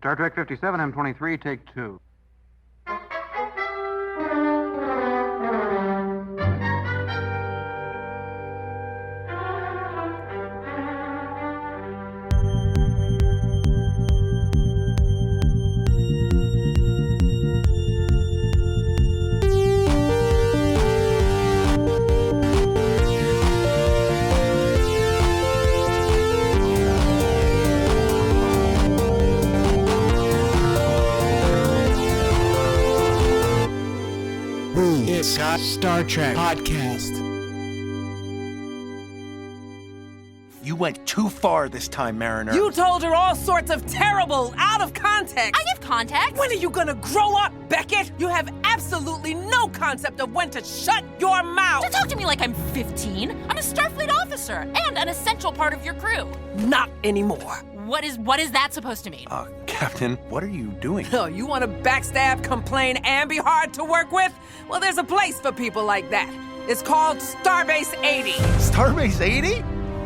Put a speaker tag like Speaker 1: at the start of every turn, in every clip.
Speaker 1: Star Trek 57, M23, take 2.
Speaker 2: Star Trek podcast.
Speaker 3: You went too far this time, Mariner.
Speaker 4: You told her all sorts of terrible, out of context.
Speaker 5: I give context.
Speaker 4: When are you gonna grow up, Beckett? You have absolutely no concept of when to shut your mouth.
Speaker 5: Don't talk to me like I'm 15. I'm a Starfleet officer and an essential part of your crew.
Speaker 4: Not anymore.
Speaker 5: What is that supposed to mean?
Speaker 3: Captain, what are you doing?
Speaker 4: Oh, you want to backstab, complain, and be hard to work with? Well, there's a place for people like that. It's called Starbase 80.
Speaker 3: Starbase 80?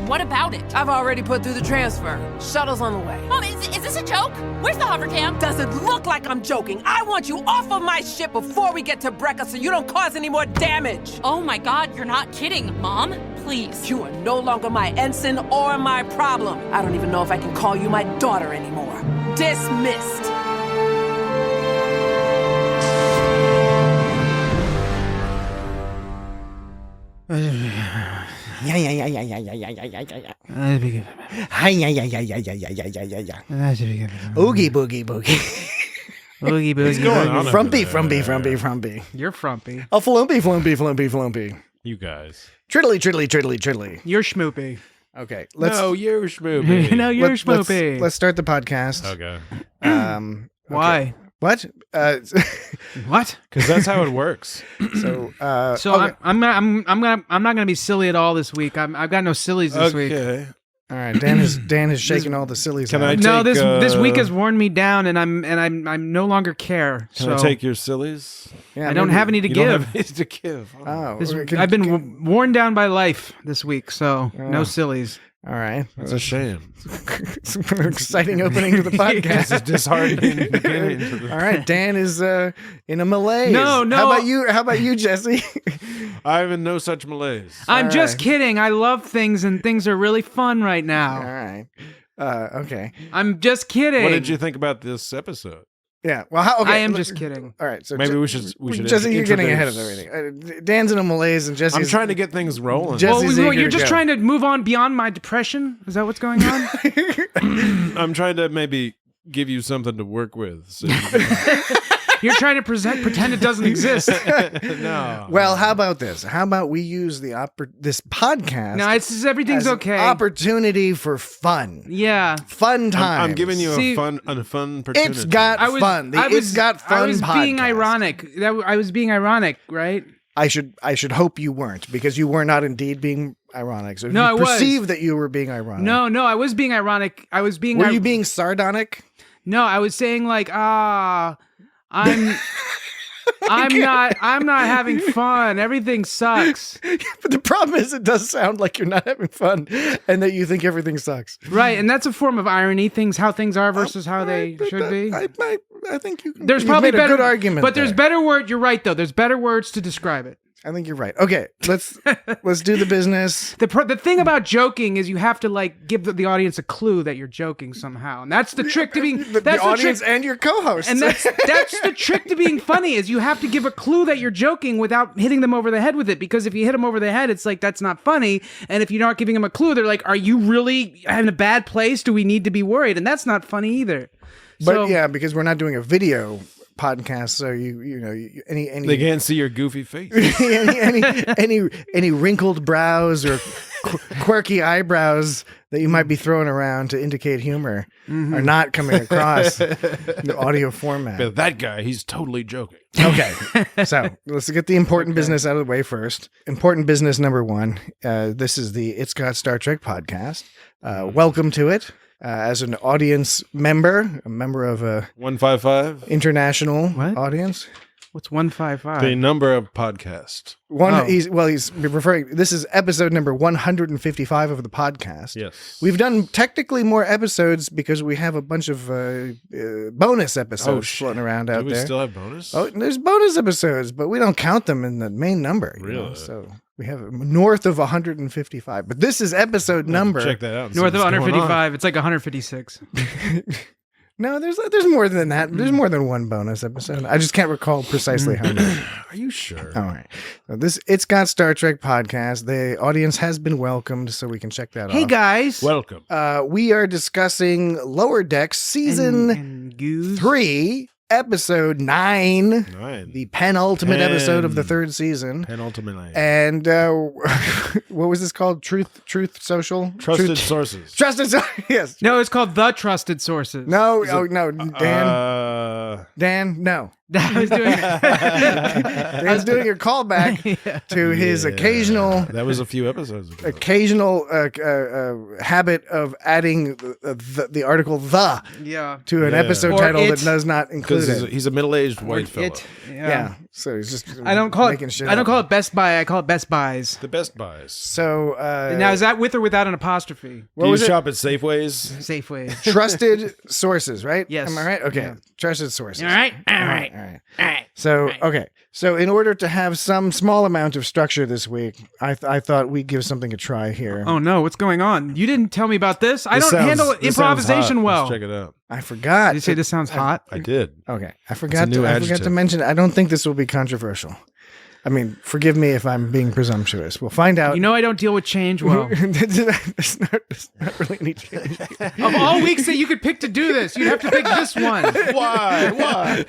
Speaker 5: What about it?
Speaker 4: I've already put through the transfer. Shuttle's on the way.
Speaker 5: Mom, is this a joke? Where's the hover cam?
Speaker 4: Does it look like I'm joking? I want you off of my ship before we get to Brekka so you don't cause any more damage.
Speaker 5: Oh my God, you're not kidding, Mom. Please.
Speaker 4: You are no longer my ensign or my problem. I don't even know if I can call you my daughter anymore. Dismissed.
Speaker 2: Oogie boogie boogie.
Speaker 6: Oogie boogie.
Speaker 7: What's going on?
Speaker 2: Frumpy.
Speaker 6: You're frumpy.
Speaker 2: Oh, flumpy.
Speaker 7: You guys.
Speaker 2: Triddly.
Speaker 6: You're schmoopy.
Speaker 2: Okay,
Speaker 7: No, you're schmoopy.
Speaker 6: No, you're schmoopy.
Speaker 2: Let's start the podcast.
Speaker 7: Okay.
Speaker 6: Why?
Speaker 2: What?
Speaker 6: What?
Speaker 7: Because that's how it works.
Speaker 2: So,
Speaker 6: So I'm not gonna be silly at all this week. I've got no sillies this week.
Speaker 7: Okay.
Speaker 2: all right. Dan is shaking all the sillies.
Speaker 7: Can
Speaker 2: out.
Speaker 7: I
Speaker 6: No,
Speaker 7: take,
Speaker 6: this week has worn me down, and I'm no longer care.
Speaker 7: Can I take your sillies?
Speaker 2: Yeah,
Speaker 6: I don't
Speaker 2: maybe-
Speaker 6: have any to
Speaker 7: You don't
Speaker 6: give.
Speaker 7: have any to give.
Speaker 2: Oh,
Speaker 6: This-
Speaker 2: okay,
Speaker 6: I've been worn down by life this week, so no sillies.
Speaker 2: all right.
Speaker 7: That's a shame.
Speaker 2: It's an exciting opening to the podcast.
Speaker 7: It's disheartening beginning to the-
Speaker 2: All right, Dan is in a malaise.
Speaker 6: No.
Speaker 2: How about you, Jesse?
Speaker 7: I'm in no such malaise.
Speaker 6: I'm
Speaker 2: All
Speaker 6: just
Speaker 2: right.
Speaker 6: kidding. I love things, and things are really fun right
Speaker 2: All
Speaker 6: now.
Speaker 2: right. Okay.
Speaker 6: I'm just kidding.
Speaker 7: What did you think about this episode?
Speaker 2: Yeah. Well, okay.
Speaker 6: I am just kidding.
Speaker 2: All right. So
Speaker 7: Maybe we should.
Speaker 2: Jesse, you're getting ahead of
Speaker 7: introduce-
Speaker 2: everything. Dan's in a malaise, and Jesse's.
Speaker 7: I'm trying to get things rolling.
Speaker 2: Jesse's
Speaker 6: Well,
Speaker 2: eager
Speaker 6: you're
Speaker 2: to
Speaker 6: just
Speaker 2: go.
Speaker 6: trying to move on beyond my depression? Is that what's going on?
Speaker 7: I'm trying to maybe give you something to work with. So
Speaker 6: You're trying to pretend it doesn't exist.
Speaker 7: no.
Speaker 2: Well, how about this? How about we use this podcast?
Speaker 6: No, it's everything's
Speaker 2: as an
Speaker 6: okay.
Speaker 2: opportunity for fun.
Speaker 6: Yeah.
Speaker 2: Fun time.
Speaker 7: I'm giving you
Speaker 6: See,
Speaker 7: a fun opportunity.
Speaker 2: It's got fun. It's got fun.
Speaker 6: I was being
Speaker 2: podcast.
Speaker 6: ironic. I was being ironic, right?
Speaker 2: I should hope you weren't, because you were not indeed being ironic. So if
Speaker 6: No,
Speaker 2: you
Speaker 6: I was.
Speaker 2: perceive that you were being ironic.
Speaker 6: No, I was being ironic. I was being.
Speaker 2: Were you being sardonic?
Speaker 6: No, I was saying like, I'm not having fun. Everything sucks.
Speaker 2: But the problem is, it does sound like you're not having fun, and that you think everything sucks.
Speaker 6: Right, and that's a form of irony. How things are versus how they should be.
Speaker 2: I think you.
Speaker 6: There's
Speaker 2: you've
Speaker 6: probably
Speaker 2: made a
Speaker 6: better
Speaker 2: good argument,
Speaker 6: but there's
Speaker 2: there.
Speaker 6: better word. You're right, though. There's better words to describe it.
Speaker 2: I think you're right. Okay, let's do the business.
Speaker 6: The thing about joking is you have to like give the audience a clue that you're joking somehow, and that's the trick to being
Speaker 2: The
Speaker 6: that's
Speaker 2: audience
Speaker 6: trick,
Speaker 2: and your co-hosts.
Speaker 6: and that's the trick to being funny is you have to give a clue that you're joking without hitting them over the head with it, because if you hit them over the head, it's like that's not funny, and if you're not giving them a clue, they're like, are you really in a bad place? Do we need to be worried? And that's not funny either.
Speaker 2: But
Speaker 6: So-
Speaker 2: yeah, because we're not doing a video podcast, so you know any
Speaker 7: They can't see your goofy face.
Speaker 2: any wrinkled brows or quirky eyebrows that you might be throwing around to indicate humor are not coming across in the audio format.
Speaker 7: But that guy, he's totally joking.
Speaker 2: Okay, so let's get the important business out of the way first. Important business number one. This is the It's Got Star Trek podcast. Welcome to it. As an audience member, a member of a
Speaker 7: 155.
Speaker 2: international
Speaker 6: What?
Speaker 2: audience.
Speaker 6: What's 155?
Speaker 7: The number of podcast.
Speaker 2: He's referring. This is episode number 155 of the podcast.
Speaker 7: Yes.
Speaker 2: We've done technically more episodes because we have a bunch of bonus episodes floating around out
Speaker 7: Do we
Speaker 2: there.
Speaker 7: still have bonus?
Speaker 2: Oh, there's bonus episodes, but we don't count them in the main number. you know,
Speaker 7: Really?
Speaker 2: So we have north of 155. But this is episode number.
Speaker 7: Check that out. and see
Speaker 6: North of
Speaker 7: what's going on.
Speaker 6: 155. It's like 156.
Speaker 2: No, there's more than that. There's more than one bonus episode. I just can't recall precisely how many.
Speaker 7: Are you sure?
Speaker 2: All right. So It's Got Star Trek podcast. The audience has been welcomed, so we can check that
Speaker 6: Hey
Speaker 2: off.
Speaker 6: guys.
Speaker 7: Welcome.
Speaker 2: We are discussing Lower Decks season
Speaker 6: And goose.
Speaker 2: 3, episode 9,
Speaker 7: 9.
Speaker 2: the penultimate episode of the
Speaker 7: 10.
Speaker 2: 3rd season.
Speaker 7: Penultimate 9.
Speaker 2: And what was this called? Truth Social?
Speaker 7: Trusted sources.
Speaker 2: Trusted yes.
Speaker 6: No, it's called The Trusted Sources.
Speaker 2: No, no, Dan. Dan, no.
Speaker 6: I was doing
Speaker 2: Dan's doing a callback to his occasional
Speaker 7: That was a few episodes ago.
Speaker 2: habit of adding the article "the"
Speaker 6: Yeah.
Speaker 2: to an
Speaker 7: Yeah.
Speaker 2: episode
Speaker 6: Or
Speaker 2: title
Speaker 6: it.
Speaker 2: that does not include
Speaker 7: Because
Speaker 2: it.
Speaker 7: he's a middle-aged white fellow.
Speaker 6: It.
Speaker 2: Yeah. So he's just
Speaker 6: I don't call
Speaker 2: making
Speaker 6: it.
Speaker 2: shit
Speaker 6: I don't
Speaker 2: up.
Speaker 6: call it Best Buy. I call it Best Buys.
Speaker 7: The Best Buys.
Speaker 2: So
Speaker 6: Now is that with or without an apostrophe?
Speaker 2: what
Speaker 7: Do you
Speaker 2: was it?
Speaker 7: shop at Safeways?
Speaker 6: Safeway.
Speaker 2: Trusted sources, right?
Speaker 6: Yes.
Speaker 2: Am I right? Okay.
Speaker 6: Yeah.
Speaker 2: Trusted sources.
Speaker 6: All right. All
Speaker 2: All
Speaker 6: right.
Speaker 2: right.
Speaker 6: All right.
Speaker 2: So, okay. So, in order to have some small amount of structure this week, I thought we'd give something a try here.
Speaker 6: Oh no, what's going on? You didn't tell me about this. I
Speaker 7: This
Speaker 6: don't
Speaker 7: sounds-
Speaker 6: handle
Speaker 7: this sounds
Speaker 6: improvisation
Speaker 7: hot.
Speaker 6: well.
Speaker 7: Let's check it out.
Speaker 2: I forgot.
Speaker 6: Did you say this sounds hot?
Speaker 7: I did.
Speaker 2: Okay. I forgot
Speaker 7: new
Speaker 2: to
Speaker 7: adjective.
Speaker 2: mention, I don't think this will be controversial. I mean, forgive me if I'm being presumptuous. We'll find out.
Speaker 6: You know I don't deal with change well.
Speaker 2: it's not really any change.
Speaker 6: Of all weeks that you could pick to do this, you'd have to pick this one.
Speaker 7: Why? Why?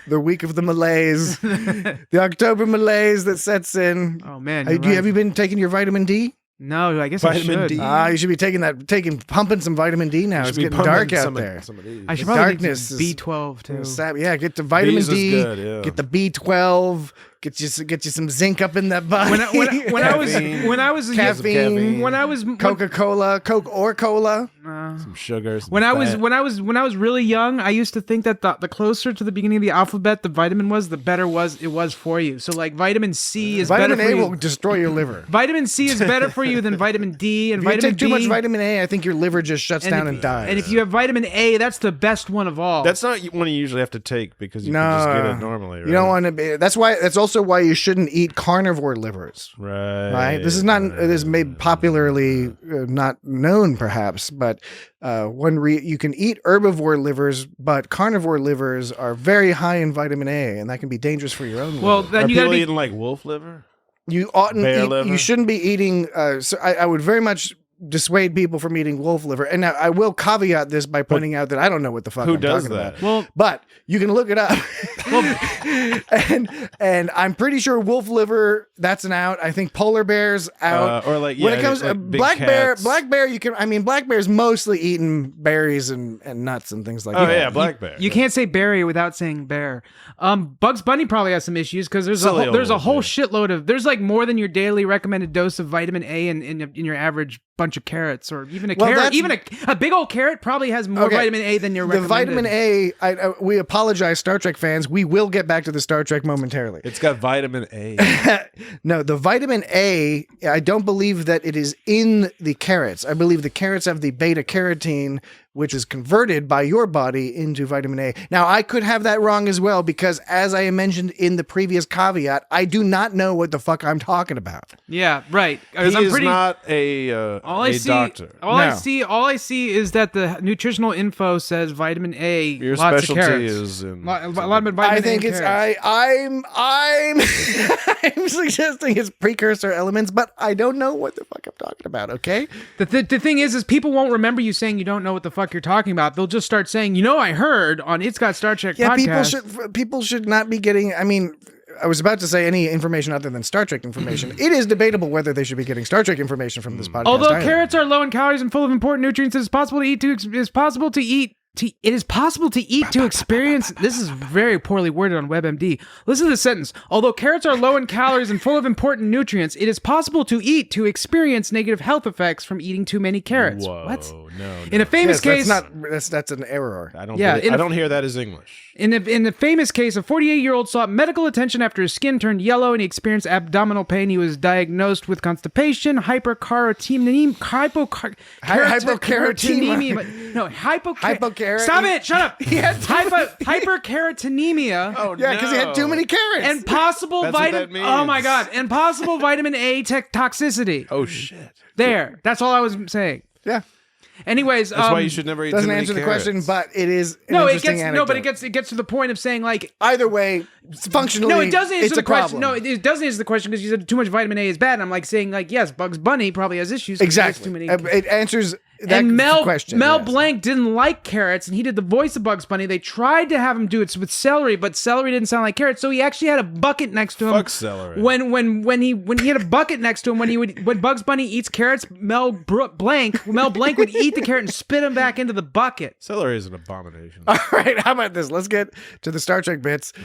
Speaker 2: The week of the malaise, the October malaise that sets in.
Speaker 6: Oh man,
Speaker 2: Have you been taking your vitamin D?
Speaker 6: No, I guess
Speaker 7: Vitamin
Speaker 6: I should.
Speaker 7: D?
Speaker 2: You should be pumping some vitamin D now. It's
Speaker 7: Should be
Speaker 2: getting dark
Speaker 7: pumping
Speaker 2: out
Speaker 7: some of-
Speaker 2: there.
Speaker 7: some of these.
Speaker 6: I should
Speaker 2: The
Speaker 6: probably
Speaker 2: darkness
Speaker 6: take
Speaker 2: is-
Speaker 6: B12 too.
Speaker 2: Yeah, get the vitamin
Speaker 7: Bees is
Speaker 2: D.
Speaker 7: good, yeah.
Speaker 2: Get the B12. Get you some zinc up in that body.
Speaker 6: When I was
Speaker 2: Caffeine.
Speaker 6: when I was
Speaker 2: Coca-Cola, Coke or Cola.
Speaker 7: Some sugar. Some
Speaker 6: when I was
Speaker 7: fat.
Speaker 6: when I was really young, I used to think that the closer to the beginning of the alphabet the vitamin was, the better it was for you. So like vitamin C is
Speaker 2: Vitamin
Speaker 6: better
Speaker 2: A
Speaker 6: for you.
Speaker 2: will destroy your liver.
Speaker 6: Vitamin C is better for you than vitamin D, and
Speaker 2: If you
Speaker 6: vitamin
Speaker 2: take too
Speaker 6: D,
Speaker 2: much vitamin A, I think your liver just shuts down and dies.
Speaker 6: And if you have vitamin A, that's the best one of all.
Speaker 7: That's not one you usually have to take because you can just get it normally. Right?
Speaker 2: You don't want to be. That's also why you shouldn't eat carnivore livers.
Speaker 7: Right.
Speaker 2: Right. This is not. This is made popularly not known, perhaps, but you can eat herbivore livers, but carnivore livers are very high in vitamin A, and that can be dangerous for your own.
Speaker 6: well,
Speaker 2: liver.
Speaker 6: then
Speaker 7: Are
Speaker 6: you gotta
Speaker 7: people
Speaker 6: be.
Speaker 7: eating like wolf liver?
Speaker 2: You oughtn't.
Speaker 7: bear liver?
Speaker 2: You shouldn't be eating. So I would very much dissuade people from eating wolf liver. And now I will caveat this by pointing out that I don't know what the fuck
Speaker 7: Who
Speaker 2: I'm
Speaker 7: does
Speaker 2: talking
Speaker 7: that?
Speaker 2: about.
Speaker 6: Well,
Speaker 2: But you can look it up. and I'm pretty sure wolf liver, that's an out. I think polar bears out.
Speaker 7: Or like
Speaker 2: when it comes
Speaker 7: like
Speaker 2: to
Speaker 7: big
Speaker 2: black
Speaker 7: cats.
Speaker 2: bear, black bear's mostly eating berries and nuts and things like
Speaker 7: Oh
Speaker 2: that.
Speaker 7: yeah, black bear.
Speaker 6: you can't say berry without saying bear. Bugs Bunny probably has some issues because there's
Speaker 7: Silly
Speaker 6: a
Speaker 7: old
Speaker 6: whole
Speaker 7: man.
Speaker 6: shitload of there's like more than your daily recommended dose of vitamin A in your average bunch of carrots, or even a
Speaker 2: Well,
Speaker 6: carrot.
Speaker 2: that's-
Speaker 6: Even a big old carrot probably has more
Speaker 2: Okay.
Speaker 6: vitamin A than your
Speaker 2: The
Speaker 6: recommended.
Speaker 2: vitamin A, we apologize, Star Trek fans. We will get back to the Star Trek momentarily.
Speaker 7: It's got vitamin A.
Speaker 2: No, the vitamin A, I don't believe that it is in the carrots. I believe the carrots have the beta carotene, which is converted by your body into vitamin A. Now, I could have that wrong as well, because as I mentioned in the previous caveat, I do not know what the fuck I'm talking about.
Speaker 6: Yeah, right.
Speaker 7: He
Speaker 6: 'Cause I'm
Speaker 7: is
Speaker 6: pretty.
Speaker 7: not a doctor.
Speaker 6: All
Speaker 2: No.
Speaker 6: I see is that the nutritional info says vitamin A.
Speaker 7: Your
Speaker 6: lots
Speaker 7: specialty
Speaker 6: of carrots.
Speaker 7: is in
Speaker 6: A lot of vitamin A
Speaker 2: I think
Speaker 6: and
Speaker 2: it's
Speaker 6: carrots.
Speaker 2: I'm I'm suggesting it's precursor elements, but I don't know what the fuck I'm talking about. Okay,
Speaker 6: The thing is people won't remember you saying you don't know what the fuck you're talking about. They'll just start saying, I heard on It's Got Star Trek
Speaker 2: yeah,
Speaker 6: podcast.
Speaker 2: people should not be getting. I mean, I was about to say any information other than Star Trek information. It is debatable whether they should be getting Star Trek information from this podcast.
Speaker 6: Although
Speaker 2: either.
Speaker 6: carrots are low in calories and full of important nutrients, it's possible to eat It is possible to eat to experience. This is very poorly worded on WebMD. Listen to the sentence. Although carrots are low in calories and full of important nutrients, it is possible to eat to experience negative health effects from eating too many carrots.
Speaker 7: Whoa,
Speaker 6: What?
Speaker 7: no.
Speaker 6: In a famous case,
Speaker 2: That's an error.
Speaker 7: I don't.
Speaker 6: Yeah,
Speaker 7: I don't hear that as English.
Speaker 6: In the famous case, a 48-year-old sought medical attention after his skin turned yellow and he experienced abdominal pain. He was diagnosed with constipation, hypercarotenonemia. Stop it! Shut up!
Speaker 2: He had
Speaker 6: hypercarotenonemia.
Speaker 7: Oh
Speaker 2: Yeah, because he had too many carrots.
Speaker 6: And possible
Speaker 7: That's what that
Speaker 6: vitamin.
Speaker 7: means.
Speaker 6: Oh my god! And possible vitamin A toxicity.
Speaker 7: Oh shit.
Speaker 6: There. That's all I was saying.
Speaker 2: yeah,
Speaker 6: Anyways,
Speaker 7: That's why you should never eat too
Speaker 2: doesn't
Speaker 7: many
Speaker 2: answer the
Speaker 7: carrots.
Speaker 2: question, but it is an
Speaker 6: No, it
Speaker 2: interesting
Speaker 6: gets
Speaker 2: anecdote.
Speaker 6: but it gets to the point of saying like
Speaker 2: Either way, functionally,
Speaker 6: no, it doesn't answer
Speaker 2: it's
Speaker 6: the
Speaker 2: a
Speaker 6: question.
Speaker 2: problem.
Speaker 6: No, it doesn't answer the question because you said too much vitamin A is bad. And I'm like saying like yes, Bugs Bunny probably has issues. 'cause he gets
Speaker 2: Exactly.
Speaker 6: Too many.
Speaker 2: It answers that
Speaker 6: And Mel
Speaker 2: question.
Speaker 6: Mel
Speaker 2: yes.
Speaker 6: Blanc didn't like carrots, and he did the voice of Bugs Bunny. They tried to have him do it with celery, but celery didn't sound like carrots. So he actually had a bucket next to him.
Speaker 7: Fuck celery.
Speaker 6: When he had a bucket next to him when Bugs Bunny eats carrots, Mel Blanc would eat the carrot and spit him back into the bucket.
Speaker 7: Celery is an abomination.
Speaker 2: All right, how about this? Let's get to the Star Trek bits.
Speaker 6: Do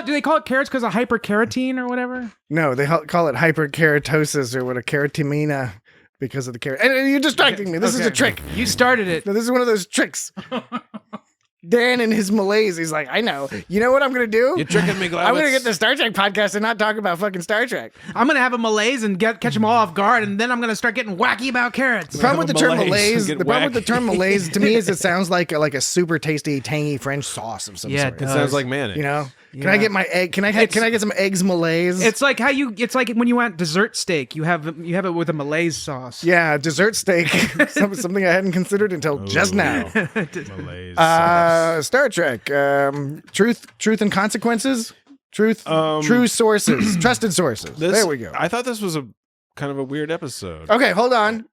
Speaker 6: they call it carrots because of hypercarotene or whatever?
Speaker 2: No, they call it hyperkeratosis or what, a keratimina because of the carrot. And you're distracting me. This is a trick.
Speaker 6: You started it.
Speaker 2: No, this is one of those tricks. Dan in his malaise, he's like, I know. You know what I'm going to do?
Speaker 7: You're tricking me, Glavitz.
Speaker 2: I'm going to get the Star Trek podcast and not talk about fucking Star Trek.
Speaker 6: I'm gonna have a malaise and catch them all off guard, and then I'm gonna start getting wacky about carrots.
Speaker 2: The problem with the term malaise,
Speaker 7: Get
Speaker 2: the problem with the
Speaker 7: wacky.
Speaker 2: term malaise to me is it sounds like a super tasty, tangy French sauce of some
Speaker 6: Yeah,
Speaker 2: sort.
Speaker 6: it
Speaker 7: It sounds like mayonnaise.
Speaker 2: You know? Can
Speaker 6: Yeah.
Speaker 2: I get my egg? Can I get some eggs malaise?
Speaker 6: It's like it's like when you want dessert steak, you have it with a malaise sauce.
Speaker 2: yeah, dessert steak. Something I hadn't considered until just now.
Speaker 7: Malaise sauce.
Speaker 2: Star Trek. Truth and consequences. True sources. Trusted sources. There we go.
Speaker 7: I thought this was a kind of a weird episode.
Speaker 2: Okay, hold on.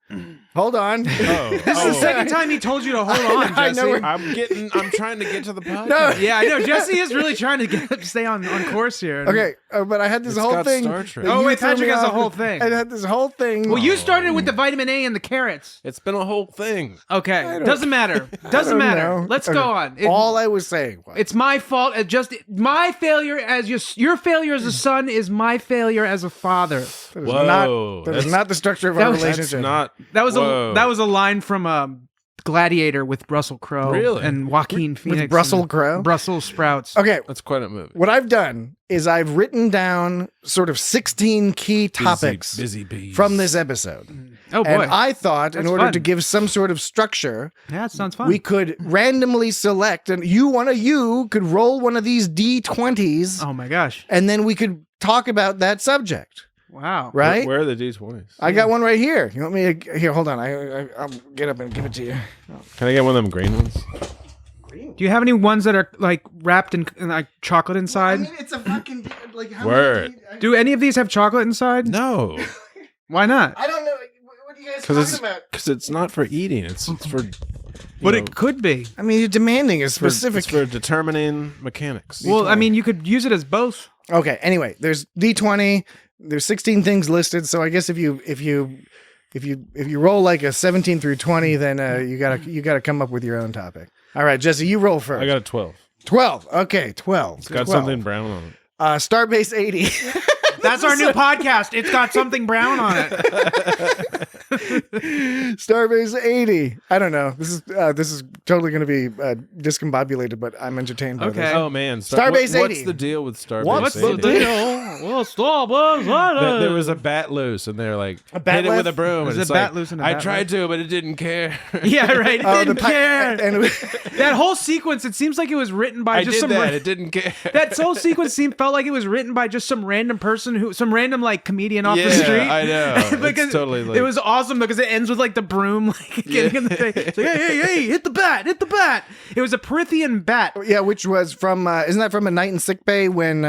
Speaker 2: Hold on.
Speaker 7: Oh,
Speaker 6: This is the second time he told you to hold on,
Speaker 2: I
Speaker 6: Jesse.
Speaker 2: know we're-
Speaker 7: I'm trying to get to the podcast.
Speaker 2: No.
Speaker 6: Yeah, I know. Jesse is really trying to stay on course here.
Speaker 2: Okay, but I had this
Speaker 7: It's
Speaker 2: whole
Speaker 7: got
Speaker 2: thing.
Speaker 7: Star Trek.
Speaker 2: that
Speaker 6: Oh,
Speaker 2: you
Speaker 6: wait,
Speaker 2: threw
Speaker 6: Patrick
Speaker 2: me
Speaker 6: has a
Speaker 2: off.
Speaker 6: whole thing.
Speaker 2: I had this whole thing.
Speaker 6: Well, you started with the vitamin A and the carrots.
Speaker 7: It's been a whole thing.
Speaker 6: Okay, doesn't matter. Doesn't
Speaker 2: don't
Speaker 6: matter.
Speaker 2: know.
Speaker 6: Let's
Speaker 2: Okay.
Speaker 6: go on.
Speaker 2: All I was saying was
Speaker 6: It's my fault. Just my failure as your failure as a son is my failure as a father.
Speaker 2: that is
Speaker 7: Whoa,
Speaker 2: that is
Speaker 7: that's-
Speaker 2: not the structure of
Speaker 6: that
Speaker 2: our
Speaker 6: was-
Speaker 7: That's
Speaker 2: relationship.
Speaker 7: not.
Speaker 6: That was
Speaker 7: Whoa.
Speaker 6: a line from Gladiator with Russell Crowe
Speaker 7: Really?
Speaker 6: and Joaquin Phoenix.
Speaker 2: Russell
Speaker 6: and
Speaker 2: Crowe?
Speaker 6: Brussels sprouts.
Speaker 2: Okay,
Speaker 7: That's quite a movie.
Speaker 2: what I've done is I've written down sort of 16 key topics
Speaker 7: Busy bees.
Speaker 2: from this episode.
Speaker 6: Oh boy.
Speaker 2: And I thought in
Speaker 6: That's
Speaker 2: order
Speaker 6: fun.
Speaker 2: to give some sort of structure,
Speaker 6: Yeah, that sounds fun.
Speaker 2: we could randomly select, and you could roll one of these D20s,
Speaker 6: Oh my gosh.
Speaker 2: and then we could talk about that subject,
Speaker 6: Wow.
Speaker 2: right?
Speaker 7: Where are the D20s?
Speaker 2: I got one right here. You want me to? Here, hold on. I'll get up and give it to you.
Speaker 7: Can I get one of them green ones?
Speaker 6: Do you have any ones that are like wrapped in like chocolate inside?
Speaker 2: it's a fucking like. How
Speaker 7: Word.
Speaker 6: Do any of these have chocolate inside?
Speaker 7: No,
Speaker 6: Why not?
Speaker 2: I don't know. What are you guys
Speaker 7: because it's not for eating. It's for.
Speaker 6: But it could be.
Speaker 2: I mean, you're demanding a
Speaker 7: It's
Speaker 2: specific.
Speaker 7: for determining mechanics.
Speaker 6: Well, I mean, you could use it as both.
Speaker 2: Okay. Anyway, there's D20. There's 16 things listed. So I guess if you roll like a 17 through 20, then you gotta come up with your own topic. All right, Jesse, you roll first.
Speaker 7: I got a 12.
Speaker 2: 12. Okay, 12.
Speaker 7: It's got
Speaker 2: 12.
Speaker 7: something brown on it.
Speaker 2: Starbase 80.
Speaker 6: That's our new podcast. It's got something brown on it.
Speaker 2: Starbase 80. I don't know. This is totally going to be discombobulated, but I'm entertained by
Speaker 6: Okay.
Speaker 2: this.
Speaker 7: Oh man,
Speaker 2: Starbase 80.
Speaker 7: What's the deal with Starbase?
Speaker 2: What's the
Speaker 7: 80?
Speaker 2: deal?
Speaker 6: Well, Starbucks.
Speaker 7: There was a bat loose, and they're like,
Speaker 2: bat
Speaker 7: hit it with a
Speaker 2: left?
Speaker 7: broom.
Speaker 6: There's
Speaker 7: And it's
Speaker 6: a bat
Speaker 7: like,
Speaker 6: loose and a
Speaker 7: I
Speaker 6: bat
Speaker 7: tried to, but it didn't care.
Speaker 6: Yeah, right. It didn't care.
Speaker 2: And
Speaker 6: That whole sequence, it seems like it was written by
Speaker 7: I
Speaker 6: just
Speaker 7: did
Speaker 6: some.
Speaker 7: that. It didn't care.
Speaker 6: That whole sequence felt like it was written by just some random person some random like comedian off the
Speaker 7: Yeah,
Speaker 6: street.
Speaker 7: I know.
Speaker 6: Because
Speaker 7: It's totally like,
Speaker 6: it was awesome because it ends with like the broom like getting in the face. It's like, hey, hit the bat. It was a Pyrithian bat.
Speaker 2: yeah, which was from isn't that from A Night in Sick Bay when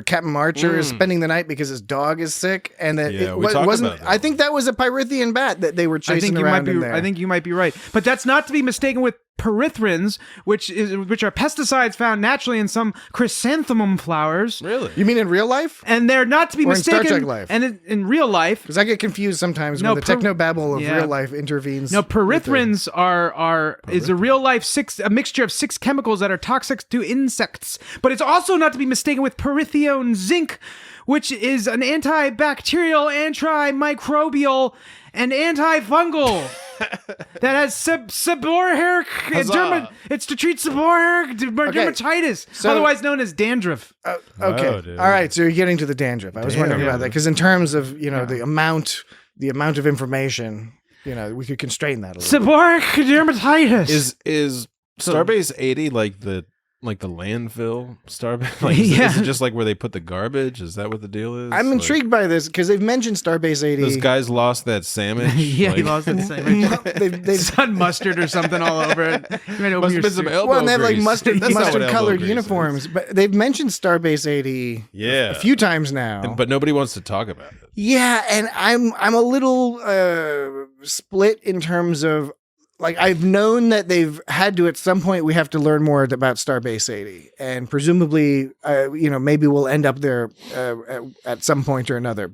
Speaker 2: Captain Archer is spending the night because his dog is sick, and that
Speaker 7: Yeah, we talked
Speaker 2: wasn't.
Speaker 7: about that.
Speaker 2: I think that was a Pyrithian bat that they were chasing around in there.
Speaker 6: I think you might be right, but that's not to be mistaken with pyrethrins, which are pesticides found naturally in some chrysanthemum flowers.
Speaker 7: really.
Speaker 2: You mean in real life?
Speaker 6: And they're not not to be
Speaker 2: Or in Star
Speaker 6: mistaken.
Speaker 2: Trek life.
Speaker 6: And in real life,
Speaker 2: Because I get confused sometimes
Speaker 6: No,
Speaker 2: when the technobabble of
Speaker 6: yeah.
Speaker 2: real life intervenes.
Speaker 6: no,
Speaker 2: with the-
Speaker 6: Pyrithians is a real life a mixture of 6 chemicals that are toxic to insects. But it's also not to be mistaken with Pyrithian zinc, which is an antibacterial, antimicrobial, and antifungal that has seborrheic it's to treat seborrheic dermatitis,
Speaker 2: so-
Speaker 6: otherwise known as dandruff.
Speaker 2: Okay.
Speaker 7: Oh, dude.
Speaker 2: All right. So you're getting to the dandruff. I was wondering about that because in terms of the amount of information, we could constrain that a little.
Speaker 6: Seborrheic dermatitis.
Speaker 7: Is Starbase 80 like the landfill Starbase? Like,
Speaker 6: Yeah.
Speaker 7: is it just like where they put the garbage? Is that what the deal is?
Speaker 2: I'm
Speaker 7: Like,
Speaker 2: intrigued by this because they've mentioned Starbase 80.
Speaker 7: Those guys lost that sandwich.
Speaker 6: Yeah, he
Speaker 7: Like,
Speaker 6: lost it. Same.
Speaker 2: they've
Speaker 6: Sun mustard or something all over it. You might open
Speaker 7: Must
Speaker 6: your
Speaker 7: have been some
Speaker 6: suit.
Speaker 7: elbow
Speaker 2: well, and they have like
Speaker 7: grease.
Speaker 2: mustard
Speaker 7: That's not what elbow
Speaker 2: colored
Speaker 7: grease
Speaker 2: uniforms,
Speaker 7: is.
Speaker 2: but they've mentioned Starbase 80
Speaker 7: Yeah.
Speaker 2: a few times now.
Speaker 7: But nobody wants to talk about it.
Speaker 2: Yeah, and I'm a little split in terms of like I've known that they've had to at some point we have to learn more about Starbase 80, and presumably maybe we'll end up there at some point or another.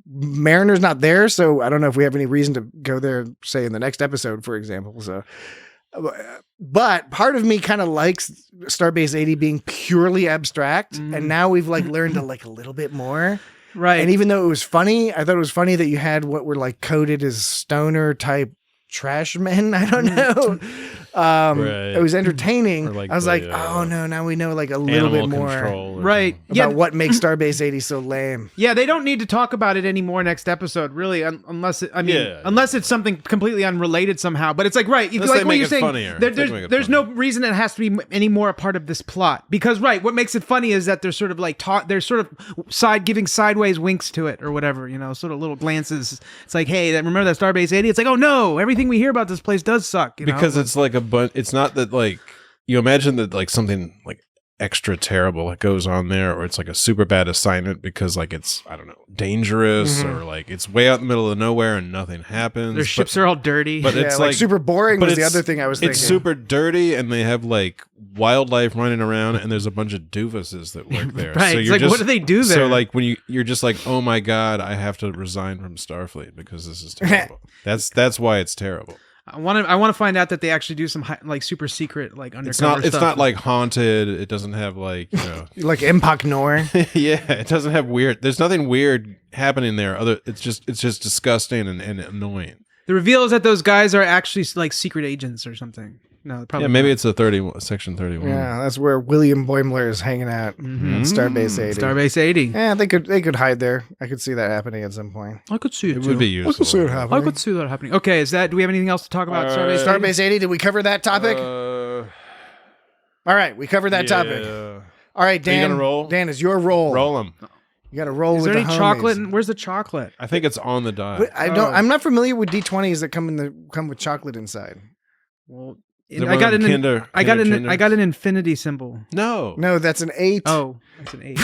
Speaker 2: Mariner's not there, so I don't know if we have any reason to go there, say in the next episode, for example. So. But part of me kind of likes Starbase 80 being purely abstract, and now we've like learned a little bit more.
Speaker 6: Right.
Speaker 2: And even though it was funny, I thought it was funny that you had what were like coded as stoner type trash men. I don't know.
Speaker 7: Right.
Speaker 2: It was entertaining.
Speaker 7: Or like
Speaker 2: I was
Speaker 7: the,
Speaker 2: like, oh no, now we know like a little bit
Speaker 7: Animal
Speaker 2: more
Speaker 7: control. or
Speaker 6: Right.
Speaker 7: something.
Speaker 6: Yeah.
Speaker 2: about what makes Starbase 80 so lame.
Speaker 6: Yeah, they don't need to talk about it anymore next episode, really, unless unless it's something completely unrelated somehow. But it's like, right,
Speaker 7: Unless
Speaker 6: like
Speaker 7: they
Speaker 6: what
Speaker 7: make
Speaker 6: you're
Speaker 7: it
Speaker 6: saying,
Speaker 7: funnier.
Speaker 6: there's no reason it has to be any more a part of this plot because, right, what makes it funny is that they're sort of like they're sort of giving sideways winks to it or whatever, sort of little glances. It's like, hey, remember that Starbase 80? It's like, oh no, everything we hear about this place does suck.
Speaker 7: Because it's like it's not that like you imagine that like something like extra terrible goes on there, or it's like a super bad assignment because like it's I don't know dangerous or like it's way out in the middle of nowhere and nothing happens.
Speaker 6: their ships are all dirty.
Speaker 7: but
Speaker 2: Yeah,
Speaker 7: it's
Speaker 2: like super boring
Speaker 7: but
Speaker 2: was the
Speaker 7: it's-
Speaker 2: other thing I was thinking.
Speaker 7: It's super dirty, and they have like wildlife running around, and there's a bunch of doofuses that work there.
Speaker 6: Right.
Speaker 7: So
Speaker 6: It's
Speaker 7: you're
Speaker 6: like, what do they do
Speaker 7: So
Speaker 6: there?
Speaker 7: like when you're just like, oh my god, I have to resign from Starfleet because this is terrible. That's why it's terrible.
Speaker 6: I want to find out that they actually do some like super secret like undercover
Speaker 7: It's
Speaker 6: stuff.
Speaker 7: not like haunted. It doesn't have like
Speaker 2: like Impact Nor.
Speaker 7: yeah, it doesn't have weird. There's nothing weird happening there. It's just disgusting and annoying.
Speaker 6: The reveal is that those guys are actually like secret agents or something. No, probably
Speaker 7: Yeah, maybe
Speaker 6: not.
Speaker 7: it's a 31 section 31.
Speaker 2: Yeah, that's where William Boimler is hanging out at Starbase 80.
Speaker 6: Starbase 80.
Speaker 2: Yeah, they could hide there. I could see that happening at some point.
Speaker 6: I could see it.
Speaker 7: It would be useful.
Speaker 6: I could see that happening. Okay, do we have anything else to talk about? Starbase 80?
Speaker 2: Starbase 80, did we cover that topic? All right, we covered that topic. All right, Dan.
Speaker 7: gonna roll?
Speaker 2: Dan, it's your roll.
Speaker 7: Roll them.
Speaker 2: You got to roll
Speaker 6: Is
Speaker 2: with
Speaker 6: there
Speaker 2: the
Speaker 6: any
Speaker 2: homies.
Speaker 6: chocolate? Where's the chocolate?
Speaker 7: I think it's on the die.
Speaker 2: But I'm not familiar with D20s that come with chocolate inside.
Speaker 6: Well,
Speaker 7: Is it
Speaker 6: I
Speaker 7: one
Speaker 6: got
Speaker 7: of
Speaker 6: an
Speaker 7: them Kinder
Speaker 6: I got
Speaker 7: Kinders?
Speaker 6: an infinity symbol.
Speaker 7: No.
Speaker 2: No, that's an 8.
Speaker 6: Oh, that's an 8.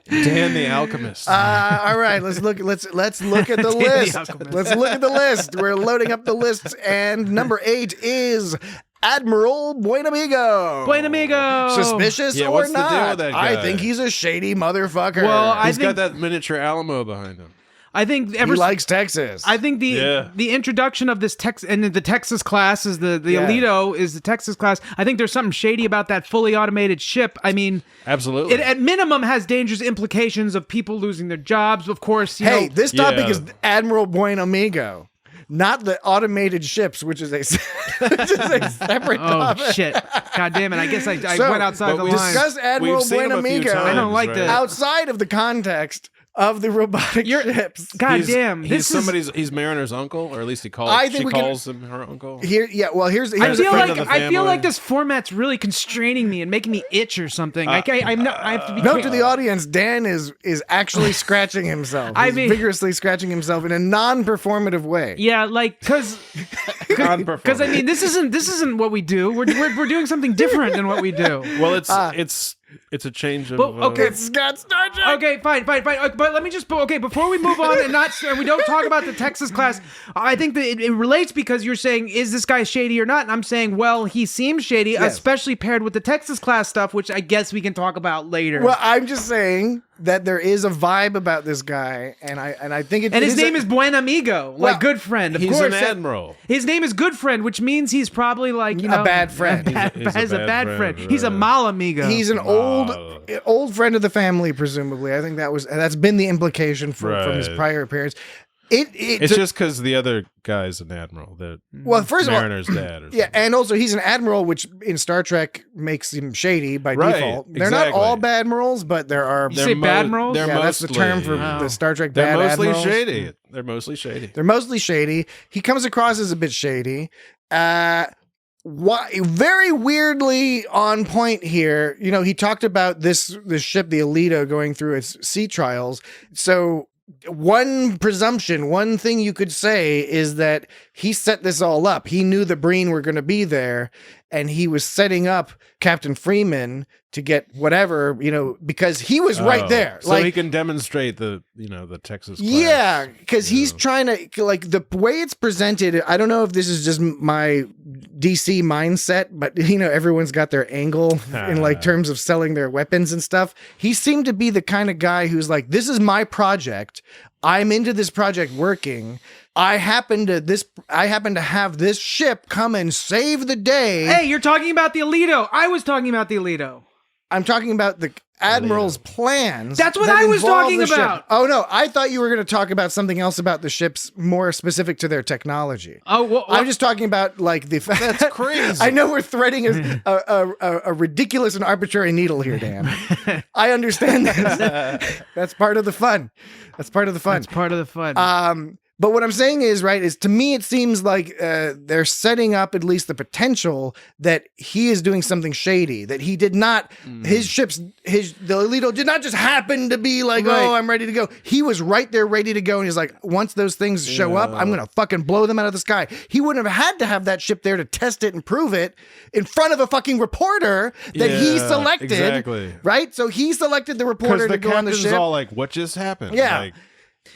Speaker 7: Dan the Alchemist.
Speaker 2: All right, let's look at the
Speaker 6: Dan the
Speaker 2: list.
Speaker 6: Alchemist.
Speaker 2: Let's look at the list. We're loading up the lists, and number 8 is Admiral Buenamigo.
Speaker 6: Buenamigo.
Speaker 2: Suspicious
Speaker 7: Yeah,
Speaker 2: or
Speaker 7: what's the
Speaker 2: not?
Speaker 7: deal with that
Speaker 2: I
Speaker 7: guy?
Speaker 2: think he's a shady motherfucker.
Speaker 6: Well, I
Speaker 7: He's
Speaker 6: think
Speaker 7: got that miniature Alamo behind him.
Speaker 6: I think
Speaker 2: he likes Texas.
Speaker 6: I think
Speaker 7: Yeah.
Speaker 6: the introduction of this the Texas class is the
Speaker 2: Yeah.
Speaker 6: Alito is the Texas class. I think there's something shady about that fully automated ship. I mean,
Speaker 7: Absolutely.
Speaker 6: it at minimum has dangerous implications of people losing their jobs. Of course, you
Speaker 2: Hey,
Speaker 6: know,
Speaker 2: this topic
Speaker 7: Yeah.
Speaker 2: is Admiral Buenamigo, not the automated ships, which is a separate
Speaker 6: oh
Speaker 2: topic.
Speaker 6: shit! God damn it! I guess I
Speaker 2: So,
Speaker 6: went outside
Speaker 7: but
Speaker 6: the
Speaker 7: we
Speaker 6: line.
Speaker 2: Discuss Admiral
Speaker 7: We've seen him a few
Speaker 2: Buenamigo.
Speaker 7: times,
Speaker 6: I don't like
Speaker 7: right?
Speaker 6: that.
Speaker 2: outside of the context of the robotic ships.
Speaker 6: God
Speaker 7: He's-
Speaker 6: damn!
Speaker 7: He's he's Mariner's uncle, or at least
Speaker 2: I think
Speaker 7: she
Speaker 2: we can-
Speaker 7: calls him her uncle.
Speaker 2: Here, yeah. Well, here's
Speaker 6: I
Speaker 2: the
Speaker 6: feel
Speaker 7: friend
Speaker 6: like
Speaker 7: of the
Speaker 6: I feel
Speaker 7: family.
Speaker 6: like this format's really constraining me and making me itch or something. Like I have to be.
Speaker 2: Note to the audience: Dan is actually scratching himself.
Speaker 6: I
Speaker 2: He's
Speaker 6: mean-
Speaker 2: vigorously scratching himself in a non-performative way.
Speaker 6: Yeah, like because I mean this isn't what we do. We're doing something different than what we do.
Speaker 7: Well, it's It's a change of.
Speaker 6: But, okay.
Speaker 2: It's got Star Trek.
Speaker 6: Okay, fine. But let me just before we move on and we don't talk about the Texas class. I think that it relates because you're saying, is this guy shady or not? And I'm saying, well, he seems shady,
Speaker 2: Yes.
Speaker 6: especially paired with the Texas class stuff, which I guess we can talk about later.
Speaker 2: Well, I'm just saying that there is a vibe about this guy, and I think
Speaker 6: and his name is Buen Amigo, like
Speaker 2: Well,
Speaker 6: good friend. Of
Speaker 7: He's
Speaker 6: course,
Speaker 7: an admiral.
Speaker 6: His name is Good Friend, which means he's probably like
Speaker 2: a bad friend.
Speaker 6: He's a bad friend.
Speaker 7: right.
Speaker 6: He's a mal amigo.
Speaker 2: He's an old friend of the family, presumably. I think that's been the implication from his
Speaker 7: Right.
Speaker 2: prior appearance.
Speaker 7: It's just because the other guy's an admiral.
Speaker 2: Well, first of all,
Speaker 7: Mariner's dad. Or
Speaker 2: yeah,
Speaker 7: something.
Speaker 2: and also he's an admiral, which in Star Trek makes him shady by
Speaker 7: Right,
Speaker 2: default. They're not
Speaker 7: exactly.
Speaker 2: all badmirals, but there are.
Speaker 6: You say badmirals?
Speaker 7: They're
Speaker 2: Yeah, that's the term for the Star Trek bad
Speaker 7: They're mostly
Speaker 2: admirals.
Speaker 7: shady. They're mostly shady.
Speaker 2: They're mostly shady. He comes across as a bit shady. Very weirdly on point here. You know, he talked about this ship, the Alito, going through its sea trials. So one presumption, one thing you could say is that he set this all up. He knew the Breen were going to be there, and he was setting up Captain Freeman to get whatever, because he was right there.
Speaker 7: So he can demonstrate the Texas class.
Speaker 2: Yeah, because he's trying to, like, the way it's presented, I don't know if this is just my DC mindset, but, everyone's got their angle in, like, terms of selling their weapons and stuff. He seemed to be the kind of guy who's like, this is my project. I'm into this project working. I happen to have this ship come and save the day.
Speaker 6: Hey, you're talking about the Alito. I was talking about the Alito.
Speaker 2: I'm talking about the Admiral's plans.
Speaker 6: That's what
Speaker 2: that
Speaker 6: I was
Speaker 2: involve
Speaker 6: talking
Speaker 2: the ship.
Speaker 6: about.
Speaker 2: Oh, no. I thought you were going to talk about something else about the ships more specific to their technology.
Speaker 6: Oh, well,
Speaker 2: I'm just talking about, like, the fact.
Speaker 7: That's crazy.
Speaker 2: I know we're threading a ridiculous and arbitrary needle here, Dan. I understand that. That's part of the fun. That's part of the fun.
Speaker 6: That's part of the fun.
Speaker 2: But what I'm saying is, right, is to me, it seems like they're setting up at least the potential that he is doing something shady, that he did not, the Alito did not just happen to be like,
Speaker 6: Right.
Speaker 2: oh, I'm ready to go. He was right there ready to go. And he's like, once those things show up, I'm going to fucking blow them out of the sky. He wouldn't have had to have that ship there to test it and prove it in front of a fucking reporter that he
Speaker 7: Yeah,
Speaker 2: selected.
Speaker 7: exactly.
Speaker 2: Right? So he selected the reporter
Speaker 7: Because the
Speaker 2: to go on the
Speaker 7: captain's
Speaker 2: ship.
Speaker 7: all like, what just happened?
Speaker 2: Yeah.
Speaker 7: Like,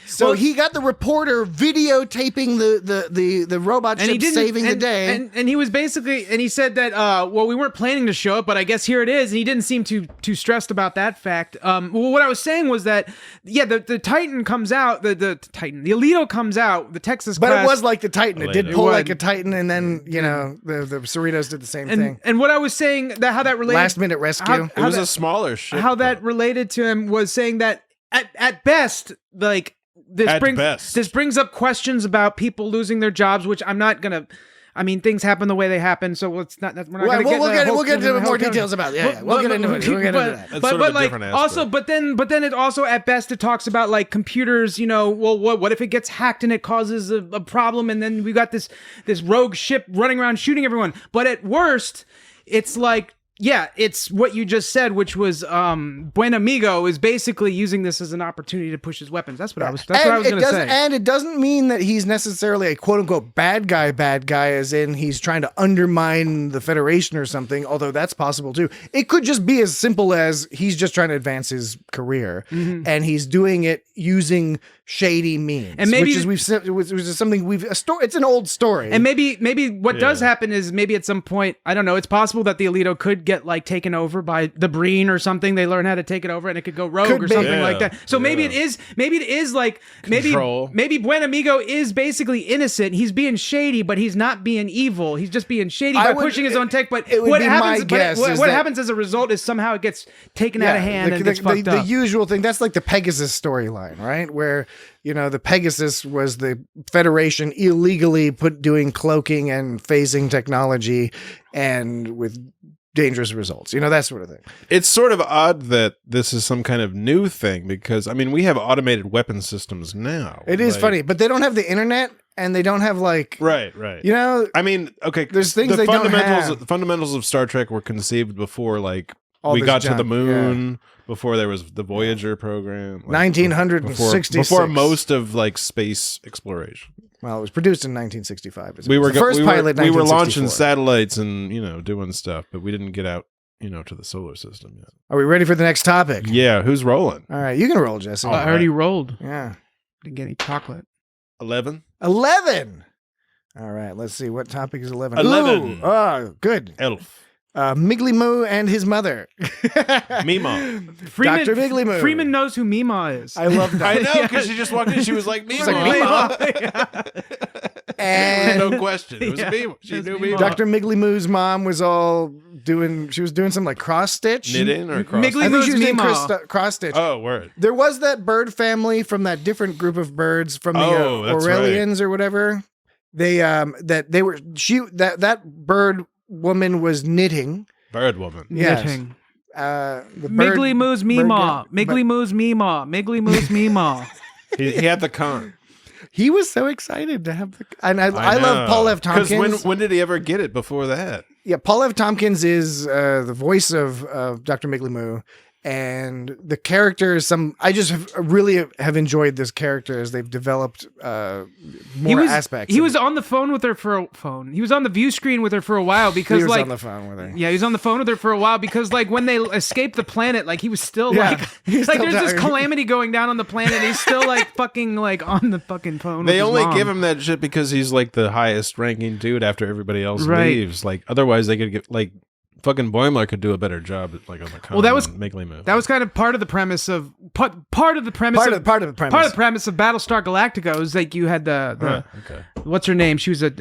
Speaker 2: So he got the reporter videotaping the robot ship saving the day.
Speaker 6: And he was basically, and he said that, well, we weren't planning to show it, but I guess here it is. And he didn't seem too stressed about that fact. Well, what I was saying was that, yeah, the Titan comes out, the Alito comes out, the Texas
Speaker 2: But
Speaker 6: class.
Speaker 2: it was like the Titan. It did
Speaker 7: It
Speaker 2: pull
Speaker 6: was.
Speaker 2: like a Titan, and then, the Cerritos did the same thing.
Speaker 6: And what I was saying, that how that related.
Speaker 2: Last minute rescue.
Speaker 7: it was a smaller ship.
Speaker 6: How that related to him was saying that at best, like, this brings up questions about people losing their jobs, which I'm not gonna. I mean, things happen the way they happen, so we're not gonna
Speaker 2: We'll get into more details about it. Yeah, we'll get into it. We'll get into that.
Speaker 7: That's sort of a
Speaker 6: like
Speaker 7: different
Speaker 6: also,
Speaker 7: aspect.
Speaker 6: but then it also at best it talks about like computers. Well, what if it gets hacked and it causes a problem, and then we got this rogue ship running around shooting everyone. But at worst, it's like. Yeah, it's what you just said, which was Buen Amigo is basically using this as an opportunity to push his weapons. That's what I was going to say.
Speaker 2: And it doesn't mean that he's necessarily a quote unquote bad guy, as in he's trying to undermine the Federation or something, although that's possible too. It could just be as simple as he's just trying to advance his career, and he's doing it using shady means.
Speaker 6: And maybe
Speaker 2: which is something it's an old story.
Speaker 6: And maybe what does happen is maybe at some point, I don't know, it's possible that the Alito could get like taken over by the Breen or something. They learn how to take it over and it could go rogue
Speaker 2: Could
Speaker 6: or
Speaker 2: be.
Speaker 6: something like that. So maybe it is like
Speaker 7: Control.
Speaker 6: maybe Buen Amigo is basically innocent. He's being shady, but he's not being evil. He's just being shady by pushing his own tech. But
Speaker 2: it would
Speaker 6: what
Speaker 2: be
Speaker 6: happens
Speaker 2: my guess
Speaker 6: what
Speaker 2: is that-
Speaker 6: happens as a result is somehow it gets taken out of hand and gets fucked
Speaker 2: the
Speaker 6: up.
Speaker 2: usual thing. That's like the Pegasus storyline, right? Where the Pegasus was the Federation illegally doing cloaking and phasing technology, and with dangerous results. That sort of thing.
Speaker 7: It's sort of odd that this is some kind of new thing because, I mean, we have automated weapon systems now.
Speaker 2: It is funny, but they don't have the internet, and they don't have like
Speaker 7: Right. I mean, okay.
Speaker 2: There's things they don't have.
Speaker 7: The fundamentals of Star Trek were conceived before, like,
Speaker 2: All
Speaker 7: we
Speaker 2: this
Speaker 7: got to
Speaker 2: junk,
Speaker 7: the moon, before there was the Voyager program. Like,
Speaker 2: 1966.
Speaker 7: Before most of, like, space exploration.
Speaker 2: Well, it was produced in 1965.
Speaker 7: We were
Speaker 2: the first pilot.
Speaker 7: we were launching
Speaker 2: 1964.
Speaker 7: satellites and, doing stuff, but we didn't get out to the solar system yet.
Speaker 2: Are we ready for the next topic?
Speaker 7: Yeah, who's rolling?
Speaker 2: All right, you can roll, Jesse.
Speaker 6: I already rolled.
Speaker 2: Yeah.
Speaker 6: Didn't get any chocolate.
Speaker 7: 11.
Speaker 2: 11. All right, let's see. What topic is 11?
Speaker 7: 11.
Speaker 2: Ooh, oh, good.
Speaker 7: Elf.
Speaker 2: Miggly Moo and his mother.
Speaker 7: Mima.
Speaker 2: Dr. Miggly Moo.
Speaker 6: Freeman knows who Mima is.
Speaker 2: I love that.
Speaker 7: I know, because she just walked in. She was like, Mima.
Speaker 2: And
Speaker 7: no question. It was
Speaker 6: Yeah.
Speaker 7: Mima. She
Speaker 6: It was
Speaker 7: knew
Speaker 6: Mima.
Speaker 7: Mima.
Speaker 2: Dr. Miggly Moo's mom was she was doing some like cross stitch.
Speaker 7: Knitting or cross?
Speaker 6: Miggly
Speaker 2: I think she was doing
Speaker 6: Mima.
Speaker 2: cross stitch.
Speaker 7: Oh, word.
Speaker 2: There was that bird family from that different group of birds from the
Speaker 7: Oh, that's
Speaker 2: Aurelians or whatever. They that bird woman was knitting.
Speaker 7: Bird woman.
Speaker 2: Yes.
Speaker 6: Knitting.
Speaker 2: The bird,
Speaker 6: Miggly Moo's Mima.
Speaker 2: bird-
Speaker 6: Miggly Moo's Mima. Miggly Moo's Mima.
Speaker 7: He had the con.
Speaker 2: He was so excited to have the. And I love Paul F. Tompkins.
Speaker 7: Because when did he ever get it before that?
Speaker 2: Yeah, Paul F. Tompkins is the voice of Dr. Miggly Moo, and the characters. I just really have enjoyed this character as they've developed more aspects.
Speaker 6: He
Speaker 2: of
Speaker 6: was
Speaker 2: it.
Speaker 6: on the phone with her He was on the view screen with her for a while because
Speaker 2: He was
Speaker 6: like
Speaker 2: on the phone with her.
Speaker 6: yeah, he was on the phone with her for a while because like when they escaped the planet, like he was still
Speaker 2: Yeah,
Speaker 6: like
Speaker 2: he's
Speaker 6: like
Speaker 2: still
Speaker 6: there's this
Speaker 2: dying.
Speaker 6: calamity going down on the planet. And he's still like fucking like on the fucking phone.
Speaker 7: They
Speaker 6: with his
Speaker 7: only
Speaker 6: mom.
Speaker 7: give him that shit because he's like the highest ranking dude after everybody else
Speaker 6: Right.
Speaker 7: leaves. Like otherwise they could get like fucking Boimler could do a better job at like on the con.
Speaker 6: Well, that was-
Speaker 7: than Miggly Moo.
Speaker 6: That was kind of part of the premise of part of the premise
Speaker 2: Part
Speaker 6: of,
Speaker 2: of the premise.
Speaker 6: part of the premise of Battlestar Galactica was like you had the
Speaker 7: Huh, okay.
Speaker 6: what's her name? She led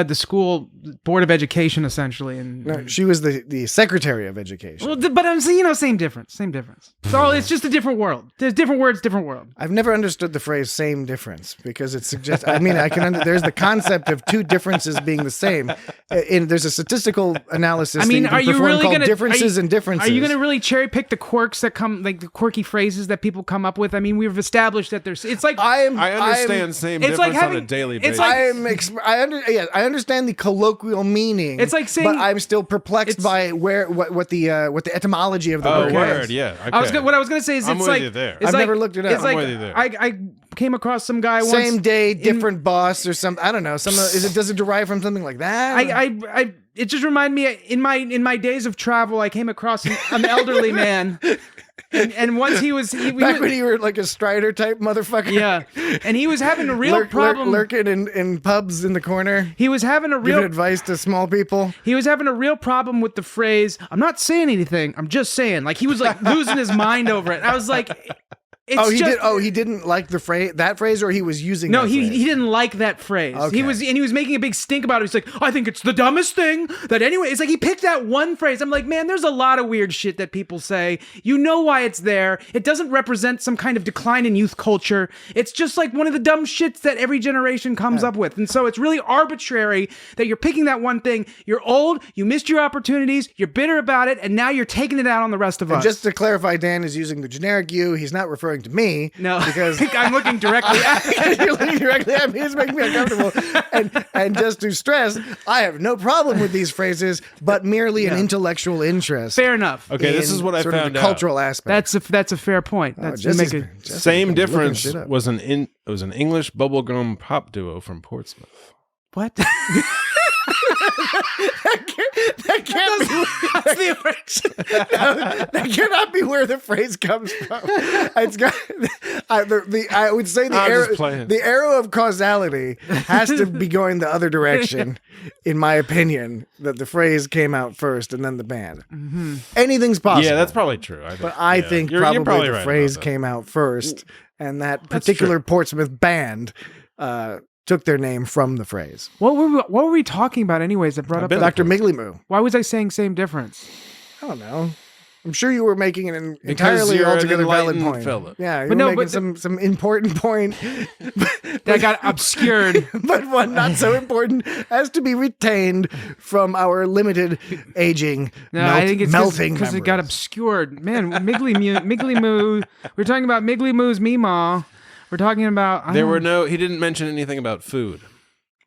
Speaker 6: the school board of education essentially, and
Speaker 2: No, she was the secretary of education.
Speaker 6: well, but I'm saying same difference. So it's just a different world. There's different words, different world.
Speaker 2: I've never understood the phrase "same difference" because it suggests. I mean, there's the concept of two differences being the same. There's a statistical analysis.
Speaker 6: I mean,
Speaker 2: that
Speaker 6: are you
Speaker 2: perform
Speaker 6: really
Speaker 2: called
Speaker 6: gonna
Speaker 2: differences and differences?
Speaker 6: Are you gonna really cherry pick the quirks that come, like the quirky phrases that people come up with? I mean, we've established that there's. It's like
Speaker 7: I understand same
Speaker 6: it's like
Speaker 7: difference on a
Speaker 6: having-
Speaker 7: daily
Speaker 6: it's
Speaker 7: basis.
Speaker 6: like-
Speaker 2: I understand the colloquial meaning.
Speaker 6: It's like saying-
Speaker 2: but I'm still perplexed by what the etymology of the word
Speaker 7: word,
Speaker 2: is.
Speaker 7: yeah.
Speaker 6: what I was gonna say is
Speaker 7: I'm
Speaker 6: it's
Speaker 7: with
Speaker 6: like
Speaker 7: you there.
Speaker 6: it's
Speaker 2: I've
Speaker 6: like-
Speaker 2: never looked it up.
Speaker 6: It's
Speaker 2: I'm
Speaker 6: like
Speaker 7: with you there.
Speaker 6: I came across some guy once.
Speaker 2: Same day, different boss, or something. I don't know. Does it derive from something like that?
Speaker 6: I it just reminded me in my days of travel, I came across an elderly man, and once he was
Speaker 2: Back when you were like a Strider type motherfucker.
Speaker 6: yeah, and he was having a real problem.
Speaker 2: Lurking in pubs in the corner,
Speaker 6: He was having a
Speaker 2: giving
Speaker 6: real
Speaker 2: advice to small people.
Speaker 6: He was having a real problem with the phrase, I'm not saying anything, I'm just saying. Like, he was, like, losing his mind over it. I was like, it's
Speaker 2: He didn't like that phrase, or he was using
Speaker 6: No,
Speaker 2: that
Speaker 6: he
Speaker 2: phrase?
Speaker 6: didn't like that phrase.
Speaker 2: Okay.
Speaker 6: He was making a big stink about it. He's like, I think it's the dumbest thing that anyway. It's like he picked that one phrase. I'm like, man, there's a lot of weird shit that people say. You know why it's there. It doesn't represent some kind of decline in youth culture. It's just like one of the dumb shits that every generation comes up with. And so it's really arbitrary that you're picking that one thing. You're old, you missed your opportunities, you're bitter about it, and now you're taking it out on the rest of us.
Speaker 2: Just to clarify, Dan is using the generic you. He's not referring to me.
Speaker 6: No,
Speaker 2: because
Speaker 6: I'm looking directly at
Speaker 2: you're looking directly at me. It's making me uncomfortable. And just to stress, I have no problem with these phrases, but merely an intellectual interest.
Speaker 6: Fair enough.
Speaker 7: Okay, this
Speaker 2: in
Speaker 7: is what I
Speaker 2: sort of
Speaker 7: found
Speaker 2: the
Speaker 7: out.
Speaker 2: cultural aspect.
Speaker 6: That's a fair point. That's you
Speaker 2: Jesse's-
Speaker 6: make
Speaker 2: Jesse's
Speaker 7: Same
Speaker 2: looking
Speaker 7: difference
Speaker 2: shit up.
Speaker 7: was it was an English bubblegum pop duo from Portsmouth.
Speaker 6: what?
Speaker 2: That can't be. That cannot be where the phrase comes from. It's got. I would say
Speaker 7: I'm just playing.
Speaker 2: the arrow of causality has to be going the other direction, in my opinion. That the phrase came out first and then the band.
Speaker 6: Mm-hmm.
Speaker 2: Anything's possible.
Speaker 7: Yeah, that's probably true.
Speaker 2: But I think
Speaker 7: You're
Speaker 2: probably
Speaker 7: probably
Speaker 2: the
Speaker 7: right
Speaker 2: phrase
Speaker 7: about that.
Speaker 2: came out first, and that particular Portsmouth band took their name from the phrase.
Speaker 6: What were we talking about anyways that brought up
Speaker 7: been
Speaker 6: that?
Speaker 2: Dr. Miggly Moo.
Speaker 6: Why was I saying same difference?
Speaker 2: I don't know. I'm sure you were making an
Speaker 7: Because
Speaker 2: entirely
Speaker 7: you're an
Speaker 2: altogether valid
Speaker 7: enlightened
Speaker 2: point.
Speaker 7: fella.
Speaker 2: Yeah, you
Speaker 6: But
Speaker 2: were
Speaker 6: no,
Speaker 2: making some important point,
Speaker 6: That got obscured.
Speaker 2: but one not so important as to be retained from our limited aging,
Speaker 6: No, I think it's
Speaker 2: melting
Speaker 6: because it got
Speaker 2: memories.
Speaker 6: obscured. Man, Miggly Moo. We're talking about Miggly Moo's Meemaw. We're talking about
Speaker 7: He didn't mention anything about food,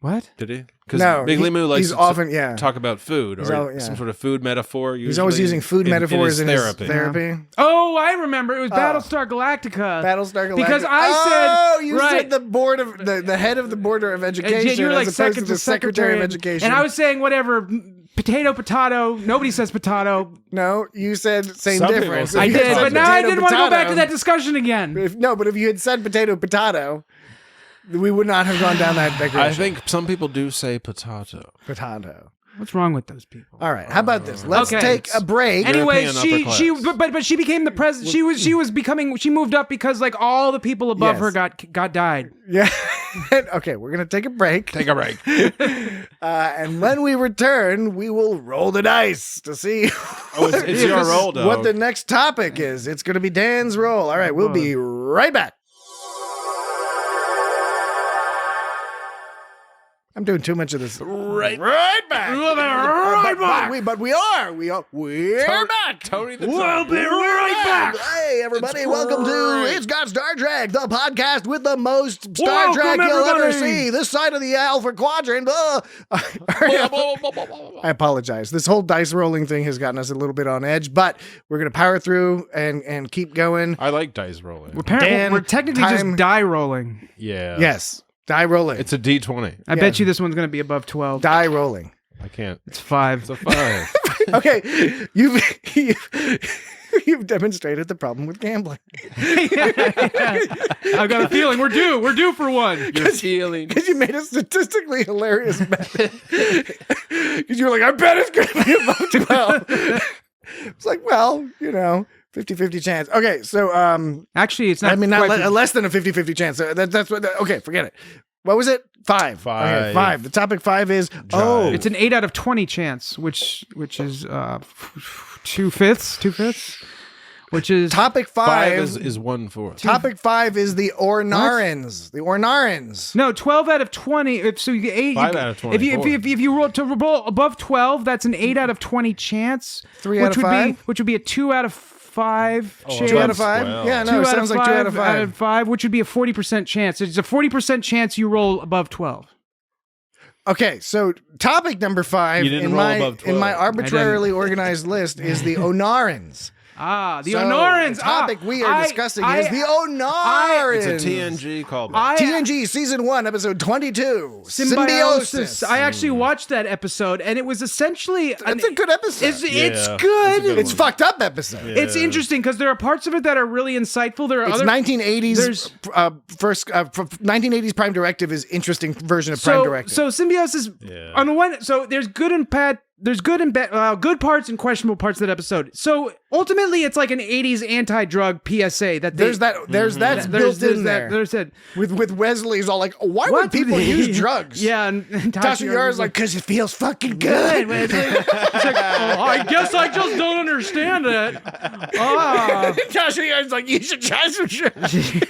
Speaker 6: what?
Speaker 7: did he? Because
Speaker 2: No,
Speaker 7: Miggly Moo likes
Speaker 2: he's
Speaker 7: to
Speaker 2: often
Speaker 7: talk about food
Speaker 2: He's
Speaker 7: or
Speaker 2: al-
Speaker 7: some sort of food metaphor.
Speaker 2: He's always
Speaker 7: usually
Speaker 2: using food metaphors in his
Speaker 7: therapy.
Speaker 2: therapy.
Speaker 6: Oh, I remember. It was Battlestar Galactica.
Speaker 2: Battlestar Galactica.
Speaker 6: Because I said
Speaker 2: you
Speaker 6: right.
Speaker 2: said the board of the head of the board of education.
Speaker 6: You were like
Speaker 2: as opposed to the secretary of education.
Speaker 6: And I was saying whatever potato. Nobody says potato.
Speaker 2: No, you said same
Speaker 7: Some people
Speaker 2: difference.
Speaker 7: say
Speaker 6: I
Speaker 2: If you
Speaker 6: did,
Speaker 2: had
Speaker 6: but
Speaker 2: said
Speaker 6: now I
Speaker 2: potato,
Speaker 6: didn't want to go back to
Speaker 2: potato-
Speaker 6: that discussion again.
Speaker 2: But if you had said potato, we would not have gone down that digression.
Speaker 7: I think some people do say potato.
Speaker 2: Potato.
Speaker 6: What's wrong with those people?
Speaker 2: All right. How about this? Let's
Speaker 6: Okay.
Speaker 2: take a break.
Speaker 6: Anyway,
Speaker 7: European
Speaker 6: she
Speaker 7: upper
Speaker 6: but she became the president. She moved up because like all the people above her got died.
Speaker 2: Yeah. Okay, we're gonna take a break.
Speaker 7: Take a break.
Speaker 2: And when we return, we will roll the dice to see
Speaker 7: Oh, it's your roll, dog.
Speaker 2: what the next topic is. It's gonna be Dan's roll. All right, we'll be right back. I'm doing too much of this. Right back. But we're back.
Speaker 7: Tony the
Speaker 6: We'll be right back.
Speaker 2: Hey, everybody, welcome to It's Got Star Trek, the podcast with the most Star
Speaker 6: Welcome,
Speaker 2: Trek you'll ever
Speaker 6: everybody.
Speaker 2: see. This side of the Alpha Quadrant. I apologize. This whole dice rolling thing has gotten us a little bit on edge, but we're going to power through and keep going.
Speaker 7: I like dice rolling.
Speaker 2: Dan,
Speaker 6: We're technically
Speaker 2: time-
Speaker 6: just die rolling.
Speaker 7: Yeah.
Speaker 2: Yes, die rolling.
Speaker 7: It's a D20.
Speaker 6: I bet you this one's going to be above 12.
Speaker 2: Die rolling.
Speaker 7: I can't.
Speaker 6: It's 5.
Speaker 7: It's a 5.
Speaker 2: Okay, you've demonstrated the problem with gambling.
Speaker 6: I've got a feeling we're due for one.
Speaker 7: You're feeling.
Speaker 2: Because you made a statistically hilarious bet. Because you were like, I bet it's going to be above 12. It's like, well, 50-50 chance. Okay, so
Speaker 6: Actually, it's not.
Speaker 2: I mean, not
Speaker 6: quite-
Speaker 2: less than a 50-50 chance. So that's what. Okay, forget it. What was it? 5.
Speaker 7: 5.
Speaker 2: Okay, 5. The topic 5 is
Speaker 6: it's an 8 out of 20 chance, which is 2/5, which is
Speaker 2: topic 5.
Speaker 7: 5 is 1/4.
Speaker 2: Topic 5 is the Ornarans. The Ornarans.
Speaker 6: no 12 out of 20. So you get 8.
Speaker 7: 5 out of 20.
Speaker 6: If you roll above 12, that's an 8 out of 20 chance.
Speaker 2: 3 out of 5?
Speaker 6: Which would be a 2 out of 5 chance.
Speaker 2: 2 out of 5?
Speaker 7: Well.
Speaker 2: Yeah, no, it sounds like 2 out of 5.
Speaker 6: Which would be a 40% chance. It's a 40% chance you roll above 12.
Speaker 2: Okay, so topic number 5
Speaker 7: You didn't
Speaker 2: in
Speaker 7: roll
Speaker 2: my
Speaker 7: above 12.
Speaker 2: in my arbitrarily organized list is the Onarans.
Speaker 6: The
Speaker 2: So,
Speaker 6: Honorans.
Speaker 2: The topic we are discussing is the Onarans.
Speaker 7: It's a TNG callback.
Speaker 2: TNG Season 1, Episode 22.
Speaker 6: Symbiosis. I actually watched that episode, and it was essentially
Speaker 2: It's a good episode.
Speaker 6: It's
Speaker 7: Yeah,
Speaker 6: good.
Speaker 2: It's fucked up episode.
Speaker 6: It's interesting because there are parts of it that are really insightful. There are
Speaker 2: It's
Speaker 6: other
Speaker 2: 1980s. First 1980s Prime Directive is interesting version of Prime Directive.
Speaker 6: So Symbiosis on the one. So there's good and bad. There's good and bad, good parts and questionable parts of that episode. So ultimately, it's like an '80s anti-drug PSA. That they,
Speaker 2: there's that's built in there.
Speaker 6: There's that.
Speaker 2: With Wesley's all like, why would people use drugs?
Speaker 6: Yeah, and
Speaker 2: Tasha Yar's like, because it feels fucking good.
Speaker 6: It's like, I guess I just don't understand it.
Speaker 2: Tasha Yar's like, you should try some drugs.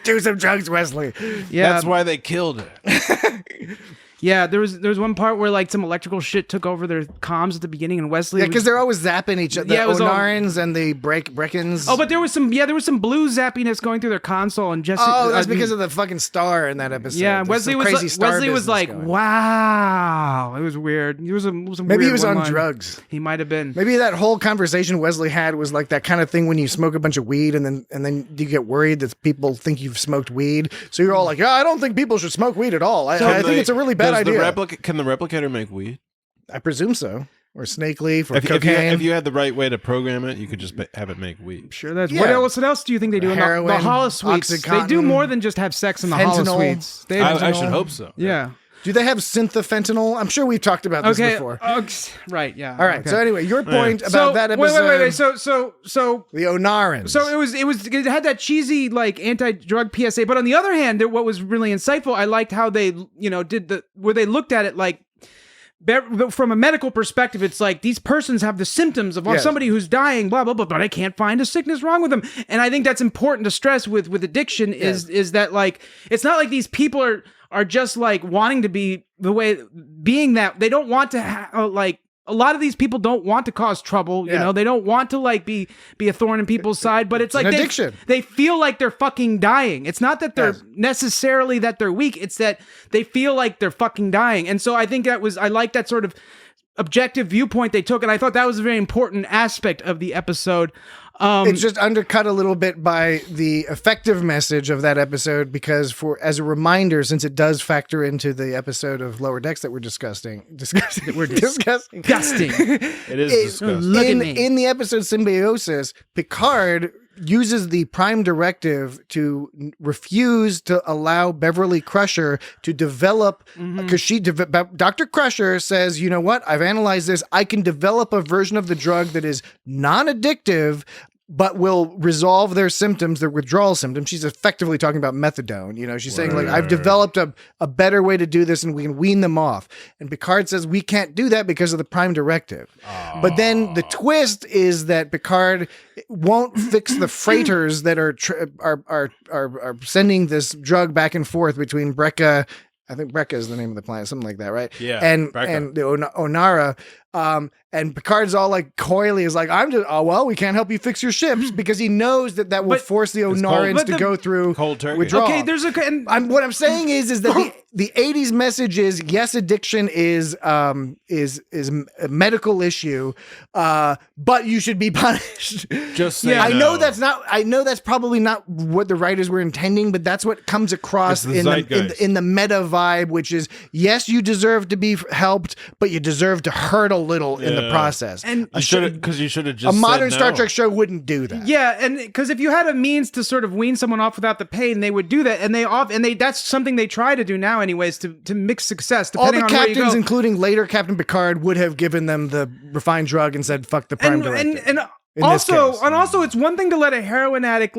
Speaker 2: Do some drugs, Wesley.
Speaker 6: Yeah,
Speaker 7: That's why they killed it.
Speaker 6: yeah. There was one part where like some electrical shit took over their comms at the beginning, and Wesley.
Speaker 2: Yeah, because they're always zapping each other. The
Speaker 6: Yeah, it was all-
Speaker 2: Onarans and the Breckens.
Speaker 6: Oh, but there was some blue zappiness going through their console, and Jesse.
Speaker 2: Oh, that's because of the fucking star in that episode.
Speaker 6: Yeah,
Speaker 2: There's
Speaker 6: Wesley
Speaker 2: some
Speaker 6: was
Speaker 2: crazy
Speaker 6: like,
Speaker 2: star
Speaker 6: Wesley was
Speaker 2: business
Speaker 6: like,
Speaker 2: going.
Speaker 6: wow, it was weird. It was some
Speaker 2: Maybe
Speaker 6: weird
Speaker 2: he was on
Speaker 6: one-line.
Speaker 2: drugs.
Speaker 6: He might have been.
Speaker 2: Maybe that whole conversation Wesley had was like that kind of thing when you smoke a bunch of weed and then you get worried that people think you've smoked weed. So you're all like, yeah, I don't think people should smoke weed at all. I think it's a really bad idea.
Speaker 7: Can the replicator make weed?
Speaker 2: I presume so. Or snake leaf or
Speaker 7: If
Speaker 2: cocaine.
Speaker 7: you had the right way to program it, you could just have it make weed.
Speaker 6: Sure, that's
Speaker 2: Yeah.
Speaker 6: what else do you think they do in the
Speaker 2: Heroin,
Speaker 6: holosuites? They do
Speaker 2: Oxycontin,
Speaker 6: more than just have sex in the
Speaker 2: fentanyl.
Speaker 6: holosuites. They
Speaker 7: I should hope so.
Speaker 6: yeah.
Speaker 2: Do they have synthafentanyl? I'm sure we've talked about this
Speaker 6: Okay.
Speaker 2: before.
Speaker 6: Right. Yeah.
Speaker 2: All right.
Speaker 6: Okay.
Speaker 2: So anyway, your point about
Speaker 6: So
Speaker 2: that episode.
Speaker 6: wait. So
Speaker 2: the Onarans.
Speaker 6: So it had that cheesy like anti-drug PSA, but on the other hand, what was really insightful, I liked how they where they looked at it like from a medical perspective. It's like these persons have the symptoms of somebody who's dying, blah blah blah, but I can't find a sickness wrong with them. And I think that's important to stress with addiction is that like it's not like these people are just like wanting to be being that they don't want to like. A lot of these people don't want to cause trouble, you know. They don't want to like be a thorn in people's side, but it's like
Speaker 2: an addiction.
Speaker 6: They feel like they're fucking dying. It's not that they're necessarily that they're weak. It's that they feel like they're fucking dying. And so I think I like that sort of objective viewpoint they took, and I thought that was a very important aspect of the episode.
Speaker 2: It's just undercut a little bit by the effective message of that episode, because as a reminder, since it does factor into the episode of Lower Decks that we're discussing.
Speaker 6: Disgusting.
Speaker 7: It is disgusting.
Speaker 6: Look at me.
Speaker 2: In the episode Symbiosis, Picard uses the Prime Directive to refuse to allow Beverly Crusher to develop, because Dr. Crusher says, you know what, I've analyzed this, I can develop a version of the drug that is non-addictive but will resolve their symptoms, their withdrawal symptoms. She's effectively talking about methadone. You know, she's saying, like, I've developed a better way to do this and we can wean them off. And Picard says, we can't do that because of the Prime Directive. But then the twist is that Picard won't fix the freighters that are sending this drug back and forth between Brekka. I think Brekka is the name of the planet, something like that, right?
Speaker 7: Yeah.
Speaker 2: And
Speaker 7: Brekka.
Speaker 2: the Onara. And Picard's all like coyly is like, we can't help you fix your ships, because he knows that will force the Onarans to go through
Speaker 7: cold turkey.
Speaker 2: withdrawal.
Speaker 6: Okay, there's
Speaker 2: what I'm saying is that the 80s message is, yes, addiction is a medical issue, but you should be punished.
Speaker 7: Just say
Speaker 2: I
Speaker 7: no.
Speaker 2: know that's probably not what the writers were intending, but that's what comes across
Speaker 7: It's the
Speaker 2: in the meta vibe, which is, yes, you deserve to be helped, but you deserve to hurt a little in the process.
Speaker 6: And
Speaker 7: you should have just
Speaker 2: a modern
Speaker 7: said
Speaker 2: Star
Speaker 7: no.
Speaker 2: Trek show wouldn't do that.
Speaker 6: Yeah, and because if you had a means to sort of wean someone off without the pain, they would do that, and that's something they try to do now, anyways, to mix success.
Speaker 2: All
Speaker 6: Depending
Speaker 2: the
Speaker 6: on where you
Speaker 2: captains,
Speaker 6: go.
Speaker 2: including later Captain Picard, would have given them the refined drug and said, "Fuck the Prime Directive."
Speaker 6: And also, it's one thing to let a heroin addict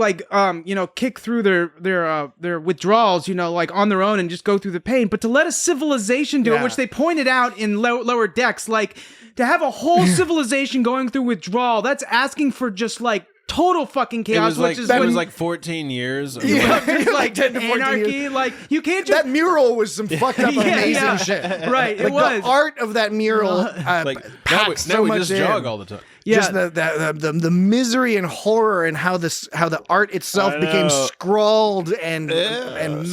Speaker 6: kick through their withdrawals, like on their own and just go through the pain, but to let a civilization do it, which they pointed out in Lower Decks, like to have a whole civilization going through withdrawal, that's asking for just like total fucking chaos.
Speaker 7: It was like 14 years.
Speaker 2: Yeah,
Speaker 6: like
Speaker 2: 10 to 14
Speaker 6: anarchy.
Speaker 2: years.
Speaker 6: Like you can't just
Speaker 2: That mural was some fucked up, amazing shit.
Speaker 6: Right,
Speaker 2: Like
Speaker 6: it was.
Speaker 2: the art of that mural.
Speaker 7: Like
Speaker 2: packs
Speaker 7: now
Speaker 2: so
Speaker 7: we
Speaker 2: much
Speaker 7: just
Speaker 2: in.
Speaker 7: jog all the time.
Speaker 6: Yeah.
Speaker 2: Just the misery and horror, and how the art itself
Speaker 7: I
Speaker 2: became
Speaker 7: know.
Speaker 2: scrawled and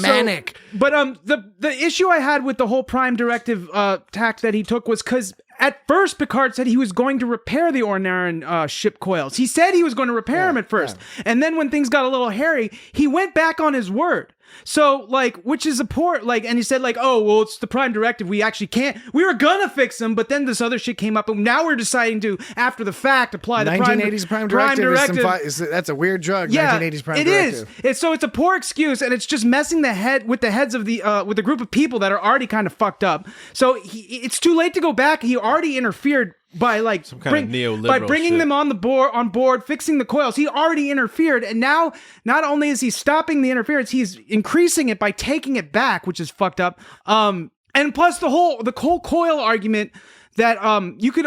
Speaker 2: manic.
Speaker 6: But the issue I had with the whole Prime Directive tack that he took was because at first Picard said he was going to repair the Ornaran ship coils. He said he was going to repair them at first, and then when things got a little hairy, he went back on his word. So, which is and he said, oh, well, it's the Prime Directive. We actually can't. We were gonna fix them, but then this other shit came up, and now we're deciding to, after the fact, apply the
Speaker 2: 1980s Prime Directive. That's a weird drug.
Speaker 6: Yeah,
Speaker 2: 1980s Prime
Speaker 6: it
Speaker 2: Directive.
Speaker 6: is. So it's a poor excuse, and it's just messing with the heads of with the group of people that are already kind of fucked up. So it's too late to go back. He already interfered by some
Speaker 7: kind of neoliberal
Speaker 6: by bringing
Speaker 7: shit.
Speaker 6: them on board, fixing the coils. He already interfered, and now not only is he stopping the interference, he's increasing it by taking it back, which is fucked up. And plus the whole coil argument that you could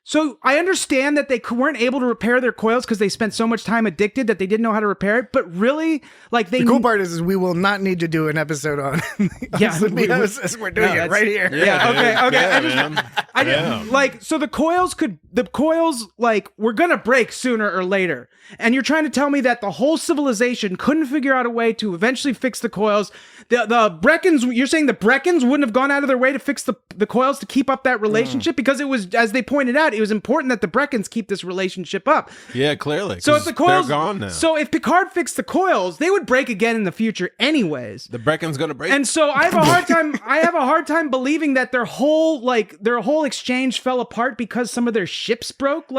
Speaker 6: So I understand that they weren't able to repair their coils because they spent so much time addicted that they didn't know how to repair it. But really,
Speaker 2: the cool part is we will not need to do an episode on. Symbiosis. We're doing it right here.
Speaker 6: Yeah. Okay.
Speaker 7: Yeah,
Speaker 6: So the coils were gonna break sooner or later, and you're trying to tell me that the whole civilization couldn't figure out a way to eventually fix the coils. The Breckons, you're saying the Breckons wouldn't have gone out of their way to fix the coils to keep up that relationship because it was, as they pointed out, it was important that the Breckons keep this relationship up.
Speaker 7: Yeah, clearly.
Speaker 6: So if the coils,
Speaker 7: they're gone now.
Speaker 6: So if Picard fixed the coils, they would break again in the future, anyways.
Speaker 7: The Brecken's gonna break.
Speaker 6: And so I have a hard time believing that their whole exchange fell apart because some of their ships broke.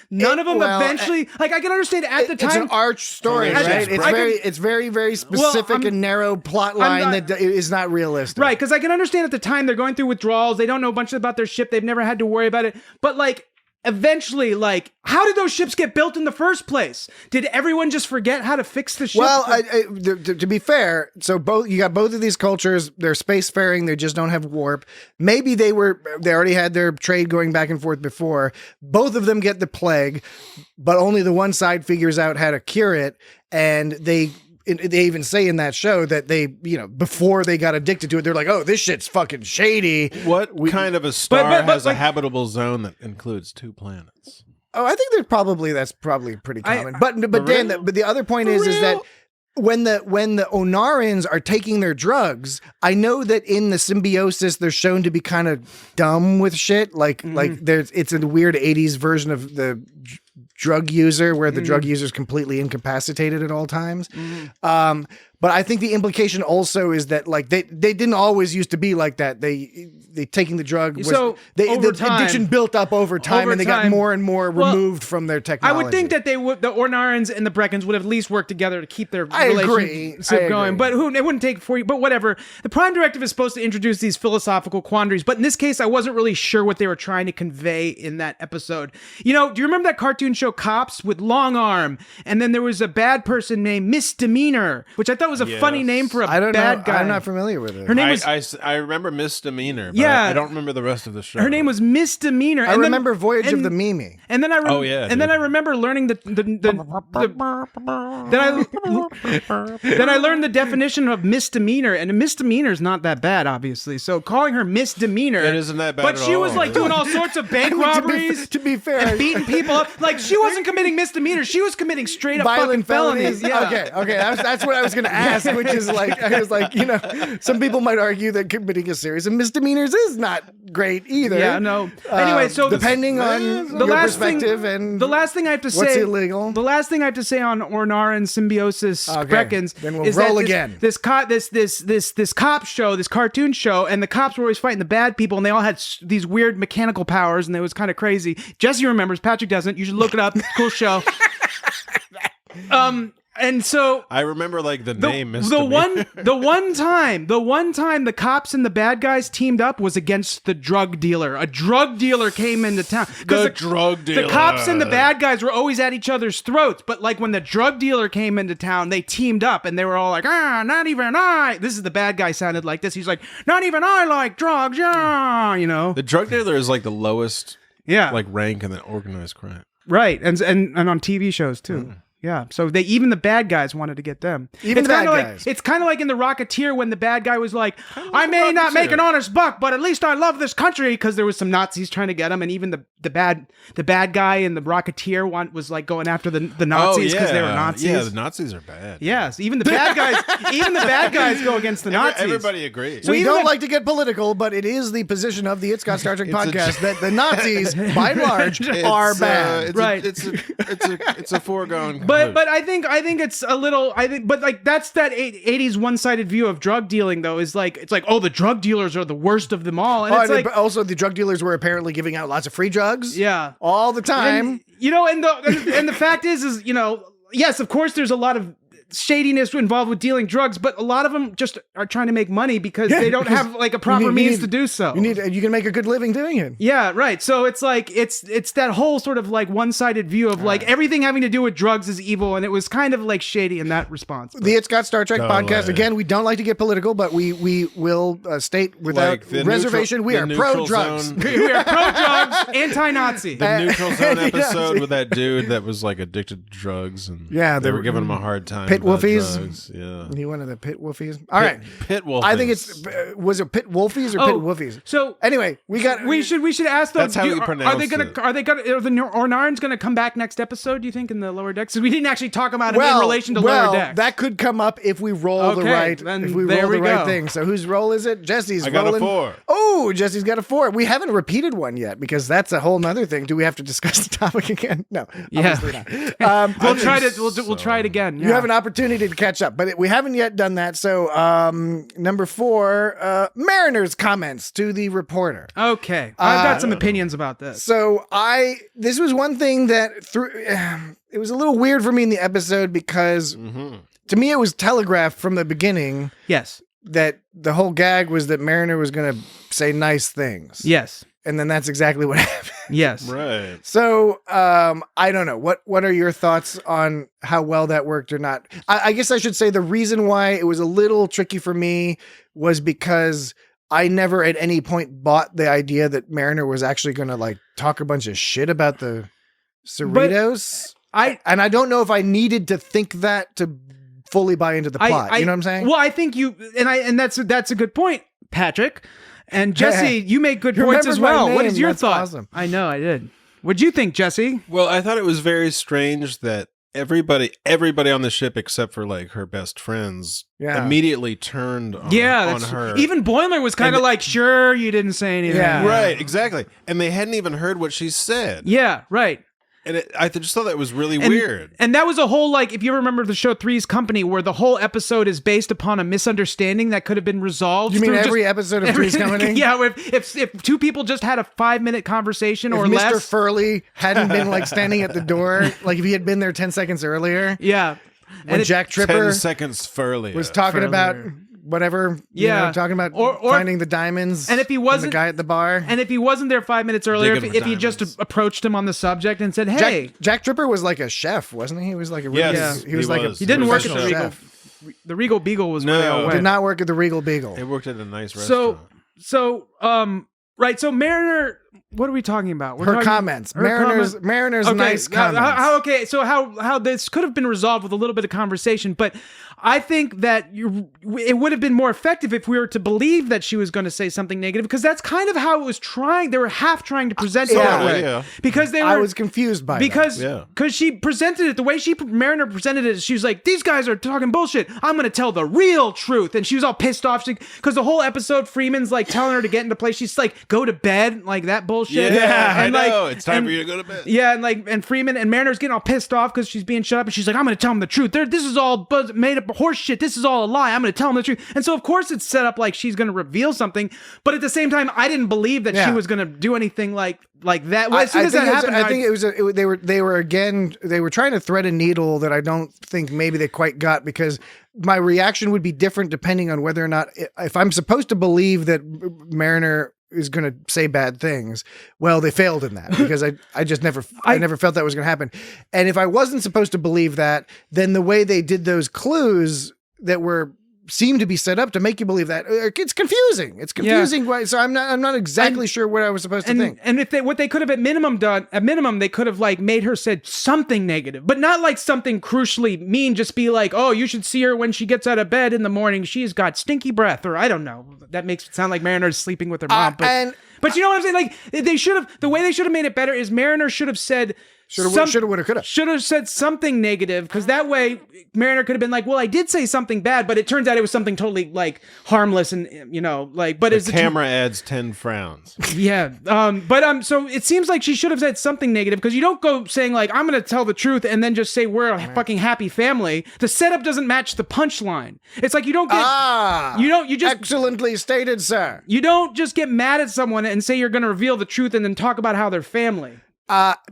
Speaker 6: None of them eventually. I can understand at the time.
Speaker 2: It's an arch story, right? It's very, very specific and narrow plot line that is not realistic.
Speaker 6: Right, because I can understand at the time they're going through withdrawals. They don't know a bunch about their ship. They've never had to worry about it. But eventually, how did those ships get built in the first place? Did everyone just forget how to fix the ship?
Speaker 2: Well, to be fair, so you got both of these cultures. They're spacefaring. They just don't have warp. Maybe they already had their trade going back and forth before. Both of them get the plague, but only the one side figures out how to cure it, and they even say in that show that they, before they got addicted to it, they're like, oh, this shit's fucking shady.
Speaker 7: What kind of a star has a habitable zone that includes 2 planets?
Speaker 2: Oh, I think that's probably pretty common. But Dan,
Speaker 7: really?
Speaker 2: but the other point is that when the Onarans are taking their drugs, I know that in the Symbiosis they're shown to be kind of dumb with shit. Like it's a weird 80s version of the drug user where the drug user is completely incapacitated at all times. But I think the implication also is that like they didn't always used to be like that. They taking the drug was,
Speaker 6: so
Speaker 2: the
Speaker 6: time,
Speaker 2: addiction built up over time and they got more and more removed from their technology.
Speaker 6: I would think that the Ornarans and the Breckons would at least work together to keep their
Speaker 2: I
Speaker 6: relationship going.
Speaker 2: agree.
Speaker 6: But it wouldn't take 40. But whatever. The Prime Directive is supposed to introduce these philosophical quandaries. But in this case, I wasn't really sure what they were trying to convey in that episode. You know, do you remember that cartoon show Cops with Long Arm? And then there was a bad person named Misdemeanor, which I thought was a funny name for a bad guy.
Speaker 2: I'm not familiar with it.
Speaker 6: Her name was
Speaker 7: I remember Misdemeanor, but
Speaker 6: Yeah.
Speaker 7: I don't remember the rest of the show.
Speaker 6: Her name was Misdemeanor.
Speaker 2: I remember Voyage of the Mimi.
Speaker 6: And then I then I remember learning then I learned the definition of misdemeanor, and a misdemeanor is not that bad, obviously. So calling her misdemeanor,
Speaker 7: it isn't that bad.
Speaker 6: But
Speaker 7: at
Speaker 6: she
Speaker 7: all.
Speaker 6: was like doing all sorts of bank robberies.
Speaker 2: To be fair,
Speaker 6: and beating people up. Like she wasn't committing misdemeanors; she was committing straight up
Speaker 2: violent
Speaker 6: fucking felonies. Yeah.
Speaker 2: Okay. That's what I was going to ask, which is like, I was like, you know, some people might argue that committing a series of misdemeanors is not great either.
Speaker 6: Yeah, no. Anyway, so
Speaker 2: depending on your perspective and
Speaker 6: the last thing I have to say,
Speaker 2: what's illegal.
Speaker 6: The last thing I have to say on Ornaran Symbiosis Breckons
Speaker 2: then we'll
Speaker 6: is
Speaker 2: roll
Speaker 6: that
Speaker 2: again.
Speaker 6: This cop show, this cartoon show, and the cops were always fighting the bad people, and they all had these weird mechanical powers, and it was kind of crazy. Jesse remembers, Patrick doesn't. You should look it up. Cool show. And so
Speaker 7: I remember like the name.
Speaker 6: The one time the cops and the bad guys teamed up was against the drug dealer. A drug dealer came into town.
Speaker 7: Drug dealer.
Speaker 6: The cops and the bad guys were always at each other's throats. But like when the drug dealer came into town, they teamed up and they were all like, not even I. This is the bad guy sounded like this. He's like, not even I like drugs. Yeah, you know.
Speaker 7: The drug dealer is like the lowest.
Speaker 6: Yeah.
Speaker 7: Like rank in the organized crime.
Speaker 6: Right, and on TV shows too. Yeah, so even the bad guys wanted to get them.
Speaker 2: Even the bad guys.
Speaker 6: It's kind of like in The Rocketeer when the bad guy was like, I may not make an honest buck, but at least I love this country, because there was some Nazis trying to get him, and even the bad guy in The Rocketeer was like going after the Nazis because they were Nazis.
Speaker 7: Yeah, the Nazis are bad.
Speaker 6: Yes, even the bad guys go against the Nazis.
Speaker 7: Everybody agrees.
Speaker 2: We don't like to get political, but it is the position of the It's Got Star Trek podcast that the Nazis, by and large, are bad.
Speaker 7: It's a foregone.
Speaker 6: But I think it's a little, but like that's that 80s one-sided view of drug dealing, though, is like, it's like, oh, the drug dealers are the worst of them all. And it's like,
Speaker 2: but also the drug dealers were apparently giving out lots of free drugs.
Speaker 6: Yeah.
Speaker 2: All the time.
Speaker 6: And, you know, and the fact is, you know, yes, of course there's a lot of shadiness involved with dealing drugs, but a lot of them just are trying to make money because they don't have like a proper means to do so.
Speaker 2: You can make a good living doing it.
Speaker 6: Yeah, right. So it's like it's that whole sort of like one-sided view of like everything having to do with drugs is evil, and it was kind of like shady in that response.
Speaker 2: The It's Got Star Trek podcast. Again, we don't like to get political, but we will state without reservation we are pro drugs.
Speaker 6: We are pro drugs, anti-Nazi.
Speaker 7: The Neutral Zone episode with that dude that was like addicted to drugs, and they were giving him a hard time.
Speaker 2: Pit Wolfies.
Speaker 7: Drugs. Yeah.
Speaker 2: He one of the Pit Wolfies. All right.
Speaker 7: Pit Wolfies.
Speaker 2: I think was it Pit Wolfies or Pit Wolfies?
Speaker 6: So
Speaker 2: anyway, we should ask though.
Speaker 7: That's how you pronounce
Speaker 6: are the Ornarans gonna come back next episode, do you think, in the lower decks? We didn't actually talk about it in relation to lower decks.
Speaker 2: That could come up if we roll the right thing. So whose roll is it? Jesse's rolling.
Speaker 7: I got a 4.
Speaker 2: Oh, Jesse's got a 4. We haven't repeated one yet because that's a whole nother thing. Do we have to discuss the topic again? No. Obviously not.
Speaker 6: We'll try it again. Yeah.
Speaker 2: You have an opportunity to catch up, but we haven't yet done that. So number 4, Mariner's comments to the reporter.
Speaker 6: Okay. I've got some opinions about this.
Speaker 2: So this was one thing that it was a little weird for me in the episode because to me it was telegraphed from the beginning.
Speaker 6: Yes.
Speaker 2: That the whole gag was that Mariner was going to say nice things.
Speaker 6: Yes.
Speaker 2: And then that's exactly what happened.
Speaker 6: Yes.
Speaker 7: Right.
Speaker 2: So, I don't know. What are your thoughts on how well that worked or not? I guess I should say the reason why it was a little tricky for me was because I never at any point bought the idea that Mariner was actually going to like talk a bunch of shit about the Cerritos. And I don't know if I needed to think that to fully buy into the plot. You know what I'm saying?
Speaker 6: Well, I think that's a good point, Patrick. And Jesse, you make good points as well. What is your thought?
Speaker 2: Awesome.
Speaker 6: I know, I did. What'd you think, Jesse?
Speaker 7: Well, I thought it was very strange that everybody on the ship except for like her best friends immediately turned on her.
Speaker 6: Even Boimler was kind of like, sure, you didn't say anything.
Speaker 2: Yeah.
Speaker 7: Right, exactly. And they hadn't even heard what she said.
Speaker 6: Yeah, right.
Speaker 7: And I just thought that was really weird.
Speaker 6: And that was a whole, like, if you remember the show Three's Company, where the whole episode is based upon a misunderstanding that could have been resolved.
Speaker 2: You mean every episode of Three's Company?
Speaker 6: Yeah, if two people just had a 5-minute conversation or less.
Speaker 2: Mr. Furley hadn't been like standing at the door, like if he had been there 10 seconds earlier.
Speaker 6: Yeah.
Speaker 2: When Jack Tripper
Speaker 7: 10 seconds Furley
Speaker 2: was talking about whatever, talking about finding the diamonds.
Speaker 6: And if he wasn't
Speaker 2: the guy at the bar,
Speaker 6: and if he wasn't there 5 minutes earlier, if he just approached him on the subject and said, "Hey,"
Speaker 2: Jack Tripper was like a chef, wasn't he? He was like a
Speaker 6: he didn't work at the Regal.
Speaker 2: Chef.
Speaker 6: The Regal Beagle was way away.
Speaker 2: Did not work at the Regal Beagle.
Speaker 7: He worked at a nice restaurant.
Speaker 6: So Mariner, what are we talking about?
Speaker 2: Her comments. Mariner's
Speaker 6: okay.
Speaker 2: nice comments.
Speaker 6: So how this could have been resolved with a little bit of conversation, but I think that it would have been more effective if we were to believe that she was going to say something negative, because that's kind of how it was trying. They were half trying to present it that way.
Speaker 7: Yeah.
Speaker 6: Because I
Speaker 2: was confused by
Speaker 6: because she presented it the way Mariner presented it. She was like, "These guys are talking bullshit. I'm going to tell the real truth," and she was all pissed off because the whole episode, Freeman's like telling her to get into place. She's like, "Go to bed," like that bullshit.
Speaker 7: Yeah,
Speaker 6: and
Speaker 7: I know. It's time for you to go to bed.
Speaker 6: Yeah, and Freeman and Mariner's getting all pissed off because she's being shut up, and she's like, "I'm going to tell them the truth. This is all made up horse shit. This is all a lie. I'm going to tell them the truth." And so, of course, it's set up like she's going to reveal something. But at the same time, I didn't believe that she was going to do anything like that. Well, as soon as that happened,
Speaker 2: I think they were trying to thread a needle that I don't think maybe they quite got, because my reaction would be different depending on whether or not, if I'm supposed to believe that Mariner is going to say bad things, well, they failed in that, because I just never felt that was going to happen. And if I wasn't supposed to believe that, then the way they did those clues that seemed to be set up to make you believe that, it's confusing. It's confusing. Yeah. So I'm not exactly sure what I was supposed to think.
Speaker 6: And if what they could have at minimum they could have like made her said something negative, but not like something crucially mean. Just be like, "Oh, you should see her when she gets out of bed in the morning. She's got stinky breath," or I don't know. That makes it sound like Mariner's sleeping with her mom. But you know what I'm saying? Like the way they should have made it better is Mariner should have said. Should have said something negative, because that way Mariner could have been like, "Well, I did say something bad, but it turns out it was something totally like harmless," and But
Speaker 7: the camera adds 10 frowns.
Speaker 6: Yeah, so it seems like she should have said something negative, because you don't go saying like, "I'm going to tell the truth," and then just say we're a fucking happy family. The setup doesn't match the punchline. It's like you don't get you just
Speaker 2: excellently stated, sir.
Speaker 6: You don't just get mad at someone and say you're going to reveal the truth and then talk about how they're family.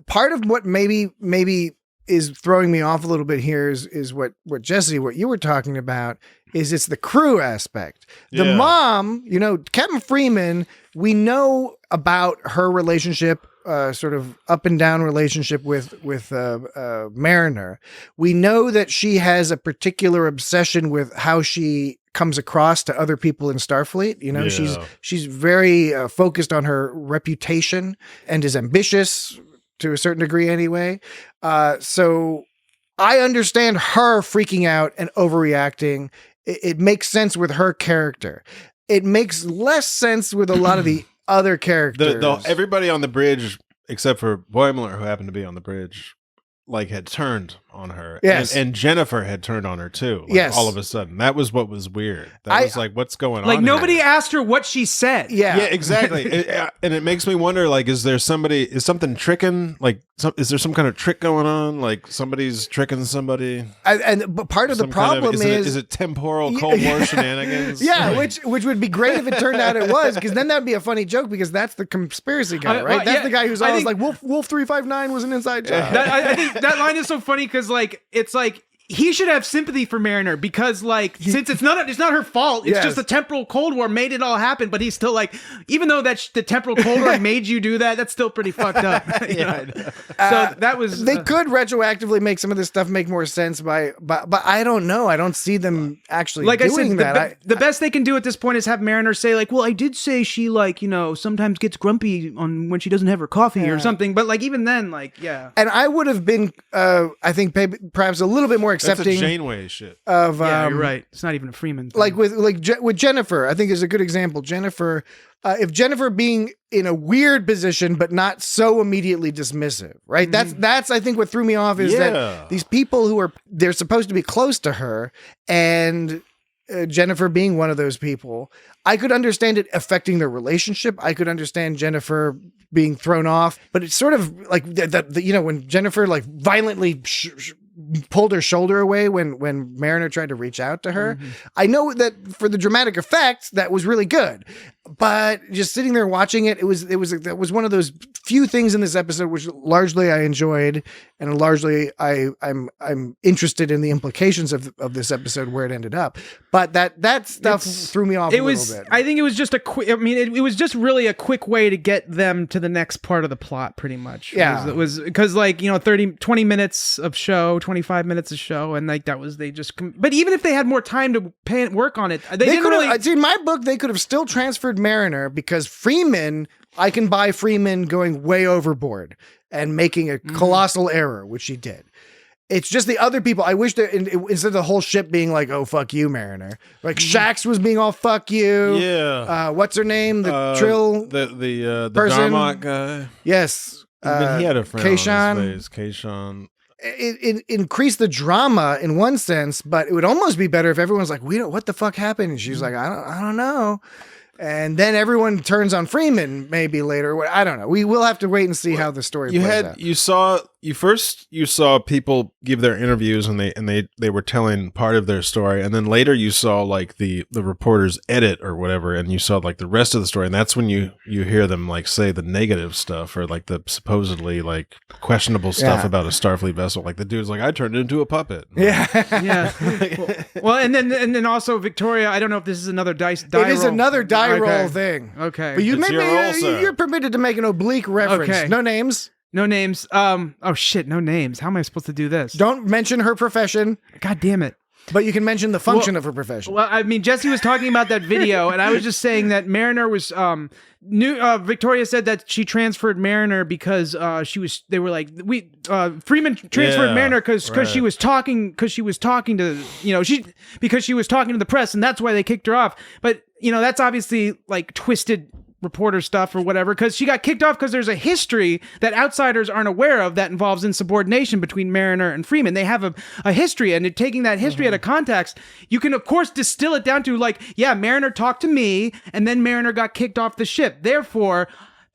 Speaker 2: Part of what maybe is throwing me off a little bit here is what Jesse, what you were talking about, is it's the crew aspect. The mom, Captain Freeman, we know about her relationship, sort of up and down relationship with Mariner. We know that she has a particular obsession with how she comes across to other people in Starfleet. She's very focused on her reputation and is ambitious to a certain degree anyway. So I understand her freaking out and overreacting. It makes sense with her character. It makes less sense with a lot of the other characters.
Speaker 7: Everybody on the bridge, except for Boimler, who happened to be on the bridge, had turned on her.
Speaker 2: Yes.
Speaker 7: And Jennifer had turned on her too.
Speaker 2: Yes.
Speaker 7: All of a sudden. That was what was weird. That was like, what's going on?
Speaker 6: Like, nobody asked her what she said.
Speaker 2: Yeah.
Speaker 7: Yeah, exactly. And it makes me wonder, is something tricking? Is there some kind of trick going on? Like somebody's tricking somebody?
Speaker 2: But part of the problem
Speaker 7: is it temporal Cold War shenanigans?
Speaker 2: Yeah, which would be great if it turned out it was, because then that'd be a funny joke, because that's the conspiracy guy, right? That's the guy who's always like, Wolf 359 was an inside job.
Speaker 6: I think that line is so funny, because it's like he should have sympathy for Mariner, because since it's not her fault, it's just the temporal Cold War made it all happen, but he's still like, even though the temporal Cold War made you do that, that's still pretty fucked up. So that was
Speaker 2: they could retroactively make some of this stuff make more sense but I don't know. I don't see them actually doing that.
Speaker 6: The best they can do at this point is have Mariner say well, I did say she sometimes gets grumpy when she doesn't have her coffee or something, but even then,
Speaker 2: And I would have been I think perhaps a little bit more accepting
Speaker 7: That's a Janeway shit.
Speaker 2: of
Speaker 6: Yeah, you're right. It's not even a Freeman thing.
Speaker 2: like with Jennifer. I think is a good example. Jennifer, if Jennifer being in a weird position but not so immediately dismissive, right? That's I think what threw me off is that these people who they're supposed to be close to her, and Jennifer being one of those people, I could understand it affecting their relationship. I could understand Jennifer being thrown off, but it's sort of like when Jennifer like violently pulled her shoulder away when Mariner tried to reach out to her. I know that for the dramatic effect, that was really good, but just sitting there watching it, that was one of those few things in this episode which largely I enjoyed, and largely I'm interested in the implications of this episode where it ended up. But that stuff threw me off a little bit.
Speaker 6: I think it was just a quick. I mean, it was just really a quick way to get them to the next part of the plot, pretty much.
Speaker 2: Yeah,
Speaker 6: it was because 20 minutes of show, 25 minutes of show, and like that was But even if they had more time to work on it, they didn't really.
Speaker 2: In my book, they could have still transferred Mariner, because Freeman, I can buy Freeman going way overboard and making a colossal error, which he did. It's just the other people. I wish that instead of the whole ship being like, "Oh fuck you, Mariner," like Shax was being all "fuck you."
Speaker 7: Yeah.
Speaker 2: What's her name? The Trill.
Speaker 7: The
Speaker 2: person.
Speaker 7: Darmok guy.
Speaker 2: Yes.
Speaker 7: Even he had a friend
Speaker 2: Kayshawn.
Speaker 7: on his face. Kayshawn.
Speaker 2: It increased the drama in one sense, but it would almost be better if everyone's like, what the fuck happened? And she's like, I don't know. And then everyone turns on Freeman maybe later. I don't know. We will have to wait and see how the story plays out.
Speaker 7: You saw people give their interviews, and they were telling part of their story, and then later you saw like the reporters edit or whatever, and you saw like the rest of the story, and that's when you hear them like say the negative stuff or like the supposedly like questionable stuff about a Starfleet vessel. Like the dude's like, I turned it into a puppet.
Speaker 6: Yeah. Well, and then also Victoria. I don't know if this is another die
Speaker 2: It
Speaker 6: roll.
Speaker 2: is another die roll thing.
Speaker 6: Okay.
Speaker 2: But
Speaker 7: It's
Speaker 2: you're permitted to make an oblique reference.
Speaker 6: Okay.
Speaker 2: No names.
Speaker 6: No names. Oh shit, no names. How am I supposed to do this?
Speaker 2: Don't mention her profession,
Speaker 6: God damn it.
Speaker 2: but you can mention the function of her profession.
Speaker 6: Well, I mean, Jesse was talking about that video, and I was just saying that Mariner was Victoria said that she transferred Mariner because they were like Freeman transferred Mariner because she was talking to she was talking to the press, and that's why they kicked her off. But that's obviously like twisted reporter stuff or whatever, because she got kicked off because there's a history that outsiders aren't aware of that involves insubordination between Mariner and Freeman. They have a history, and taking that history out of context, you can of course distill it down to like, yeah, Mariner talked to me, and then Mariner got kicked off the ship. Therefore,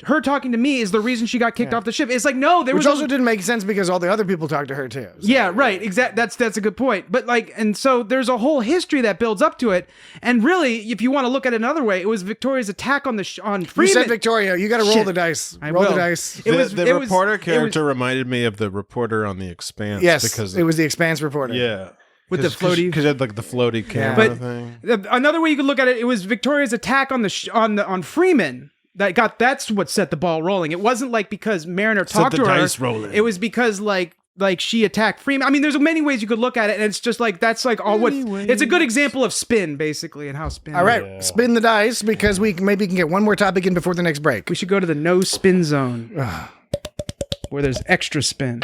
Speaker 6: her talking to me is the reason she got kicked off the ship. It's like, no,
Speaker 2: Which also didn't make sense because all the other people talked to her too. So.
Speaker 6: Yeah, right. Exactly. That's a good point. But and so there's a whole history that builds up to it. And really, if you want to look at it another way, it was Victoria's attack on Freeman.
Speaker 2: You said Victoria. You got to roll the dice. Roll the dice.
Speaker 7: The reporter character reminded me of the reporter on The Expanse.
Speaker 2: Yes,
Speaker 7: because
Speaker 2: it was the Expanse reporter.
Speaker 7: Yeah.
Speaker 6: With the floaty,
Speaker 7: because it had like the floaty camera thing.
Speaker 6: Another way you could look at it was Victoria's attack on Freeman. That's what set the ball rolling. It wasn't like because Mariner talked to her.
Speaker 7: Dice rolling.
Speaker 6: It was because like she attacked Freeman. I mean, there's many ways you could look at it, and it's just like that's like all what it's a good example of spin, basically, and how spin.
Speaker 2: All right, spin the dice because we maybe can get one more topic in before the next break.
Speaker 6: We should go to the no spin zone where there's extra spin.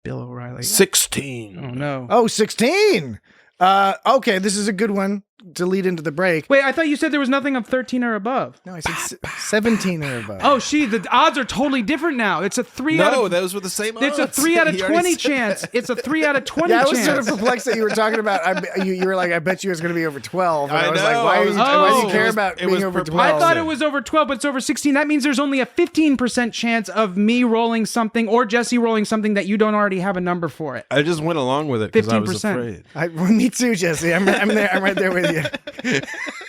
Speaker 6: Bill O'Reilly.
Speaker 7: 16.
Speaker 6: Oh no.
Speaker 2: Oh, 16. Okay, this is a good one to lead into the break.
Speaker 6: Wait, I thought you said there was nothing of 13 or above.
Speaker 2: No, I said 17 or above.
Speaker 6: Oh, the odds are totally different now. It's a 3 out of...
Speaker 7: No, those were the same odds.
Speaker 6: It's a 3 out of 20 chance. It's a 3 out of 20
Speaker 2: yeah, I
Speaker 6: chance.
Speaker 2: was sort of perplexed that you were talking about, you were like, I bet you it's going to be over 12. And I was
Speaker 7: know,
Speaker 2: like, why do you care about being over 12?
Speaker 6: I thought it was over 12, but it's over 16. That means there's only a 15% chance of me rolling something or Jesse rolling something that you don't already have a number for it.
Speaker 7: I just went along with it because I was afraid.
Speaker 2: Me too, Jesse. I'm right there with you.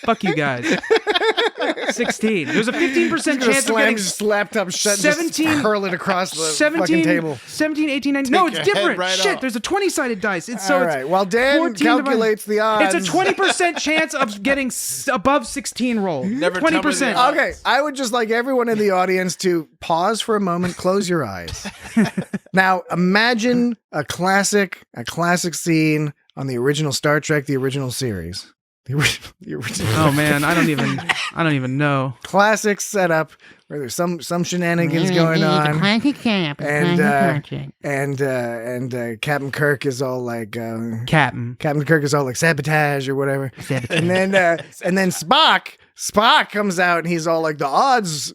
Speaker 6: Fuck you guys. 16. There's a 15% chance of getting
Speaker 2: his laptop shut
Speaker 6: 17,
Speaker 2: and hurl it across the fucking table.
Speaker 6: 17, 18, 19. No, it's different.
Speaker 7: Right
Speaker 6: Shit,
Speaker 7: off.
Speaker 6: there's a 20-sided dice. It's
Speaker 2: All right. Well, Dan calculates the odds.
Speaker 6: It's a 20% chance of getting above 16 roll.
Speaker 7: Never tell me
Speaker 6: 20%.
Speaker 7: the odds.
Speaker 2: Okay, I would just like everyone in the audience to pause for a moment, close your eyes. Now, imagine a classic scene on the original Star Trek, the original series. The original.
Speaker 6: Oh man, I don't even know.
Speaker 2: Classic setup where there's some shenanigans going on. And Captain Kirk is all like
Speaker 6: Captain
Speaker 2: Kirk is all like sabotage or whatever. And then Spock comes out and he's all like the odds,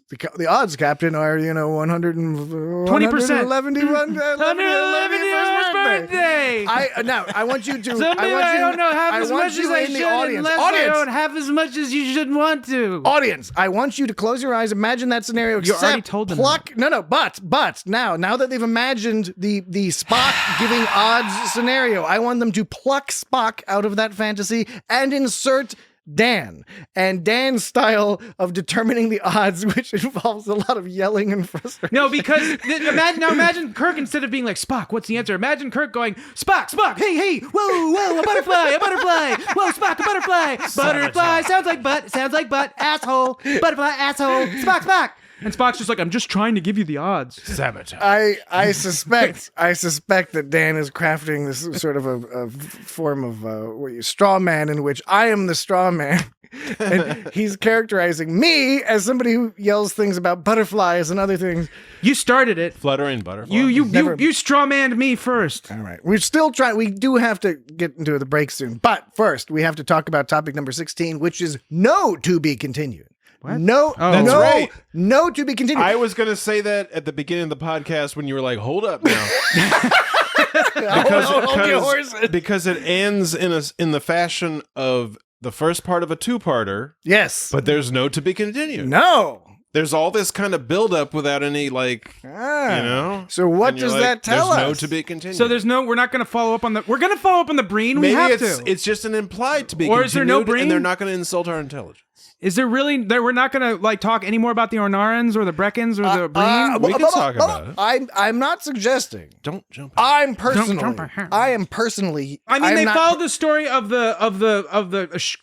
Speaker 2: Captain, are 100 and
Speaker 6: 111st birthday.
Speaker 2: I want you to.
Speaker 6: I don't know half as much as I should unless I don't have as much as you should want to.
Speaker 2: Audience, I want you to close your eyes. Imagine that scenario.
Speaker 6: You already told them.
Speaker 2: But now that they've imagined the Spock giving odds scenario, I want them to pluck Spock out of that fantasy and insert Dan and Dan's style of determining the odds, which involves a lot of yelling and frustration.
Speaker 6: No, because imagine Kirk, instead of being like, Spock, what's the answer? Imagine Kirk going, Spock, hey, whoa, a butterfly, whoa, Spock, a butterfly, sounds like butt, asshole, butterfly, asshole, Spock. And Spock's just like, I'm just trying to give you the odds.
Speaker 7: Sabotage.
Speaker 2: I suspect that Dan is crafting this sort of a form of straw man in which I am the straw man. And he's characterizing me as somebody who yells things about butterflies and other things.
Speaker 6: You started it.
Speaker 7: Fluttering butterfly.
Speaker 6: You straw manned me first.
Speaker 2: All right. We're still trying. We do have to get into the break soon. But first, we have to talk about topic number 16, which is no to be continued.
Speaker 6: What?
Speaker 2: No,
Speaker 7: That's right.
Speaker 2: No to be continued.
Speaker 7: I was going to say that at the beginning of the podcast when you were like, hold up now. because it ends in the fashion of the first part of a two-parter.
Speaker 2: Yes.
Speaker 7: But there's no to be continued.
Speaker 2: No.
Speaker 7: There's all this kind of build-up without any,
Speaker 2: So what does that tell us?
Speaker 7: There's no to be continued.
Speaker 6: So we're not going to follow up on we're going to follow up on the Breen.
Speaker 7: Maybe
Speaker 6: we have to.
Speaker 7: It's just an implied to be
Speaker 6: or
Speaker 7: continued.
Speaker 6: Is there no Breen?
Speaker 7: And they're not going to insult our intelligence.
Speaker 6: Is there really? We're not going to talk any more about the Ornarans or the Breckons or the Breen?
Speaker 7: We can talk about it.
Speaker 2: I'm not suggesting.
Speaker 7: Don't jump.
Speaker 2: I am personally.
Speaker 6: I mean, they followed the story of the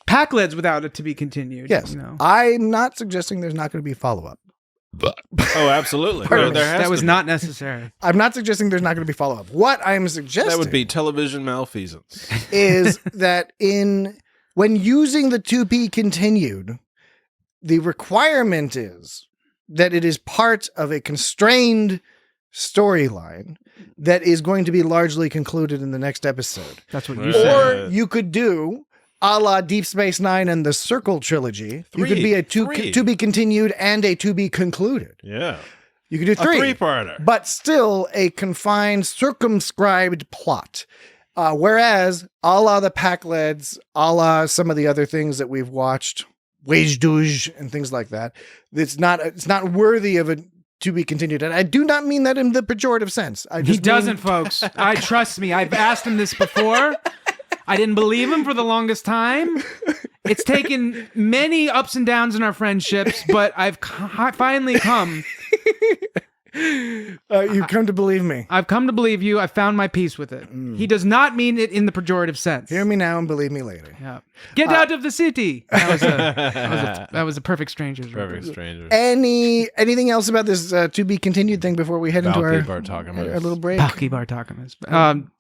Speaker 6: Packlids without it to be continued.
Speaker 2: Yes, I'm not suggesting there's not going to be follow up.
Speaker 7: Oh, absolutely.
Speaker 6: That was not necessary.
Speaker 2: I'm not suggesting there's not going to be follow up. What I'm suggesting
Speaker 7: that would be television malfeasance.
Speaker 2: Is that when using the to be continued, the requirement is that it is part of a constrained storyline that is going to be largely concluded in the next episode.
Speaker 6: That's what you said.
Speaker 2: Or you could do a la Deep Space Nine and the Circle trilogy. You could be a to be continued and a to be concluded.
Speaker 7: Yeah.
Speaker 2: You could do three.
Speaker 7: A three-parter.
Speaker 2: But still a confined, circumscribed plot. Whereas, a la the Packlids, a la some of the other things that we've watched, Wage Douche and things like that, it's not worthy of a to be continued. And I do not mean that in the pejorative sense.
Speaker 6: He doesn't, folks. Trust me. I've asked him this before. I didn't believe him for the longest time. It's taken many ups and downs in our friendships, but I've finally come.
Speaker 2: You've come to believe me.
Speaker 6: I've come to believe you. I found my peace with it. He does not mean it in the pejorative sense.
Speaker 2: Hear me now and believe me later.
Speaker 6: Yeah. Get out of the city. That was a Perfect Strangers.
Speaker 7: Perfect Strangers.
Speaker 2: Anything else about this to be continued thing before we head into our little break?
Speaker 6: Valky Bartakamas.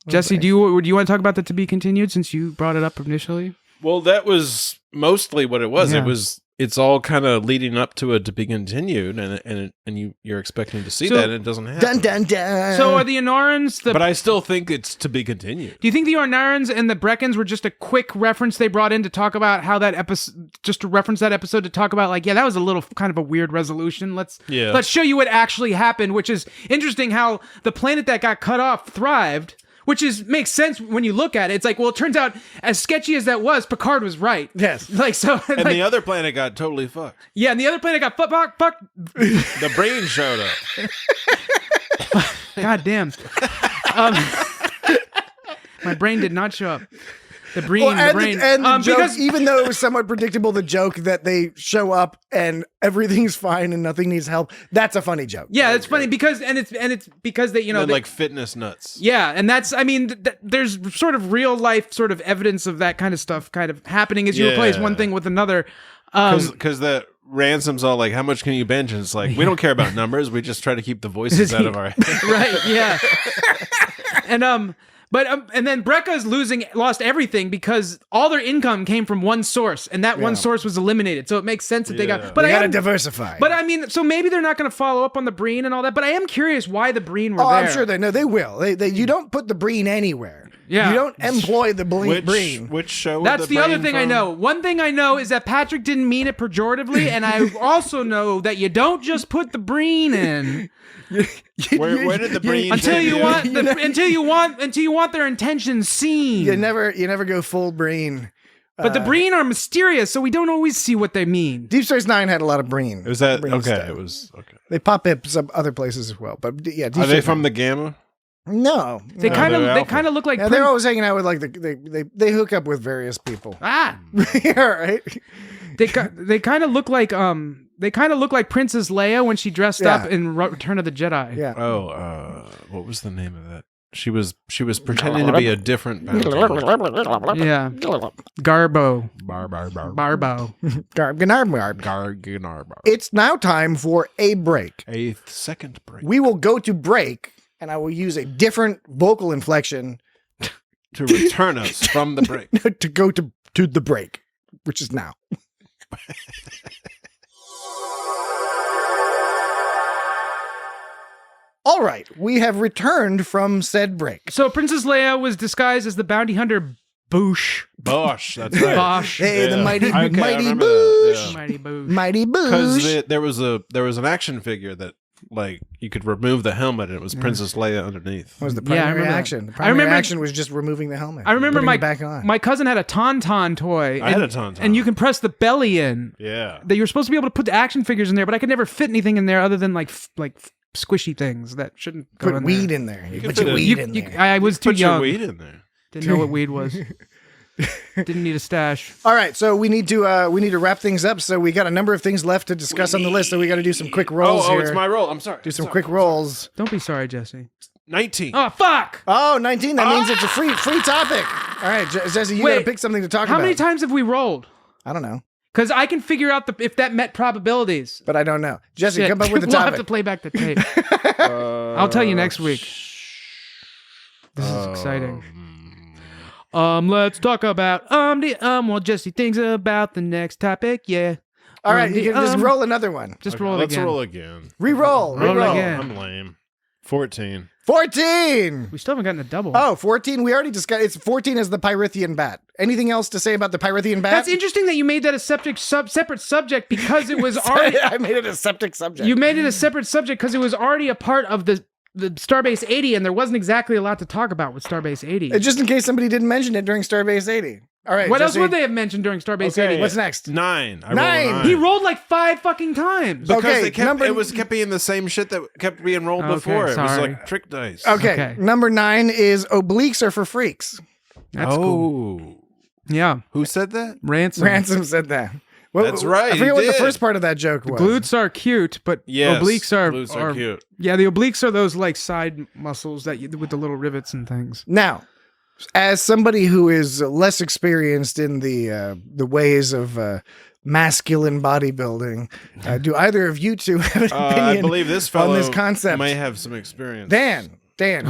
Speaker 6: Jesse, do you want to talk about the to be continued since you brought it up initially?
Speaker 7: Well, that was mostly what it was.
Speaker 6: Yeah.
Speaker 7: It's all kind of leading up to it to be continued, and you're expecting to see that, and it doesn't happen.
Speaker 2: Dun dun dun.
Speaker 6: So are the Ornarans
Speaker 7: But I still think it's to be continued.
Speaker 6: Do you think the Ornarans and the Breckons were just a quick reference they brought in to talk about how that episode, just to reference that episode to talk about that was a little kind of a weird resolution. Let's show you what actually happened, which is interesting how the planet that got cut off thrived. Which makes sense when you look at it. It's like, well, it turns out, as sketchy as that was, Picard was right.
Speaker 2: Yes.
Speaker 7: And the other planet got totally fucked.
Speaker 6: Yeah, and the other planet got fucked.
Speaker 7: The brain showed up.
Speaker 6: God damn. My brain did not show up. The brain.
Speaker 2: And the joke, even though it was somewhat predictable, the joke that they show up and everything's fine and nothing needs help, that's a funny joke.
Speaker 6: Yeah, it's funny because it's because they,
Speaker 7: they like fitness nuts.
Speaker 6: Yeah, and that's, I mean, there's sort of real life sort of evidence of that kind of stuff kind of happening as you replace one thing with another.
Speaker 7: Because the Ransom's all like, how much can you bench? And it's like, we don't care about numbers. We just try to keep the voices out of our head.
Speaker 6: Right, yeah. And But and then Brekka's lost everything because all their income came from one source, and that one source was eliminated. So it makes sense that they got. But
Speaker 2: They gotta diversify.
Speaker 6: But I mean, so maybe they're not going to follow up on the Breen and all that. But I am curious why the Breen were there.
Speaker 2: I'm sure they will. You don't put the Breen anywhere.
Speaker 6: Yeah.
Speaker 2: You don't employ the Breen.
Speaker 7: Which show?
Speaker 6: That's the other thing I know. One thing I know is that Patrick didn't mean it pejoratively, and I also know that you don't just put the Breen in.
Speaker 7: Where did the Breen
Speaker 6: until you want their intentions seen.
Speaker 2: You never go full Breen.
Speaker 6: But the Breen are mysterious, so we don't always see what they mean.
Speaker 2: Deep Space Nine had a lot of Breen.
Speaker 7: Was that
Speaker 2: Breen
Speaker 7: okay?
Speaker 2: stuff.
Speaker 7: It was okay.
Speaker 2: They pop up some other places as well, but yeah. Deep
Speaker 7: Are they
Speaker 2: Space
Speaker 7: from
Speaker 2: Nine.
Speaker 7: the Gamma?
Speaker 2: No,
Speaker 6: They
Speaker 2: no.
Speaker 6: kind
Speaker 7: they're
Speaker 6: of
Speaker 7: Alpha.
Speaker 6: look like
Speaker 2: Yeah, they're always hanging out with like they hook up with various people. Yeah, right.
Speaker 6: They kind of look like Princess Leia when she dressed up in Return of the Jedi.
Speaker 2: Yeah.
Speaker 7: Oh, what was the name of that? She was pretending to be a different bounty hunter.
Speaker 6: Yeah. Garbo.
Speaker 7: Barbo.
Speaker 2: Garb. It's now time for a break.
Speaker 7: A second break.
Speaker 2: We will go to break, and I will use a different vocal inflection
Speaker 7: To return us from the break.
Speaker 2: to go to the break, which is now. All right, we have returned from said break.
Speaker 6: So Princess Leia was disguised as the bounty hunter Boosh.
Speaker 7: Bosh, that's right.
Speaker 6: Bosh.
Speaker 2: Hey, the
Speaker 7: Yeah.
Speaker 2: mighty
Speaker 7: Okay, I
Speaker 2: mighty
Speaker 7: remember
Speaker 2: Boosh.
Speaker 7: that, yeah.
Speaker 6: Mighty Boosh.
Speaker 2: Mighty
Speaker 7: Because
Speaker 2: Boosh.
Speaker 7: there was an action figure that like you could remove the helmet and it was Princess Leia underneath.
Speaker 2: What was the
Speaker 6: Yeah, I
Speaker 2: primary
Speaker 6: remember that.
Speaker 2: action? The
Speaker 6: I
Speaker 2: primary
Speaker 6: remember-
Speaker 2: action was just removing the helmet.
Speaker 6: I remember
Speaker 2: putting it back on.
Speaker 6: my cousin had a Tauntaun toy.
Speaker 7: I had a Tauntaun.
Speaker 6: And you can press the belly in.
Speaker 7: Yeah.
Speaker 6: That you're supposed to be able to put the action figures in there, but I could never fit anything in there other than like squishy things that shouldn't go
Speaker 2: Put
Speaker 6: in
Speaker 2: weed
Speaker 6: there.
Speaker 2: in there. You
Speaker 7: can
Speaker 2: put
Speaker 7: fit
Speaker 2: your
Speaker 7: it-
Speaker 2: weed in there.
Speaker 6: I was too
Speaker 7: Put your
Speaker 6: young.
Speaker 7: weed in there.
Speaker 6: Didn't know what weed was. Didn't need a stash.
Speaker 2: All right, so we need to wrap things up. So we got a number of things left to discuss on the list. So we got to do some quick rolls
Speaker 7: Oh,
Speaker 2: here.
Speaker 7: it's my roll. I'm sorry.
Speaker 2: do some quick rolls.
Speaker 6: Don't be sorry, Jesse.
Speaker 7: 19.
Speaker 6: Oh, fuck!
Speaker 2: Oh, 19. That means it's a free topic. All right, Jesse, you got to
Speaker 6: Wait,
Speaker 2: pick something to talk
Speaker 6: How
Speaker 2: about.
Speaker 6: many times have we rolled?
Speaker 2: I don't know,
Speaker 6: Because I can figure out if that met probabilities.
Speaker 2: but I don't know. Jesse,
Speaker 6: Shit.
Speaker 2: come up with the
Speaker 6: We'll have
Speaker 2: topic.
Speaker 6: to play back the tape. I'll tell you next week. This is exciting. Let's talk about while Jesse thinks about the next topic. Yeah.
Speaker 2: All right, you can just roll another one.
Speaker 6: Just
Speaker 7: Okay,
Speaker 6: roll
Speaker 7: let's
Speaker 6: again.
Speaker 7: roll again.
Speaker 2: Re-roll.
Speaker 6: Roll
Speaker 2: Re-roll.
Speaker 6: again.
Speaker 7: I'm lame. 14.
Speaker 2: 14.
Speaker 6: We still haven't gotten a double.
Speaker 2: Oh, 14. We already discussed. It's 14 as the Pyrithian bat. Anything else to say about the Pyrithian bat?
Speaker 6: That's interesting that you made that a separate subject because it was already.
Speaker 2: I made it a septic subject.
Speaker 6: You made it a separate subject because it was already a part of the Starbase 80, and there wasn't exactly a lot to talk about with Starbase 80.
Speaker 2: Just in case somebody didn't mention it during Starbase 80. All right.
Speaker 6: What else
Speaker 2: Jesse,
Speaker 6: would they have mentioned during Starbase 80?
Speaker 2: What's next?
Speaker 7: 9. I rolled a
Speaker 2: 9.
Speaker 7: 9.
Speaker 6: He rolled like 5 fucking times.
Speaker 2: Okay,
Speaker 7: Because they kept,
Speaker 2: number-
Speaker 7: it kept being the same shit that kept being rolled
Speaker 6: Okay,
Speaker 7: before. It was
Speaker 6: sorry.
Speaker 7: like trick dice.
Speaker 2: Okay.
Speaker 6: Okay.
Speaker 2: Number 9 is obliques are for freaks.
Speaker 6: That's cool.
Speaker 7: Oh.
Speaker 6: Yeah.
Speaker 7: Who said that?
Speaker 6: Ransom.
Speaker 2: Ransom said that. Well,
Speaker 7: That's right,
Speaker 2: I
Speaker 7: he
Speaker 2: forget what the
Speaker 7: did.
Speaker 2: first part of that joke was.
Speaker 6: Glutes are cute, but
Speaker 7: Yes.
Speaker 6: obliques are
Speaker 7: glutes are cute.
Speaker 6: Yeah, the obliques are those like side muscles that with the little rivets and things.
Speaker 2: Now, as somebody who is less experienced in the ways of masculine bodybuilding, do either of you two have an opinion
Speaker 7: I believe this fellow
Speaker 2: on this concept?
Speaker 7: may have some experience.
Speaker 2: Dan,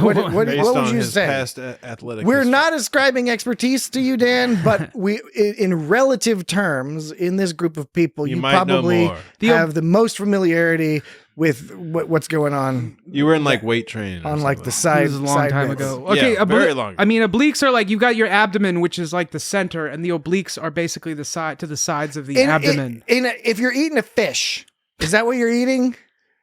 Speaker 2: what
Speaker 7: Based
Speaker 2: would
Speaker 7: on
Speaker 2: you
Speaker 7: his
Speaker 2: say?
Speaker 7: past athletic
Speaker 2: We're
Speaker 7: history.
Speaker 2: not ascribing expertise to you, Dan, but in relative terms, in this group of people,
Speaker 7: You
Speaker 2: you
Speaker 7: might know
Speaker 2: probably
Speaker 7: more.
Speaker 2: have the most familiarity with what's going on
Speaker 7: You were in like weight training. or
Speaker 2: on like the
Speaker 7: something.
Speaker 2: side.
Speaker 6: This is a long
Speaker 2: side
Speaker 6: time
Speaker 2: bits.
Speaker 6: ago. Okay,
Speaker 7: Yeah, very long.
Speaker 6: I mean, obliques are like you've got your abdomen, which is like the center, and the obliques are basically the side to the sides of the abdomen.
Speaker 2: If you're eating a fish, is that what you're eating?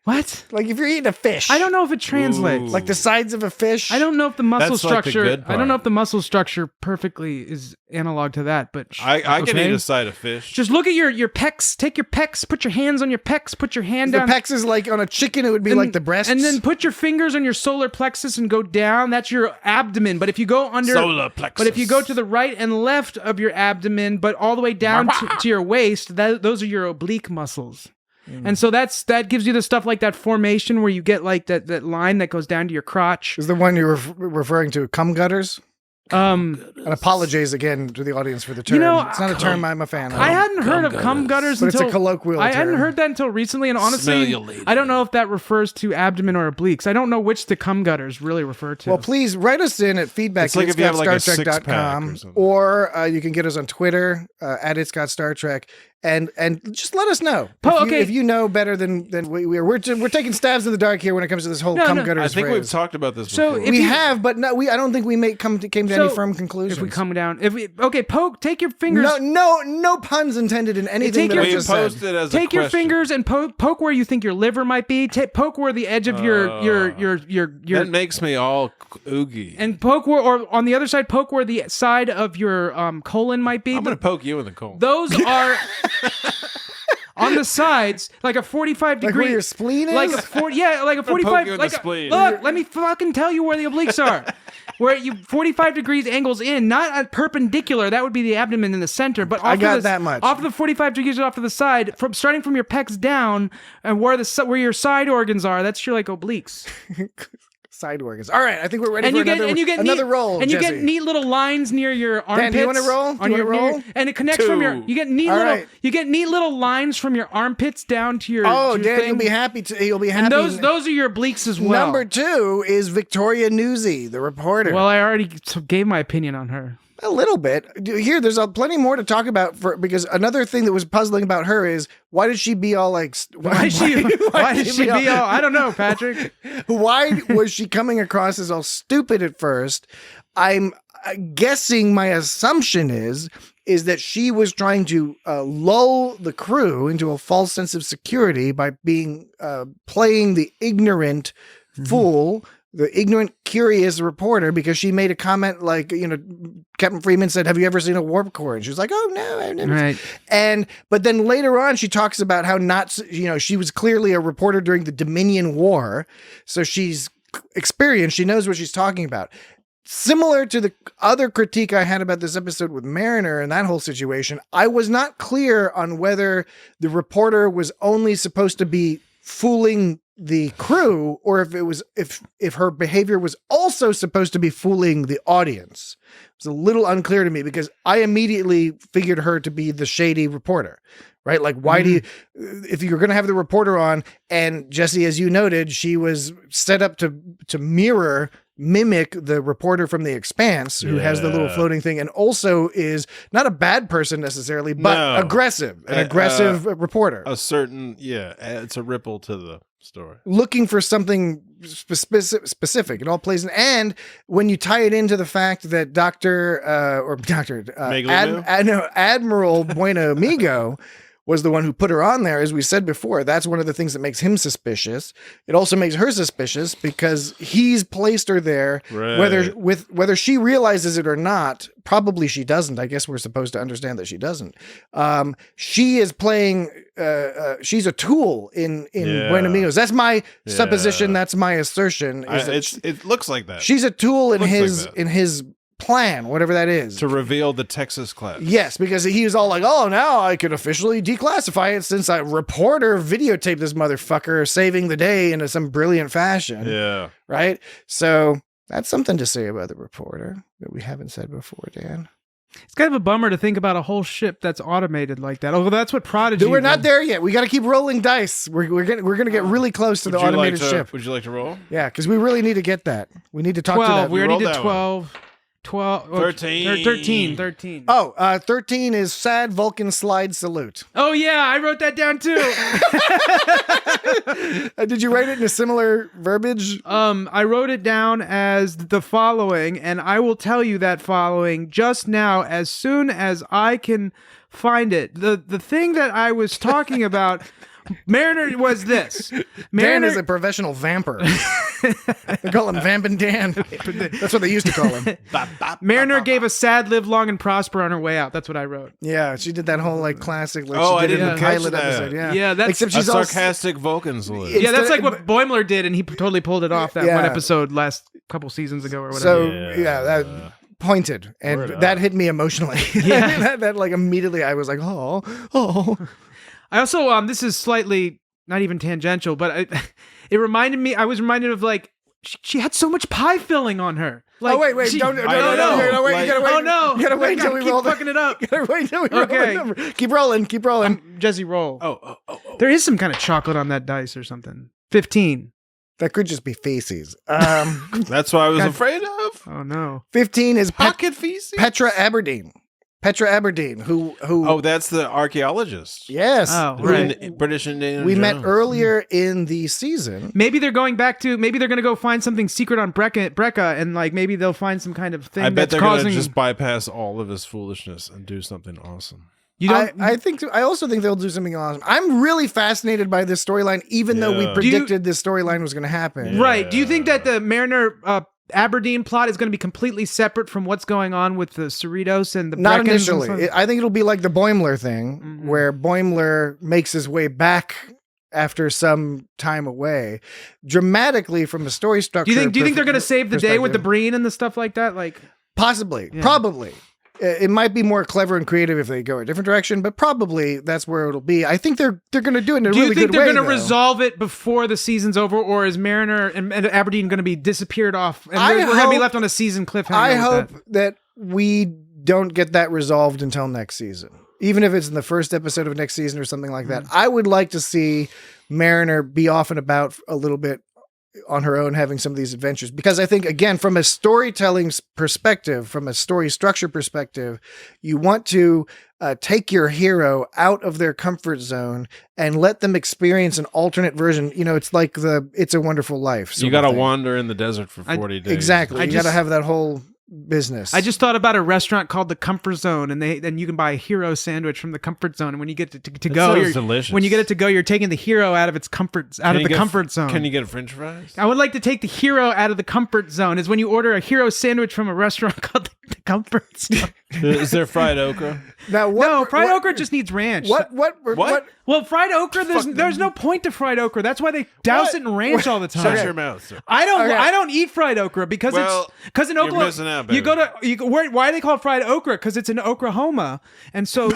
Speaker 6: What?
Speaker 2: Like if you're eating a fish,
Speaker 6: I don't know if it translates.
Speaker 7: Ooh.
Speaker 2: like the sides of a fish.
Speaker 6: I don't know if the muscle
Speaker 7: That's like the
Speaker 6: structure.
Speaker 7: good
Speaker 6: I don't know
Speaker 7: part.
Speaker 6: if the muscle structure perfectly is analog to that, but
Speaker 7: I can
Speaker 6: okay.
Speaker 7: eat a side of fish.
Speaker 6: Just look at your pecs. Take your pecs. Put your hands on your pecs. Put your hand
Speaker 2: The
Speaker 6: down.
Speaker 2: pecs is like on a chicken. It would be like the breasts,
Speaker 6: And then put your fingers on your solar plexus and go down. That's your abdomen. But if you go under
Speaker 7: Solar plexus.
Speaker 6: But if you go to the right and left of your abdomen, but all the way down to your waist, those are your oblique muscles. And so that gives you the stuff like that formation where you get like that line that goes down to your crotch.
Speaker 2: is the one you're referring to cum gutters. And apologize again to the audience for the term.
Speaker 6: You know,
Speaker 2: it's not a term I'm a fan of.
Speaker 6: I hadn't heard of cum gutters
Speaker 2: But
Speaker 6: until
Speaker 2: it's a colloquial
Speaker 6: I hadn't
Speaker 2: term.
Speaker 6: heard that until recently, and
Speaker 7: Smell
Speaker 6: honestly,
Speaker 7: you later.
Speaker 6: I don't know if that refers to abdomen or obliques. I don't know which the cum gutters really refer to.
Speaker 2: Well, please write us in at feedback
Speaker 7: It's like if you have like a six-pack
Speaker 2: StarTrek.com,
Speaker 7: or something.
Speaker 2: or you can get us on Twitter at It's Got Star Trek, and just let us know if you know better than we are. We're taking stabs in the dark here when it comes to this whole cum gutters
Speaker 7: I think
Speaker 2: phrase.
Speaker 7: we've talked about this
Speaker 6: So
Speaker 7: before.
Speaker 6: if
Speaker 2: We
Speaker 6: you-
Speaker 2: have, but no, I don't think we came to any firm conclusions.
Speaker 6: If we come down, poke, take your fingers.
Speaker 2: no puns intended in anything
Speaker 6: Take
Speaker 2: that
Speaker 6: your-
Speaker 2: I
Speaker 7: we
Speaker 2: just said.
Speaker 7: posted as
Speaker 6: Take
Speaker 7: a
Speaker 6: your
Speaker 7: question.
Speaker 6: fingers and poke where you think your liver might be. Poke where the edge of your
Speaker 7: That makes me all oogie.
Speaker 6: and poke where, or on the other side, poke where the side of your colon might be.
Speaker 7: I'm going to poke you in the colon.
Speaker 6: Those are on the sides, like a 45
Speaker 2: Like
Speaker 6: degree.
Speaker 2: where your spleen is?
Speaker 6: Like a 45.
Speaker 7: you in
Speaker 6: Like
Speaker 7: the spleen.
Speaker 6: look, let me fucking tell you where the obliques are. Where you 45 degrees angles in, not at perpendicular. That would be the abdomen in the center. But
Speaker 2: I
Speaker 6: off
Speaker 2: got
Speaker 6: of the,
Speaker 2: that much.
Speaker 6: Off of the 45 degrees off to the side, starting from your pecs down, and where your side organs are, that's your like obliques.
Speaker 2: Side organs. All right, I think we're ready
Speaker 6: And
Speaker 2: for
Speaker 6: you get
Speaker 2: another
Speaker 6: neat,
Speaker 2: roll.
Speaker 6: and you
Speaker 2: Jesse.
Speaker 6: get neat little lines near your armpits.
Speaker 2: Dan, do you wanna roll? Do you wanna roll?
Speaker 6: And it connects from your.
Speaker 7: 2.
Speaker 6: You get neat
Speaker 2: All
Speaker 6: little.
Speaker 2: right.
Speaker 6: You get neat little lines from your armpits down to your.
Speaker 2: Oh,
Speaker 6: to your
Speaker 2: Dan,
Speaker 6: thing.
Speaker 2: you'll be happy. You'll be happy.
Speaker 6: And those are your obliques as well.
Speaker 2: Number 2 is Victoria Newsy, the reporter.
Speaker 6: Well, I already gave my opinion on her.
Speaker 2: A little bit. Here, there's plenty more to talk about because another thing that was puzzling about her is why did she be all like?
Speaker 6: Why did she be all? I don't know, Patrick.
Speaker 2: Why was she coming across as all stupid at first? I'm guessing my assumption is that she was trying to lull the crew into a false sense of security by playing the ignorant fool. The ignorant, curious reporter, because she made a comment like, Captain Freeman said, "Have you ever seen a warp core?" And she was like, "Oh no, I've never."
Speaker 6: Right.
Speaker 2: But then later on, she talks about how she was clearly a reporter during the Dominion War, so she's experienced. She knows what she's talking about. Similar to the other critique I had about this episode with Mariner and that whole situation, I was not clear on whether the reporter was only supposed to be fooling the crew or if her behavior was also supposed to be fooling the audience. It was a little unclear to me because I immediately figured her to be the shady reporter, right? Like, why do you, if you're going to have the reporter on, and Jesse, as you noted, she was set up to mimic the reporter from The Expanse who has the little floating thing and also is not a bad person necessarily, but aggressive, an aggressive reporter.
Speaker 7: It's a ripple to the story.
Speaker 2: Looking for something specific. It all plays in. And when you tie it into the fact that Admiral Bueno Amigo was the one who put her on there, as we said before, that's one of the things that makes him suspicious. It also makes her suspicious because he's placed her there,
Speaker 7: Right.
Speaker 2: whether she realizes it or not. Probably she doesn't. I guess we're supposed to understand that she doesn't. She is playing. She's a tool in Bueno Amigo's. That's my supposition. That's my assertion.
Speaker 7: It looks like that.
Speaker 2: She's a tool in
Speaker 7: Looks like
Speaker 2: his plan, whatever that is.
Speaker 7: To reveal the Texas class.
Speaker 2: Yes, because he was all like, "Oh, now I could officially declassify it since a reporter videotaped this motherfucker saving the day in some brilliant fashion."
Speaker 7: Yeah.
Speaker 2: Right? So that's something to say about the reporter that we haven't said before, Dan.
Speaker 6: It's kind of a bummer to think about a whole ship that's automated like that. Although that's what Prodigy.
Speaker 2: Dude, we're not there yet. We got to keep rolling dice. We're gonna get really close to the automated ship.
Speaker 7: Would you like to roll?
Speaker 2: Yeah, because we really need to get that. We need to talk
Speaker 6: 12.
Speaker 2: to that.
Speaker 6: We already
Speaker 7: rolled
Speaker 6: did
Speaker 7: that
Speaker 6: 12. 13.
Speaker 2: Oh, 13 is Sad Vulcan Slide Salute.
Speaker 6: Oh yeah, I wrote that down too.
Speaker 2: Did you write it in a similar verbiage?
Speaker 6: I wrote it down as the following, and I will tell you that following just now as soon as I can find it. The thing that I was talking about, Mariner, was this.
Speaker 2: Dan is a professional vamper. They call him Vampin' Dan. That's what they used to call him.
Speaker 6: Mariner gave a sad live long and prosper on her way out. That's what I wrote.
Speaker 2: Yeah, she did that whole like classic like
Speaker 7: Oh,
Speaker 2: she
Speaker 7: I
Speaker 2: did in
Speaker 7: didn't
Speaker 2: the
Speaker 7: catch
Speaker 2: pilot
Speaker 7: that.
Speaker 2: episode. Yeah,
Speaker 6: Yeah, that's
Speaker 2: except
Speaker 7: A
Speaker 2: she's all
Speaker 7: sarcastic Vulcan salute.
Speaker 2: It's
Speaker 6: Yeah, that's
Speaker 2: the-
Speaker 6: like what Boimler did, and he totally pulled it off that
Speaker 2: Yeah.
Speaker 6: one episode last couple seasons ago or whatever.
Speaker 2: So that pointed, and
Speaker 7: Word
Speaker 2: that
Speaker 7: up.
Speaker 2: hit me emotionally.
Speaker 6: Yeah.
Speaker 2: that like immediately I was like, oh.
Speaker 6: I also this is slightly not even tangential, but it reminded me. I was reminded of like she had so much pie filling on her. Like,
Speaker 2: oh, wait,
Speaker 6: no.
Speaker 2: you gotta wait.
Speaker 6: Oh no!
Speaker 2: You gotta wait
Speaker 6: I
Speaker 2: until we
Speaker 6: keep
Speaker 2: roll
Speaker 6: fucking it up.
Speaker 2: You gotta wait until we roll
Speaker 6: Okay.
Speaker 2: the number. Keep rolling.
Speaker 6: Jesse, roll.
Speaker 7: Oh.
Speaker 6: There is some kind of chocolate on that dice or something. 15.
Speaker 2: That could just be feces.
Speaker 7: That's what I was afraid of.
Speaker 6: Oh no.
Speaker 2: 15 is
Speaker 7: Pocket feces.
Speaker 2: Petra Aberdeen. Who?
Speaker 7: Oh, that's the archaeologist.
Speaker 2: Yes.
Speaker 6: Oh,
Speaker 2: who
Speaker 6: right.
Speaker 7: In British Indiana
Speaker 2: We met
Speaker 7: Jones.
Speaker 2: earlier in the season.
Speaker 6: Maybe they're going back to. Maybe they're going to go find something secret on Brekka, and like maybe they'll find some kind of thing.
Speaker 7: I bet
Speaker 6: that's
Speaker 7: they're
Speaker 6: causing.
Speaker 7: going to just bypass all of his foolishness and do something awesome.
Speaker 6: You don't.
Speaker 2: I also think they'll do something awesome. I'm really fascinated by this storyline, even though we
Speaker 7: Yeah.
Speaker 2: predicted this storyline was going to happen.
Speaker 6: Right. Do you think that the Mariner Aberdeen plot is going to be completely separate from what's going on with the Cerritos and the
Speaker 2: Not
Speaker 6: Breckons and
Speaker 2: initially.
Speaker 6: stuff?
Speaker 2: I think it'll be like the Boimler thing, where Boimler makes his way back after some time away, dramatically from a story structure.
Speaker 6: Do you think they're going to save the day with the
Speaker 2: perspective.
Speaker 6: Breen and the stuff like that? Like,
Speaker 2: Possibly,
Speaker 6: Yeah.
Speaker 2: probably. It might be more clever and creative if they go a different direction, but probably that's where it'll be. I think they're going to do it in a
Speaker 6: do you
Speaker 2: really
Speaker 6: think
Speaker 2: good
Speaker 6: they're
Speaker 2: way.
Speaker 6: going to resolve it before the season's over, or is Mariner and Aberdeen going to be disappeared off, and we're going to be left on a season cliffhanger?
Speaker 2: I
Speaker 6: with
Speaker 2: hope
Speaker 6: that?
Speaker 2: that we don't get that resolved until next season. Even if it's in the first episode of next season or something like that. I would like to see Mariner be off and about a little bit on her own, having some of these adventures, because I think, again, from a storytelling perspective, from a story structure perspective, you want to take your hero out of their comfort zone and let them experience an alternate version. You know, it's like the It's a Wonderful Life.
Speaker 7: You got to wander in the desert for 40 days.
Speaker 2: Exactly.
Speaker 6: I
Speaker 2: You got to
Speaker 6: just-
Speaker 2: have that whole business.
Speaker 6: I just thought about a restaurant called the Comfort Zone, and you can buy a hero sandwich from the Comfort Zone, and when you get to go,
Speaker 7: sounds
Speaker 6: you're,
Speaker 7: delicious.
Speaker 6: when you get it to go, you're taking the hero out of its comfort comfort zone.
Speaker 7: Can you get French fries?
Speaker 6: I would like to take the hero out of the comfort zone. Is when you order a hero sandwich from a restaurant called the Comfort Zone.
Speaker 7: Is there fried okra?
Speaker 2: Now, what,
Speaker 6: No, fried
Speaker 2: what-
Speaker 6: okra just needs ranch.
Speaker 2: What?
Speaker 6: Well, fried okra, there's no point to fried okra. That's why they douse it in ranch all the time.
Speaker 7: Shut your mouth, sir.
Speaker 6: I
Speaker 2: Okay.
Speaker 6: don't eat fried okra because
Speaker 7: Well,
Speaker 6: in
Speaker 7: you're
Speaker 6: Oklahoma
Speaker 7: missing out,
Speaker 6: you
Speaker 7: baby.
Speaker 6: go why do they call it fried okra? Because it's in Oklahoma, and so
Speaker 2: All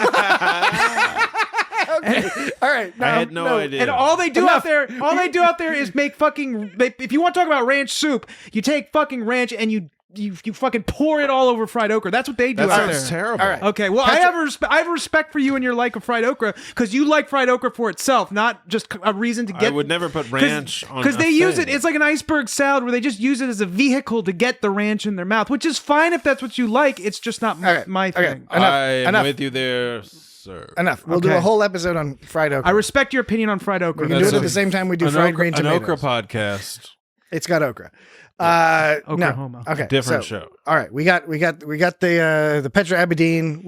Speaker 2: right.
Speaker 7: I had no idea.
Speaker 6: and all they do out there is make fucking. If you want to talk about ranch soup, you take fucking ranch and you fucking pour it all over fried okra. That's what they do
Speaker 7: That
Speaker 6: out there.
Speaker 7: sounds terrible.
Speaker 2: All right.
Speaker 6: Okay, well, I have a respect for you and your like of fried okra because you like fried okra for itself, not just a reason to
Speaker 7: I
Speaker 6: get.
Speaker 7: would never put ranch on
Speaker 6: Because
Speaker 7: a
Speaker 6: they use
Speaker 7: thing.
Speaker 6: it. It's like an iceberg salad where they just use it as a vehicle to get the ranch in their mouth, which is fine if that's what you like. It's just not
Speaker 2: Okay,
Speaker 6: my
Speaker 2: okay.
Speaker 6: thing.
Speaker 7: I'm
Speaker 2: Enough.
Speaker 7: with you there, sir.
Speaker 2: Enough. We'll do
Speaker 6: Okay.
Speaker 2: a whole episode on fried okra.
Speaker 6: I respect your opinion on fried okra.
Speaker 2: We can do
Speaker 7: That's
Speaker 2: it at
Speaker 7: a-
Speaker 2: the same time we do
Speaker 7: An
Speaker 2: fried
Speaker 7: okra,
Speaker 2: green
Speaker 7: an
Speaker 2: tomatoes.
Speaker 7: okra podcast.
Speaker 2: It's got okra.
Speaker 6: Oklahoma.
Speaker 2: No. Okay.
Speaker 7: Different
Speaker 2: so,
Speaker 7: show.
Speaker 2: All right. We got the Petra Aberdeen.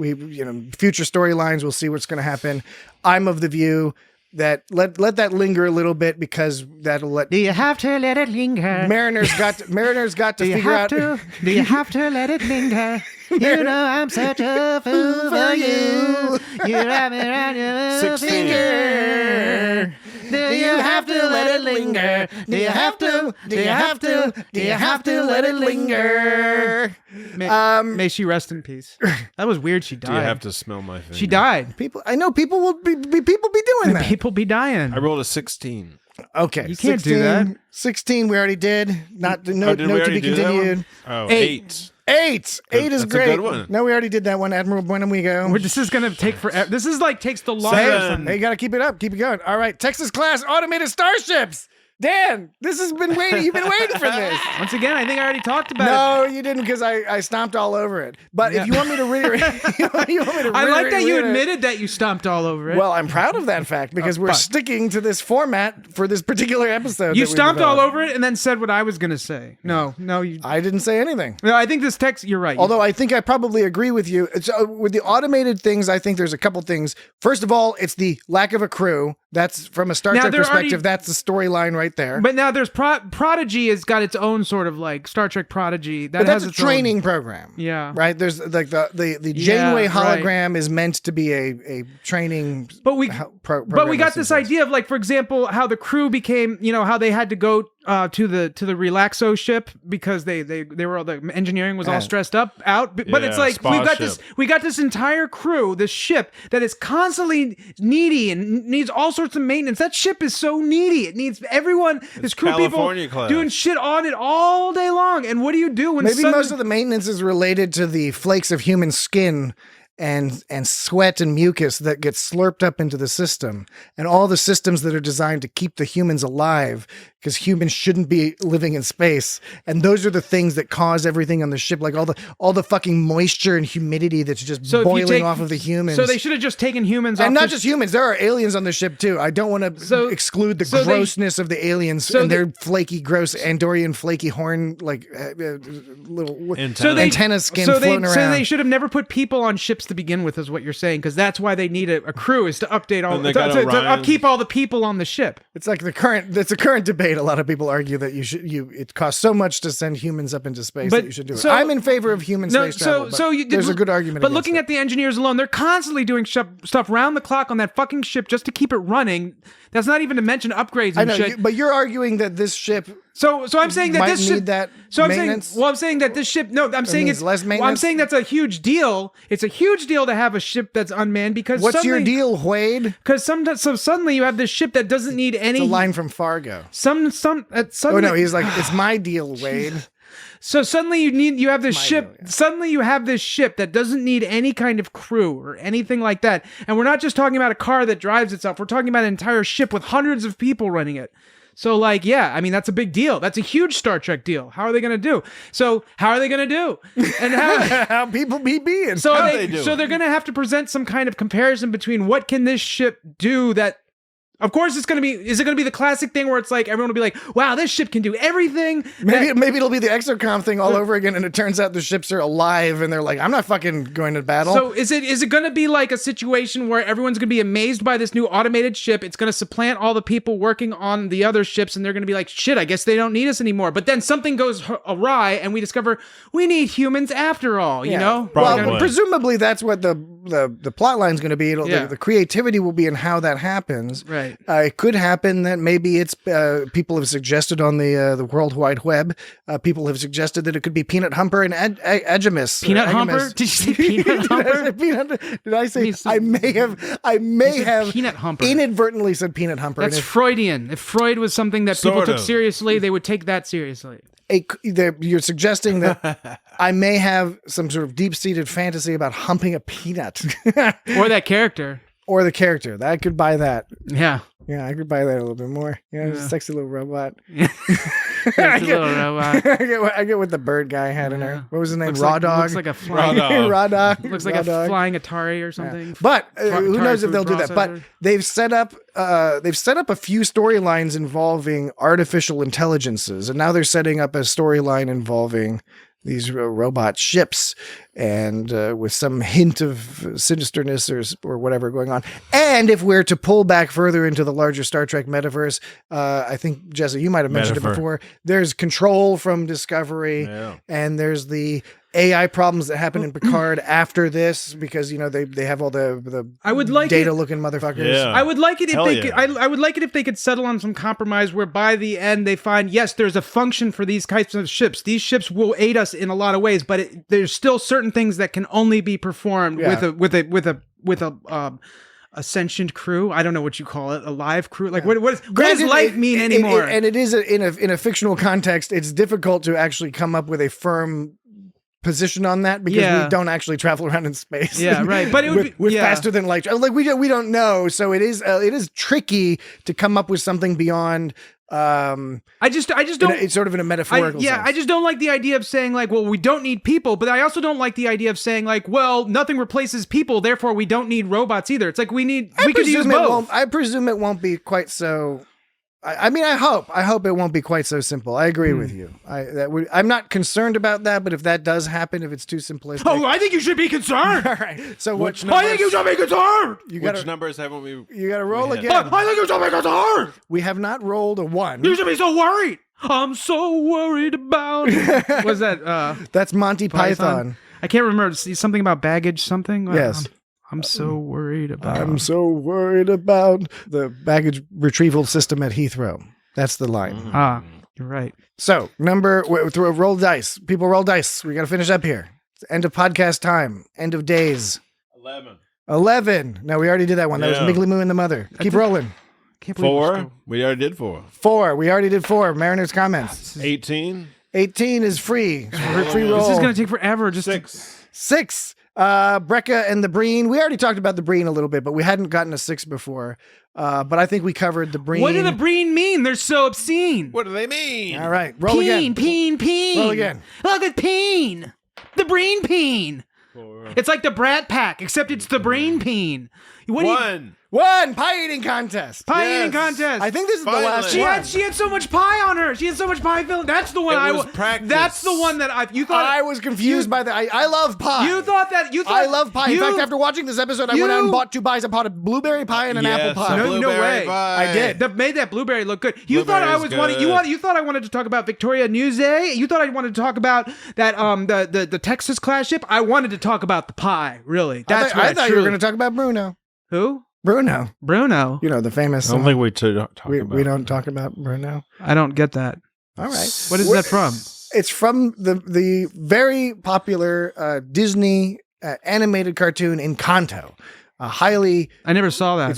Speaker 2: Future storylines. We'll see what's going to happen. I'm of the view that let that linger a little bit because that'll let.
Speaker 6: Do you have to let it linger?
Speaker 2: Mariners got to figure out.
Speaker 6: Do you have to let it linger? You know I'm such a fool for you. You wrap me around your
Speaker 7: 16.
Speaker 6: finger.
Speaker 2: Do you have to let it linger? Do you have to? Do you have to? Do you have to let it linger?
Speaker 6: May she rest in peace. That was weird. She died.
Speaker 7: Do you have to smell my finger?
Speaker 6: She died.
Speaker 2: I know people will be doing that.
Speaker 6: People be dying.
Speaker 7: I rolled a 16.
Speaker 2: Okay,
Speaker 6: You can't do that.
Speaker 2: 16 we already did. Not no,
Speaker 7: Oh, did we
Speaker 2: no to
Speaker 7: already
Speaker 2: be
Speaker 7: do that one?
Speaker 2: continued.
Speaker 7: Oh,
Speaker 6: 8.
Speaker 7: 8.
Speaker 2: 8 is
Speaker 7: That's a
Speaker 2: great.
Speaker 7: good one.
Speaker 2: No, we already did that one. Admiral Buenamigo.
Speaker 6: This is gonna take forever. This is like takes the longest.
Speaker 7: 7.
Speaker 2: Hey, you gotta keep it up. Keep it going. All right, Texas class automated starships. Dan, this has been waiting. You've been waiting for this.
Speaker 6: Once again, I think I already talked about it.
Speaker 2: No, you didn't, because I stomped all over it. But if you want me to reiterate,
Speaker 6: I like that you admitted that you stomped all over it.
Speaker 2: Well, I'm proud of that fact because we're
Speaker 6: fuck.
Speaker 2: sticking to this format for this particular episode.
Speaker 6: you
Speaker 2: that we
Speaker 6: stomped all
Speaker 2: developed.
Speaker 6: over it and then said what I was gonna say. No, you.
Speaker 2: I didn't say anything.
Speaker 6: No, I think this text. You're right.
Speaker 2: Although I think I probably agree with you. It's, with the automated things, I think there's a couple things. First of all, it's the lack of a crew. That's from a Star
Speaker 6: Now,
Speaker 2: Trek
Speaker 6: they're
Speaker 2: perspective.
Speaker 6: already-
Speaker 2: That's the storyline right there.
Speaker 6: But now there's Prodigy has got its own sort of like Star Trek Prodigy. That
Speaker 2: But that's
Speaker 6: has
Speaker 2: a
Speaker 6: its own-
Speaker 2: training program.
Speaker 6: Yeah.
Speaker 2: Right? There's like the
Speaker 6: Yeah,
Speaker 2: Janeway
Speaker 6: right.
Speaker 2: hologram is meant to be a training
Speaker 6: But we
Speaker 2: program
Speaker 6: but we got
Speaker 2: of
Speaker 6: this
Speaker 2: some sorts.
Speaker 6: idea of like, for example, how the crew became, how they had to go to the Relaxo ship because they were all, the engineering was all stressed out. But it's like we got this entire crew, this ship that is constantly needy and needs all sorts of maintenance. That ship is so needy. It needs everyone, this crew
Speaker 7: California
Speaker 6: people
Speaker 7: class.
Speaker 6: doing shit on it all day long. And what do you do when
Speaker 2: maybe most of the maintenance is related to the flakes of human skin and sweat and mucus that get slurped up into the system, and all the systems that are designed to keep the humans alive, because humans shouldn't be living in space, and those are the things that cause everything on the ship, like all the fucking moisture and humidity that's just boiling off of the humans.
Speaker 6: So they should have just taken humans off.
Speaker 2: And not just humans, there are aliens on the ship too. I don't want to exclude the grossness of the aliens and their flaky, gross Andorian flaky horn, like little antenna skin floating around.
Speaker 6: So they should have never put people on ships to begin with, is what you're saying, because that's why they need a crew, is to update all to upkeep all the people on the ship.
Speaker 2: It's like it's a current debate. A lot of people argue that it costs so much to send humans up into space that you should do it. I'm in favor of human space travel. There's a good argument.
Speaker 6: But looking at the engineers alone, they're constantly doing stuff round the clock on that fucking ship just to keep it running. That's not even to mention upgrades and shit.
Speaker 2: But you're arguing that this ship.
Speaker 6: So I'm saying that this ship. I'm saying that this ship. No, I'm saying it's
Speaker 2: less maintenance.
Speaker 6: Well, I'm saying that's a huge deal. It's a huge deal to have a ship that's unmanned because.
Speaker 2: What's your deal, Wade?
Speaker 6: Because suddenly you have this ship that doesn't need any.
Speaker 2: It's a line from Fargo.
Speaker 6: Suddenly,
Speaker 2: oh no, he's like, it's my deal, Wade.
Speaker 6: So suddenly you have this ship. Suddenly you have this ship that doesn't need any kind of crew or anything like that. And we're not just talking about a car that drives itself. We're talking about an entire ship with hundreds of people running it. So like, yeah, I mean, that's a big deal. That's a huge Star Trek deal. How are they going to do? So how are they going to do? And how
Speaker 2: people be being?
Speaker 6: So they're going to have to present some kind of comparison between what can this ship do that. Of course, is it going to be the classic thing where it's like everyone will be like, "Wow, this ship can do everything."
Speaker 2: Maybe it'll be the exocom thing all over again, and it turns out the ships are alive, and they're like, "I'm not fucking going to battle."
Speaker 6: So is it going to be like a situation where everyone's going to be amazed by this new automated ship? It's going to supplant all the people working on the other ships, and they're going to be like, "Shit, I guess they don't need us anymore." But then something goes awry, and we discover we need humans after all. You know,
Speaker 2: well, presumably that's what the plot line's going to be. The creativity will be in how that happens.
Speaker 6: Right.
Speaker 2: It could happen that maybe it's people have suggested on the World Wide Web. People have suggested that it could be Peanut Humper and Agimus.
Speaker 6: Peanut Humper? Did you say Peanut Humper?
Speaker 2: Did I say? I may have
Speaker 6: Peanut Humper.
Speaker 2: Inadvertently said Peanut Humper.
Speaker 6: That's Freudian. If Freud was something that people took seriously, they would take that seriously.
Speaker 2: You're suggesting that I may have some sort of deep-seated fantasy about humping a peanut,
Speaker 6: or that character.
Speaker 2: Or the character. I could buy that.
Speaker 6: Yeah.
Speaker 2: Yeah, I could buy that a little bit more. Yeah, a sexy little robot.
Speaker 6: Sexy little robot.
Speaker 2: I get what the bird guy had in her. What was his name? Raw Dog?
Speaker 6: Looks like a flying...
Speaker 2: Raw Dog.
Speaker 6: Looks like a flying Atari or something.
Speaker 2: Yeah. But who knows if they'll do that. But they've set up a few storylines involving artificial intelligences. And now they're setting up a storyline involving these robot ships, and with some hint of sinisterness or whatever going on. And if we're to pull back further into the larger Star Trek metaverse, I think, Jesse, you might have mentioned it before, there's Control from Discovery, and there's the AI problems that happen in Picard after this, because they have all the data looking motherfuckers.
Speaker 7: Yeah.
Speaker 6: I would like it if they could, I would like it if they could settle on some compromise where by the end they find, yes, there's a function for these types of ships. These ships will aid us in a lot of ways, but there's still certain things that can only be performed with a sentient crew. I don't know what you call it, a live crew. Like what does life mean anymore?
Speaker 2: And it is in a fictional context. It's difficult to actually come up with a firm position on that, because we don't actually travel around in space.
Speaker 6: Yeah, right. But it would
Speaker 2: with faster than light. Like we don't know, so it is tricky to come up with something beyond. I just don't. It's sort of in a metaphorical sense.
Speaker 6: I just don't like the idea of saying like, well, we don't need people, but I also don't like the idea of saying like, well, nothing replaces people, therefore we don't need robots either. It's like we could use both.
Speaker 2: I presume it won't be quite so. I mean, I hope it won't be quite so simple. I agree with you. I'm not concerned about that, but if that does happen, if it's too simplistic.
Speaker 6: Oh, I think you should be concerned.
Speaker 2: All right. So
Speaker 6: I think you should be concerned.
Speaker 7: Which numbers haven't we?
Speaker 2: You got to roll again.
Speaker 6: I think you should be concerned.
Speaker 2: We have not rolled a 1.
Speaker 6: You should be so worried. I'm so worried about. What's that?
Speaker 2: That's Monty Python.
Speaker 6: I can't remember. Something about baggage. Something.
Speaker 2: Yes.
Speaker 6: I'm so worried about.
Speaker 2: I'm so worried about the baggage retrieval system at Heathrow. That's the line.
Speaker 6: You're right.
Speaker 2: So, roll dice. People roll dice. We got to finish up here. It's end of podcast time. End of days. 11. No, we already did that one. That was
Speaker 7: Yeah.
Speaker 2: Miggly Moo and the Mother. Keep rolling.
Speaker 6: Can't believe we're
Speaker 7: 4.
Speaker 6: still-
Speaker 7: We already did 4.
Speaker 2: 4. We already did 4. Mariner's comments.
Speaker 7: 18.
Speaker 2: 18 is free. Free roll.
Speaker 6: This is going to take forever. Just
Speaker 7: 6.
Speaker 2: 6. Brecca and the Breen. We already talked about the Breen a little bit, but we hadn't gotten a 6 before. But I think we covered the Breen.
Speaker 6: What do the Breen mean? They're so obscene.
Speaker 7: What do they mean?
Speaker 2: All right. Roll again.
Speaker 6: Peen.
Speaker 2: Roll again.
Speaker 6: Look at Peen. The Breen Peen.
Speaker 7: 4.
Speaker 6: It's like the Brat Pack, except it's the Breen Peen. What do you-
Speaker 7: 1.
Speaker 2: 1. Pie eating contest.
Speaker 6: Pie
Speaker 7: Yes.
Speaker 6: eating contest.
Speaker 2: I think this is
Speaker 7: Finally.
Speaker 2: the last
Speaker 6: She
Speaker 2: one.
Speaker 6: had so much pie on her. She had so much pie filling. That's the one
Speaker 7: It
Speaker 6: I
Speaker 7: was
Speaker 6: wa-
Speaker 7: practice.
Speaker 6: That's the one that you thought
Speaker 2: I was confused by the. I love pie.
Speaker 6: you thought
Speaker 2: I love pie. In fact, after watching this episode, I went out and bought 2 pies. I bought a blueberry pie and an apple pie.
Speaker 6: No way.
Speaker 2: I did.
Speaker 6: That made that blueberry look good. You thought I was
Speaker 7: Blueberry's
Speaker 6: wanting.
Speaker 7: good.
Speaker 6: You thought I wanted to talk about Victoria Newsday. You thought I wanted to talk about that the Texas class ship. I wanted to talk about the pie. Really, that's
Speaker 2: I thought you were going to talk about Bruno.
Speaker 6: Who?
Speaker 2: Bruno.
Speaker 6: Bruno.
Speaker 2: You know, the famous.
Speaker 7: I don't think we talk
Speaker 2: we
Speaker 7: about
Speaker 2: don't talk about Bruno.
Speaker 6: I don't get that.
Speaker 2: All right.
Speaker 6: What is that from?
Speaker 2: It's from the very popular Disney animated cartoon Encanto. Highly.
Speaker 6: I never saw that.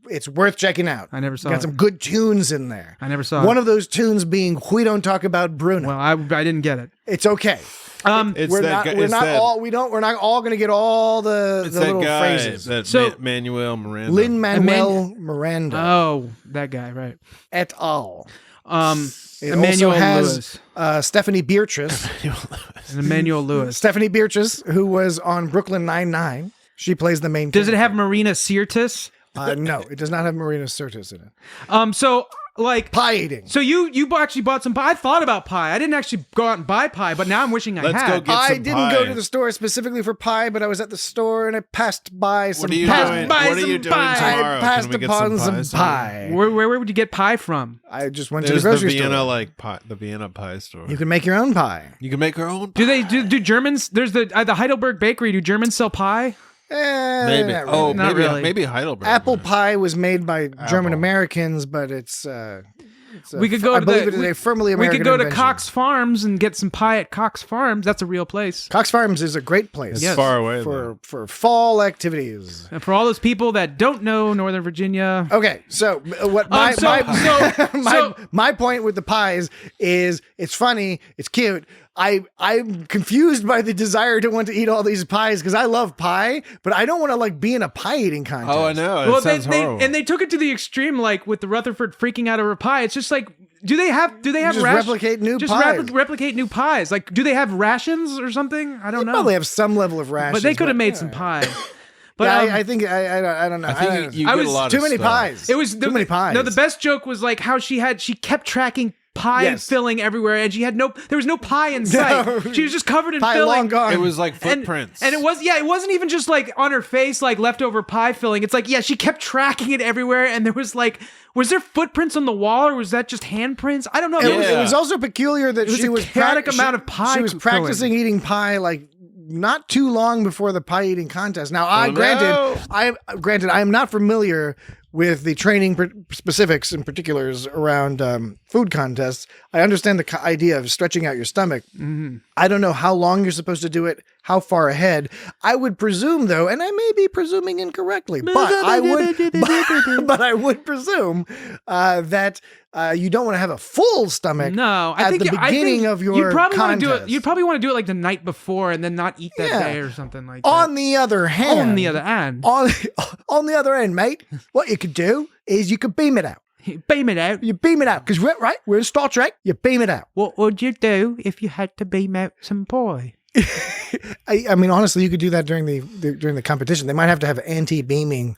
Speaker 2: It's worth checking out.
Speaker 6: I never saw
Speaker 2: Got
Speaker 6: it.
Speaker 2: some good tunes in there.
Speaker 6: I never saw
Speaker 2: One
Speaker 6: it.
Speaker 2: of those tunes being "We Don't Talk About Bruno."
Speaker 6: Well, I didn't get it.
Speaker 2: It's okay.
Speaker 7: It's
Speaker 2: We're
Speaker 7: that
Speaker 2: not.
Speaker 7: guy-
Speaker 2: We're
Speaker 7: it's
Speaker 2: not
Speaker 7: that-
Speaker 2: all. We're not all going to get all the
Speaker 7: It's
Speaker 2: little
Speaker 7: that guy,
Speaker 2: phrases.
Speaker 7: that
Speaker 6: So-
Speaker 7: Manuel Miranda.
Speaker 2: Lin-Manuel Miranda
Speaker 6: Oh, that guy, right?
Speaker 2: et al. It
Speaker 6: Emmanuel
Speaker 2: also has
Speaker 6: Lewis.
Speaker 2: Stephanie Beatrice.
Speaker 6: And Emmanuel Lewis.
Speaker 2: Stephanie Beatrice, who was on Brooklyn Nine-Nine. She plays the main
Speaker 6: Does it
Speaker 2: character.
Speaker 6: have Marina Sirtis?
Speaker 2: No, it does not have Marina Sirtis in it.
Speaker 6: So like
Speaker 2: Pie eating.
Speaker 6: So you actually bought some pie. I thought about pie. I didn't actually go out and buy pie, but now I'm wishing I
Speaker 7: Let's
Speaker 6: had.
Speaker 7: go get
Speaker 2: I
Speaker 7: some
Speaker 2: didn't
Speaker 7: pie.
Speaker 2: go to the store specifically for pie, but I was at the store and I passed by some
Speaker 7: What are you
Speaker 2: pie.
Speaker 7: doing?
Speaker 6: buy
Speaker 7: What are
Speaker 6: some
Speaker 7: you doing
Speaker 6: pie.
Speaker 7: tomorrow?
Speaker 2: I passed
Speaker 7: Can we get
Speaker 2: upon some
Speaker 7: pies?
Speaker 2: pie.
Speaker 6: Where would you get pie from?
Speaker 2: I just went
Speaker 7: There's
Speaker 2: to the
Speaker 7: the
Speaker 2: grocery
Speaker 7: Vienna
Speaker 2: store.
Speaker 7: pie, the Vienna pie store.
Speaker 2: You can make your own pie.
Speaker 7: You can make your own.
Speaker 6: Do they do Germans? There's the Heidelberg Bakery. Do Germans sell pie?
Speaker 7: Maybe.
Speaker 2: Not
Speaker 7: Oh,
Speaker 2: really.
Speaker 6: Not
Speaker 7: maybe
Speaker 6: really.
Speaker 7: maybe Heidelberg.
Speaker 2: Apple pie was made by German
Speaker 7: Apple.
Speaker 2: Americans, but it's
Speaker 6: We could go
Speaker 2: I
Speaker 6: to
Speaker 2: believe
Speaker 6: the-
Speaker 2: it is a firmly
Speaker 6: We
Speaker 2: American
Speaker 6: could go to
Speaker 2: invention.
Speaker 6: Cox Farms and get some pie at Cox Farms. That's a real place.
Speaker 2: Cox Farms is a great place.
Speaker 7: It's
Speaker 6: Yes.
Speaker 7: far away though.
Speaker 2: for fall activities.
Speaker 6: And for all those people that don't know Northern Virginia,
Speaker 2: Okay, so what my
Speaker 6: so-
Speaker 2: my,
Speaker 6: so-
Speaker 2: my point with the pies is it's funny, it's cute. I'm confused by the desire to want to eat all these pies because I love pie, but I don't want to like be in a pie eating contest.
Speaker 7: Oh, I know. It sounds horrible.
Speaker 6: they took it to the extreme, like with the Rutherford freaking out over pie. It's just like, do they have
Speaker 2: Just replicate new pies.
Speaker 6: replicate new pies? Like, do they have rations or something? I don't
Speaker 2: They
Speaker 6: know.
Speaker 2: probably have some level of rations.
Speaker 6: But they could have made
Speaker 2: yeah.
Speaker 6: some pie. But
Speaker 2: Yeah, I think I don't know.
Speaker 7: I think you
Speaker 6: I
Speaker 7: get
Speaker 6: was
Speaker 7: a lot
Speaker 2: too
Speaker 7: of
Speaker 2: many
Speaker 7: stuff.
Speaker 2: pies.
Speaker 6: it was
Speaker 2: too many pies.
Speaker 6: No, the best joke was like how she kept tracking pie
Speaker 2: Yes.
Speaker 6: filling everywhere, and there was no pie in sight.
Speaker 2: No.
Speaker 6: She was just covered in
Speaker 2: pie
Speaker 6: filling.
Speaker 2: long gone.
Speaker 7: It was like
Speaker 6: And-
Speaker 7: footprints.
Speaker 6: And it wasn't even just like on her face, like leftover pie filling. It's like, yeah, she kept tracking it everywhere. And there was like, was there footprints on the wall or was that just handprints? I don't know.
Speaker 2: It was also peculiar that
Speaker 6: was
Speaker 2: she
Speaker 6: a
Speaker 2: was
Speaker 6: chaotic amount of pie
Speaker 2: She was
Speaker 6: filling.
Speaker 2: practicing eating pie like not too long before the pie eating contest. Now,
Speaker 7: no.
Speaker 2: granted, I am not familiar with the training specifics and particulars around food contests. I understand the idea of stretching out your stomach.
Speaker 6: Mm-hmm.
Speaker 2: I don't know how long you're supposed to do it, how far ahead. I would presume, though, and I may be presuming incorrectly, but I would presume that you don't want to have a full stomach.
Speaker 6: No, I
Speaker 2: at
Speaker 6: think
Speaker 2: the beginning of your
Speaker 6: you'd probably want to do it.
Speaker 2: contest.
Speaker 6: You'd probably want to do it like the night before and then not eat that
Speaker 2: Yeah.
Speaker 6: day or something like
Speaker 2: On
Speaker 6: that.
Speaker 2: the other hand,
Speaker 6: On the other hand,
Speaker 2: on the other end, mate, what you could do is you could beam it out.
Speaker 6: beam it out.
Speaker 2: You beam it out because we're in Star Trek. You beam it out.
Speaker 6: What would you do if you had to beam out some pie?
Speaker 2: I mean, honestly, you could do that during the competition. They might have to have anti-beaming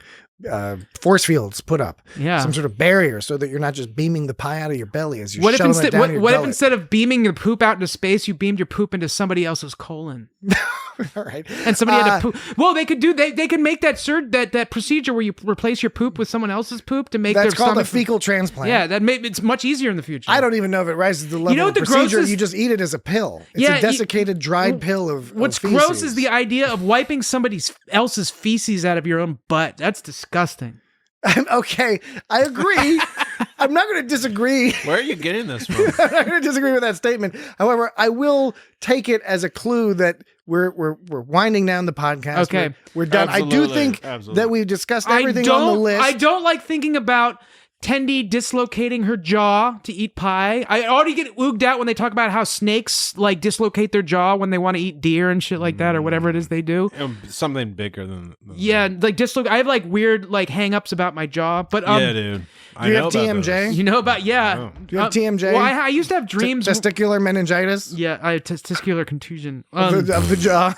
Speaker 2: force fields put up.
Speaker 6: Yeah.
Speaker 2: Some sort of barrier so that you're not just beaming the pie out of your belly as you're
Speaker 6: What if
Speaker 2: shoving it down your
Speaker 6: what if
Speaker 2: gullet.
Speaker 6: instead of beaming your poop out into space, you beamed your poop into somebody else's colon?
Speaker 2: All right.
Speaker 6: And somebody had to poop. Well, they can make that procedure where you replace your poop with someone else's poop to make
Speaker 2: That's
Speaker 6: their
Speaker 2: called a
Speaker 6: stomach.
Speaker 2: fecal transplant.
Speaker 6: Yeah, it's much easier in the future.
Speaker 2: I don't even know if it rises to the level
Speaker 6: know
Speaker 2: of
Speaker 6: what the
Speaker 2: procedure.
Speaker 6: grossest-
Speaker 2: You just eat it as a pill. It's
Speaker 6: Yeah,
Speaker 2: a desiccated, dried pill of
Speaker 6: What's
Speaker 2: feces.
Speaker 6: gross is the idea of wiping somebody else's feces out of your own butt. That's disgusting.
Speaker 2: Okay, I agree. I'm not going to disagree.
Speaker 7: Where are you getting this from?
Speaker 2: I'm not going to disagree with that statement. However, I will take it as a clue that we're winding down the podcast.
Speaker 6: Okay.
Speaker 2: We're done.
Speaker 7: Absolutely.
Speaker 2: I do think
Speaker 7: Absolutely.
Speaker 2: that we've discussed everything on the list.
Speaker 6: I don't like thinking about Tendi dislocating her jaw to eat pie. I already get ooged out when they talk about how snakes like dislocate their jaw when they want to eat deer and shit like that or whatever it is they do.
Speaker 7: Something bigger than
Speaker 6: Yeah, like I have like weird like hang-ups about my jaw. But
Speaker 7: yeah, dude.
Speaker 2: Do you have TMJ?
Speaker 6: You know about
Speaker 2: Do you have TMJ?
Speaker 6: Well, I used to have dreams.
Speaker 2: Testicular meningitis?
Speaker 6: Yeah, I had testicular contusion.
Speaker 2: Of the jaw.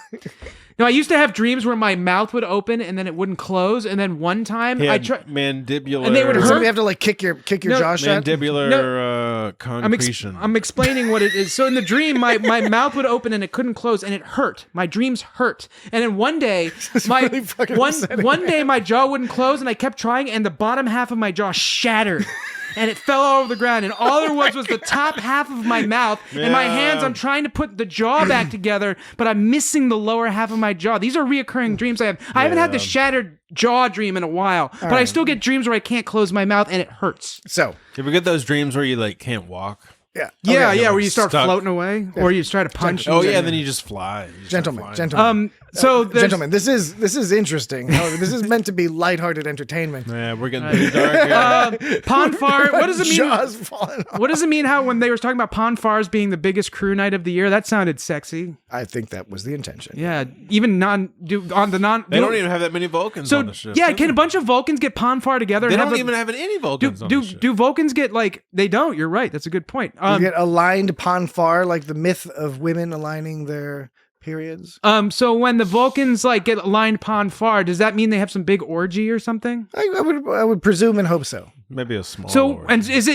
Speaker 6: No, I used to have dreams where my mouth would open and then it wouldn't close. And then one time
Speaker 7: He
Speaker 6: I
Speaker 7: had
Speaker 6: tried.
Speaker 7: mandibular.
Speaker 6: And they would
Speaker 2: Does
Speaker 6: hurt.
Speaker 2: somebody have to like kick your jaw shut?
Speaker 7: Mandibular concretion.
Speaker 6: I'm explaining what it is. So in the dream, my mouth would open and it couldn't close, and it hurt. My dreams hurt. And then one day,
Speaker 2: really fucking upsetting.
Speaker 6: one day my jaw wouldn't close, and I kept trying, and the bottom half of my jaw shattered. And it fell all over the ground, and all there was the top half of my mouth. And my hands, I'm trying to put the jaw back together, but I'm missing the lower half of my jaw. These are reoccurring dreams I have. I haven't had the shattered jaw dream in a while, but I still get dreams where I can't close my mouth and it hurts.
Speaker 2: So,
Speaker 7: You ever get those dreams where you like can't walk?
Speaker 2: yeah.
Speaker 6: Yeah,
Speaker 2: Okay.
Speaker 6: yeah, where you start
Speaker 7: Stuck.
Speaker 6: floating away, or you try to punch.
Speaker 7: Oh yeah, and then you just fly. You just start flying.
Speaker 2: Gentlemen.
Speaker 6: So there's-
Speaker 2: Gentlemen, this is interesting. However, this is meant to be lighthearted entertainment.
Speaker 7: Yeah, we're getting pretty dark here.
Speaker 6: Pon farr. What does it mean?
Speaker 2: Jaws falling off.
Speaker 6: What does it mean? How when they were talking about Pon farrs being the biggest crew night of the year, that sounded sexy.
Speaker 2: I think that was the intention.
Speaker 6: Yeah, even
Speaker 7: They don't even have that many Vulcans
Speaker 6: So
Speaker 7: on the ship.
Speaker 6: yeah,
Speaker 7: do
Speaker 6: can a
Speaker 7: they?
Speaker 6: bunch of Vulcans get Pon farr together?
Speaker 7: They
Speaker 6: and
Speaker 7: don't
Speaker 6: have
Speaker 7: even have any Vulcans on
Speaker 6: do
Speaker 7: the ship.
Speaker 6: do Vulcans get like they don't? You're right. That's a good point.
Speaker 2: You get aligned Pon farr, like the myth of women aligning their periods.
Speaker 6: So when the Vulcans like get aligned Pon farr, does that mean they have some big orgy or something?
Speaker 2: I would presume and hope so.
Speaker 7: Maybe a small.
Speaker 6: So
Speaker 7: order.
Speaker 6: and is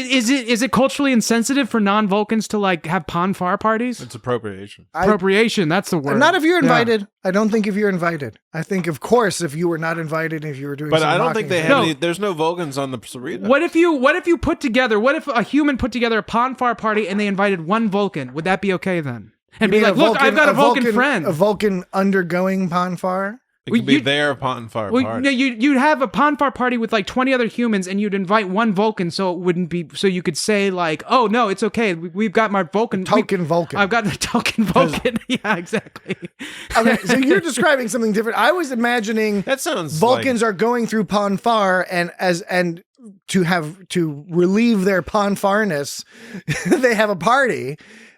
Speaker 6: it culturally insensitive for non-Vulcans to like have Pon farr parties?
Speaker 7: It's appropriation.
Speaker 6: Appropriation, that's the word.
Speaker 2: Not if you're
Speaker 6: Yeah.
Speaker 2: invited. I don't think if you're invited. I think, of course, if you were not invited, if you were doing
Speaker 7: But
Speaker 2: some
Speaker 7: I don't
Speaker 2: mocking
Speaker 7: think they
Speaker 2: thing.
Speaker 7: have
Speaker 6: No.
Speaker 7: any. There's no Vulcans on the Sarita.
Speaker 6: What if a human put together a Pon farr party and they invited one Vulcan? Would that be okay then? And
Speaker 2: You
Speaker 6: be
Speaker 2: mean
Speaker 6: like, look, I've got a Vulcan friend.
Speaker 2: A Vulcan undergoing Pon farr?
Speaker 7: It
Speaker 6: Well,
Speaker 7: could be
Speaker 6: you-
Speaker 7: their Pon farr
Speaker 6: Well,
Speaker 7: party.
Speaker 6: no, you'd have a Pon farr party with like 20 other humans, and you'd invite one Vulcan, so it wouldn't be. So you could say like, "Oh no, it's okay. We've got my Vulcan
Speaker 2: Token Vulcan.
Speaker 6: I've got a token Vulcan." Yeah, exactly.
Speaker 2: Okay, so you're describing something different. I was imagining
Speaker 7: That sounds
Speaker 2: Vulcans are going through Pon farr and to relieve their Pon farness, they have a party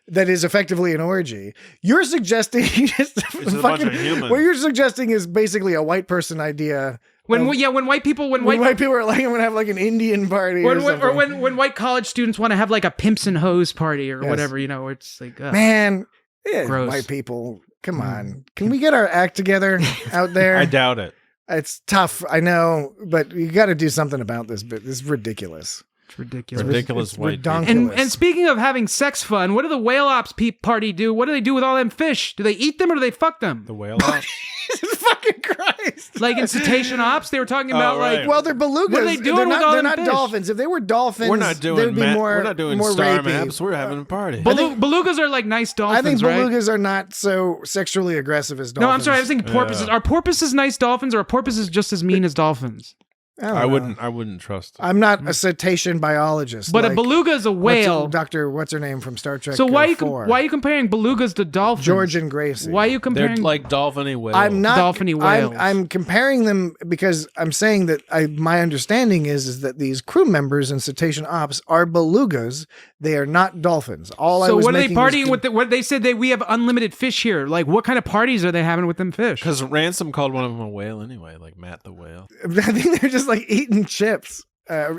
Speaker 2: that is effectively an orgy. You're suggesting just
Speaker 7: a bunch of humans.
Speaker 2: what you're suggesting is basically a white person idea.
Speaker 6: When white people
Speaker 2: When white people are like, I'm gonna have like an Indian party or something.
Speaker 6: when white college students want to have like a pimps and hoes party or
Speaker 2: Yes.
Speaker 6: whatever, it's like
Speaker 2: Man, yeah,
Speaker 6: Gross.
Speaker 2: white people, come on. Can we get our act together out there?
Speaker 7: I doubt it.
Speaker 2: It's tough, I know, but you got to do something about this. But this is ridiculous.
Speaker 6: it's ridiculous.
Speaker 7: Ridiculous white people.
Speaker 2: redonkulous.
Speaker 6: And speaking of having sex fun, what do the whale ops party do? What do they do with all them fish? Do they eat them or do they fuck them?
Speaker 7: The whale ops.
Speaker 2: Jesus fucking Christ!
Speaker 6: Like in cetacean ops, they were talking about
Speaker 7: right.
Speaker 6: like
Speaker 2: Well, they're belugas.
Speaker 6: What are they doing
Speaker 2: they're
Speaker 6: with
Speaker 2: not,
Speaker 6: all
Speaker 2: they're
Speaker 6: them
Speaker 2: not
Speaker 6: fish?
Speaker 2: dolphins. If they were dolphins,
Speaker 7: We're not
Speaker 2: there'd
Speaker 7: doing
Speaker 2: be more.
Speaker 7: We're not doing
Speaker 2: more
Speaker 7: star
Speaker 2: rapey.
Speaker 7: maps. We're having a party.
Speaker 6: belugas are like nice
Speaker 2: I think
Speaker 6: dolphins, right?
Speaker 2: belugas are not so sexually aggressive as
Speaker 6: No,
Speaker 2: dolphins.
Speaker 6: I'm sorry. I was thinking porpoises. Are porpoises nice dolphins, or are porpoises just as mean as dolphins?
Speaker 7: I wouldn't trust it.
Speaker 2: I'm not a cetacean biologist.
Speaker 6: But
Speaker 2: like,
Speaker 6: a beluga is a whale.
Speaker 2: What's her name from Star Trek?
Speaker 6: So why are
Speaker 2: 4?
Speaker 6: you comparing belugas to dolphins?
Speaker 2: George and Gracie?
Speaker 6: Why are you
Speaker 7: They're
Speaker 6: comparing?
Speaker 7: like dolphiny whales.
Speaker 2: I'm not
Speaker 6: Dolphiny whales.
Speaker 2: I'm comparing them because I'm saying that my understanding is that these crew members in cetacean ops are belugas. They are not dolphins. All I
Speaker 6: So
Speaker 2: was
Speaker 6: what are they
Speaker 2: making was
Speaker 6: partying with? What they said we have unlimited fish here. Like what kind of parties are they having with them fish?
Speaker 7: Because Ransom called one of them a whale anyway, like Matt the whale.
Speaker 2: I think they're just like eating chips,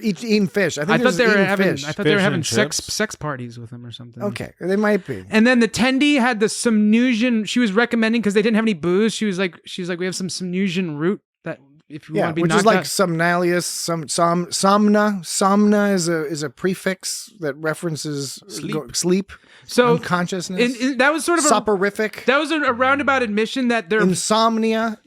Speaker 2: eating fish. I
Speaker 6: I thought they were having.
Speaker 2: fish.
Speaker 6: I thought they were
Speaker 7: Fish
Speaker 6: having
Speaker 7: and
Speaker 6: sex
Speaker 7: chips?
Speaker 6: parties with them or something.
Speaker 2: Okay, they might be.
Speaker 6: And then the Tendi had the Samnusian. She was recommending because they didn't have any booze. She was like, we have some Samnusian root that if you want to be
Speaker 2: which
Speaker 6: knocked
Speaker 2: is like
Speaker 6: out.
Speaker 2: somnalius, somna. Somna is a prefix that references sleep,
Speaker 6: So
Speaker 2: unconsciousness.
Speaker 6: that was sort of
Speaker 2: soporific.
Speaker 6: that was a roundabout admission that they're
Speaker 2: Insomnia.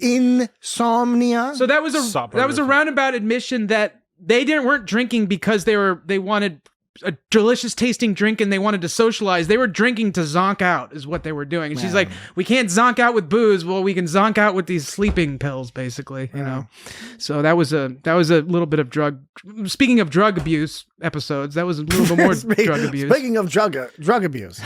Speaker 6: So that was a roundabout admission that they weren't drinking because they wanted a delicious tasting drink and they wanted to socialize, they were drinking to zonk out is what they were doing. And she's like, we can't zonk out with booze. Well, we can zonk out with these sleeping pills, basically, you know? So that was a little bit of speaking of drug abuse episodes, that was a little bit more drug abuse.
Speaker 2: Speaking of drug abuse.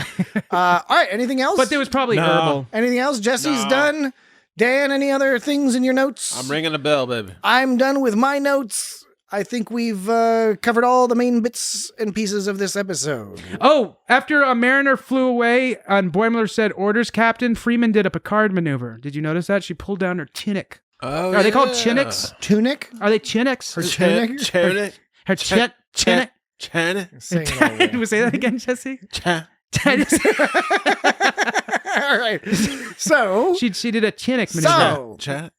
Speaker 2: All right, anything else?
Speaker 6: But there was probably herbal.
Speaker 2: Anything else? Jesse's done. Dan, any other things in your notes?
Speaker 7: I'm ringing a bell, baby.
Speaker 2: I'm done with my notes. I think we've covered all the main bits and pieces of this episode.
Speaker 6: Oh, after a Mariner flew away and Boimler said, "Orders, Captain," Freeman did a Picard maneuver. Did you notice that? She pulled down her tunic.
Speaker 7: Oh,
Speaker 6: Are they called chinics?
Speaker 2: Tunic?
Speaker 6: Are they chinics?
Speaker 2: Her tunic?
Speaker 7: Chinic.
Speaker 6: Her chinic?
Speaker 7: Chinic.
Speaker 6: Did we say that again, Jesse?
Speaker 2: All right. So
Speaker 6: she did a chinic maneuver.
Speaker 2: So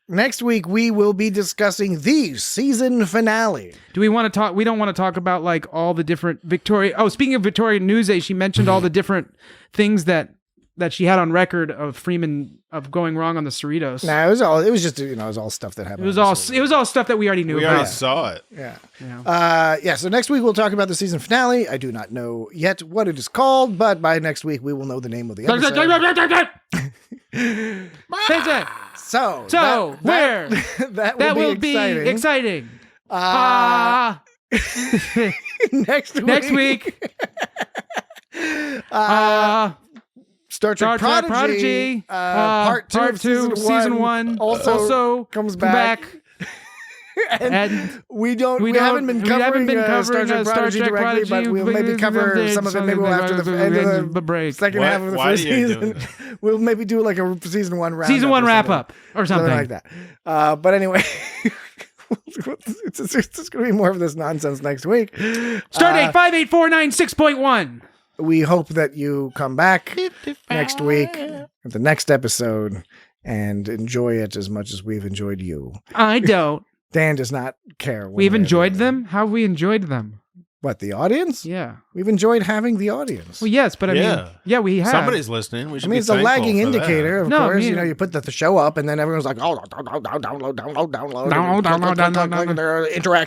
Speaker 2: next week we will be discussing the season finale.
Speaker 6: Do we want to talk? We don't want to talk about like all the different Victoria. Oh, speaking of Victoria Newsay, she mentioned all the different things that she had on record of Freeman of going wrong on the Cerritos.
Speaker 2: No, it was just it was all stuff that happened.
Speaker 6: It was all stuff that we already knew
Speaker 7: We
Speaker 6: about.
Speaker 7: already saw it.
Speaker 2: Yeah. So next week we'll talk about the season finale. I do not know yet what it is called, but by next week we will know the name of the episode. So
Speaker 6: where
Speaker 2: that will be
Speaker 6: exciting. Next week.
Speaker 2: Star Trek Prodigy, part two, season one also comes back. and we haven't been covering Star Trek Prodigy directly, but we'll maybe cover some of it. Maybe we'll after the end of the break, second half of the first season. We'll maybe do like a season one wrap
Speaker 6: up or something
Speaker 2: like that. But anyway. It's going to be more of this nonsense next week.
Speaker 6: Stardate 58496.1.
Speaker 2: We hope that you come back next week at the next episode and enjoy it as much as we've enjoyed you.
Speaker 6: I don't.
Speaker 2: Dan does not care.
Speaker 6: We've enjoyed them? How have we enjoyed them?
Speaker 2: What, the audience?
Speaker 6: Yeah.
Speaker 2: We've enjoyed having the audience.
Speaker 6: Well, yes, but I mean, we have.
Speaker 7: Somebody's listening. We should
Speaker 2: it's a lagging indicator, of course.
Speaker 6: I mean,
Speaker 2: you put the show up, and then everyone's like, oh, download.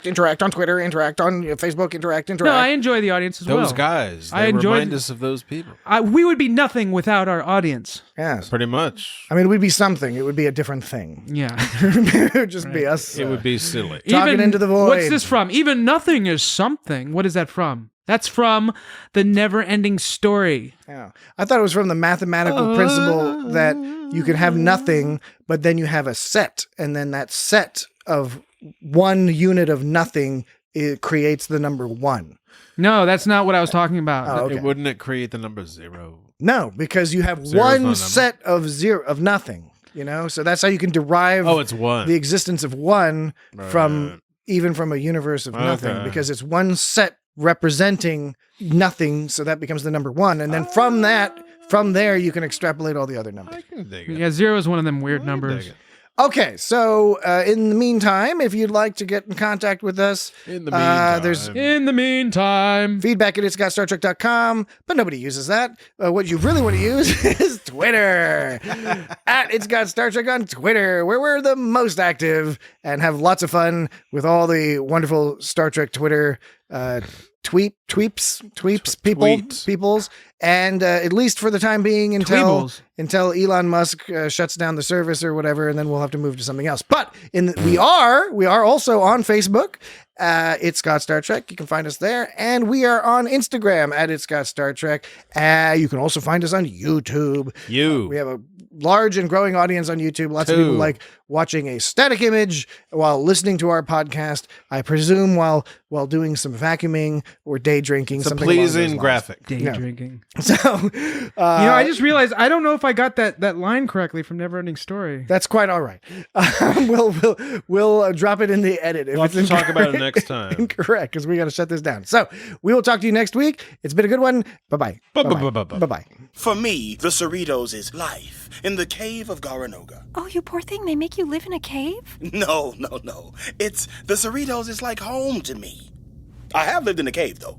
Speaker 2: Interact on Twitter, interact on Facebook, interact.
Speaker 6: No, I enjoy the audience as well.
Speaker 7: Those guys, they remind us of those people.
Speaker 6: We would be nothing without our audience.
Speaker 2: Yes.
Speaker 7: Pretty much.
Speaker 2: I mean, we'd be something. It would be a different thing.
Speaker 6: Yeah.
Speaker 2: It would just be us.
Speaker 7: It would be silly.
Speaker 2: Talking into the void.
Speaker 6: What's this from? Even nothing is something. What is that from? That's from The Never-Ending Story.
Speaker 2: Yeah. I thought it was from the mathematical principle that you can have nothing, but then you have a set, and then that set of one unit of nothing, it creates the number one.
Speaker 6: No, that's not what I was talking about.
Speaker 2: Oh, okay.
Speaker 7: Wouldn't it create the number zero?
Speaker 2: No, because you have one set of nothing, so that's how you can derive
Speaker 7: it's one.
Speaker 2: The existence of one from even from a universe of nothing, because it's one set representing nothing, so that becomes the number one, and then from there you can extrapolate all the other numbers.
Speaker 7: I can dig it.
Speaker 6: Yeah, zero is one of them weird numbers.
Speaker 2: Okay, so in the meantime, if you'd like to get in contact with us, there's feedback at itsgotStarTrek.com, but nobody uses that. What you really want to use is Twitter. At It's Got Star Trek on Twitter, where we're the most active and have lots of fun with all the wonderful Star Trek Twitter peoples, and at least for the time being until Elon Musk shuts down the service or whatever, and then we'll have to move to something else. But we are also on Facebook. It's Got Star Trek. You can find us there, and we are on Instagram at It's Got Star Trek. You can also find us on YouTube. We have a large and growing audience on YouTube. Lots of people like watching a static image while listening to our podcast. I presume while doing some vacuuming or day drinking.
Speaker 7: It's a
Speaker 2: something
Speaker 7: pleasing graphic.
Speaker 6: Day drinking.
Speaker 2: So,
Speaker 6: I just realized I don't know if I got that line correctly from Neverending Story.
Speaker 2: That's quite all right. We'll drop it in the edit.
Speaker 7: We'll have to talk about it next time.
Speaker 2: Incorrect, because we got to shut this down. So we will talk to you next week. It's been a good one. Bye-bye. Bye-bye.
Speaker 8: For me, the Cerritos is life in the cave of Garanoga.
Speaker 9: Oh, you poor thing. They make you live in a cave?
Speaker 8: No. It's the Cerritos is like home to me. I have lived in a cave, though.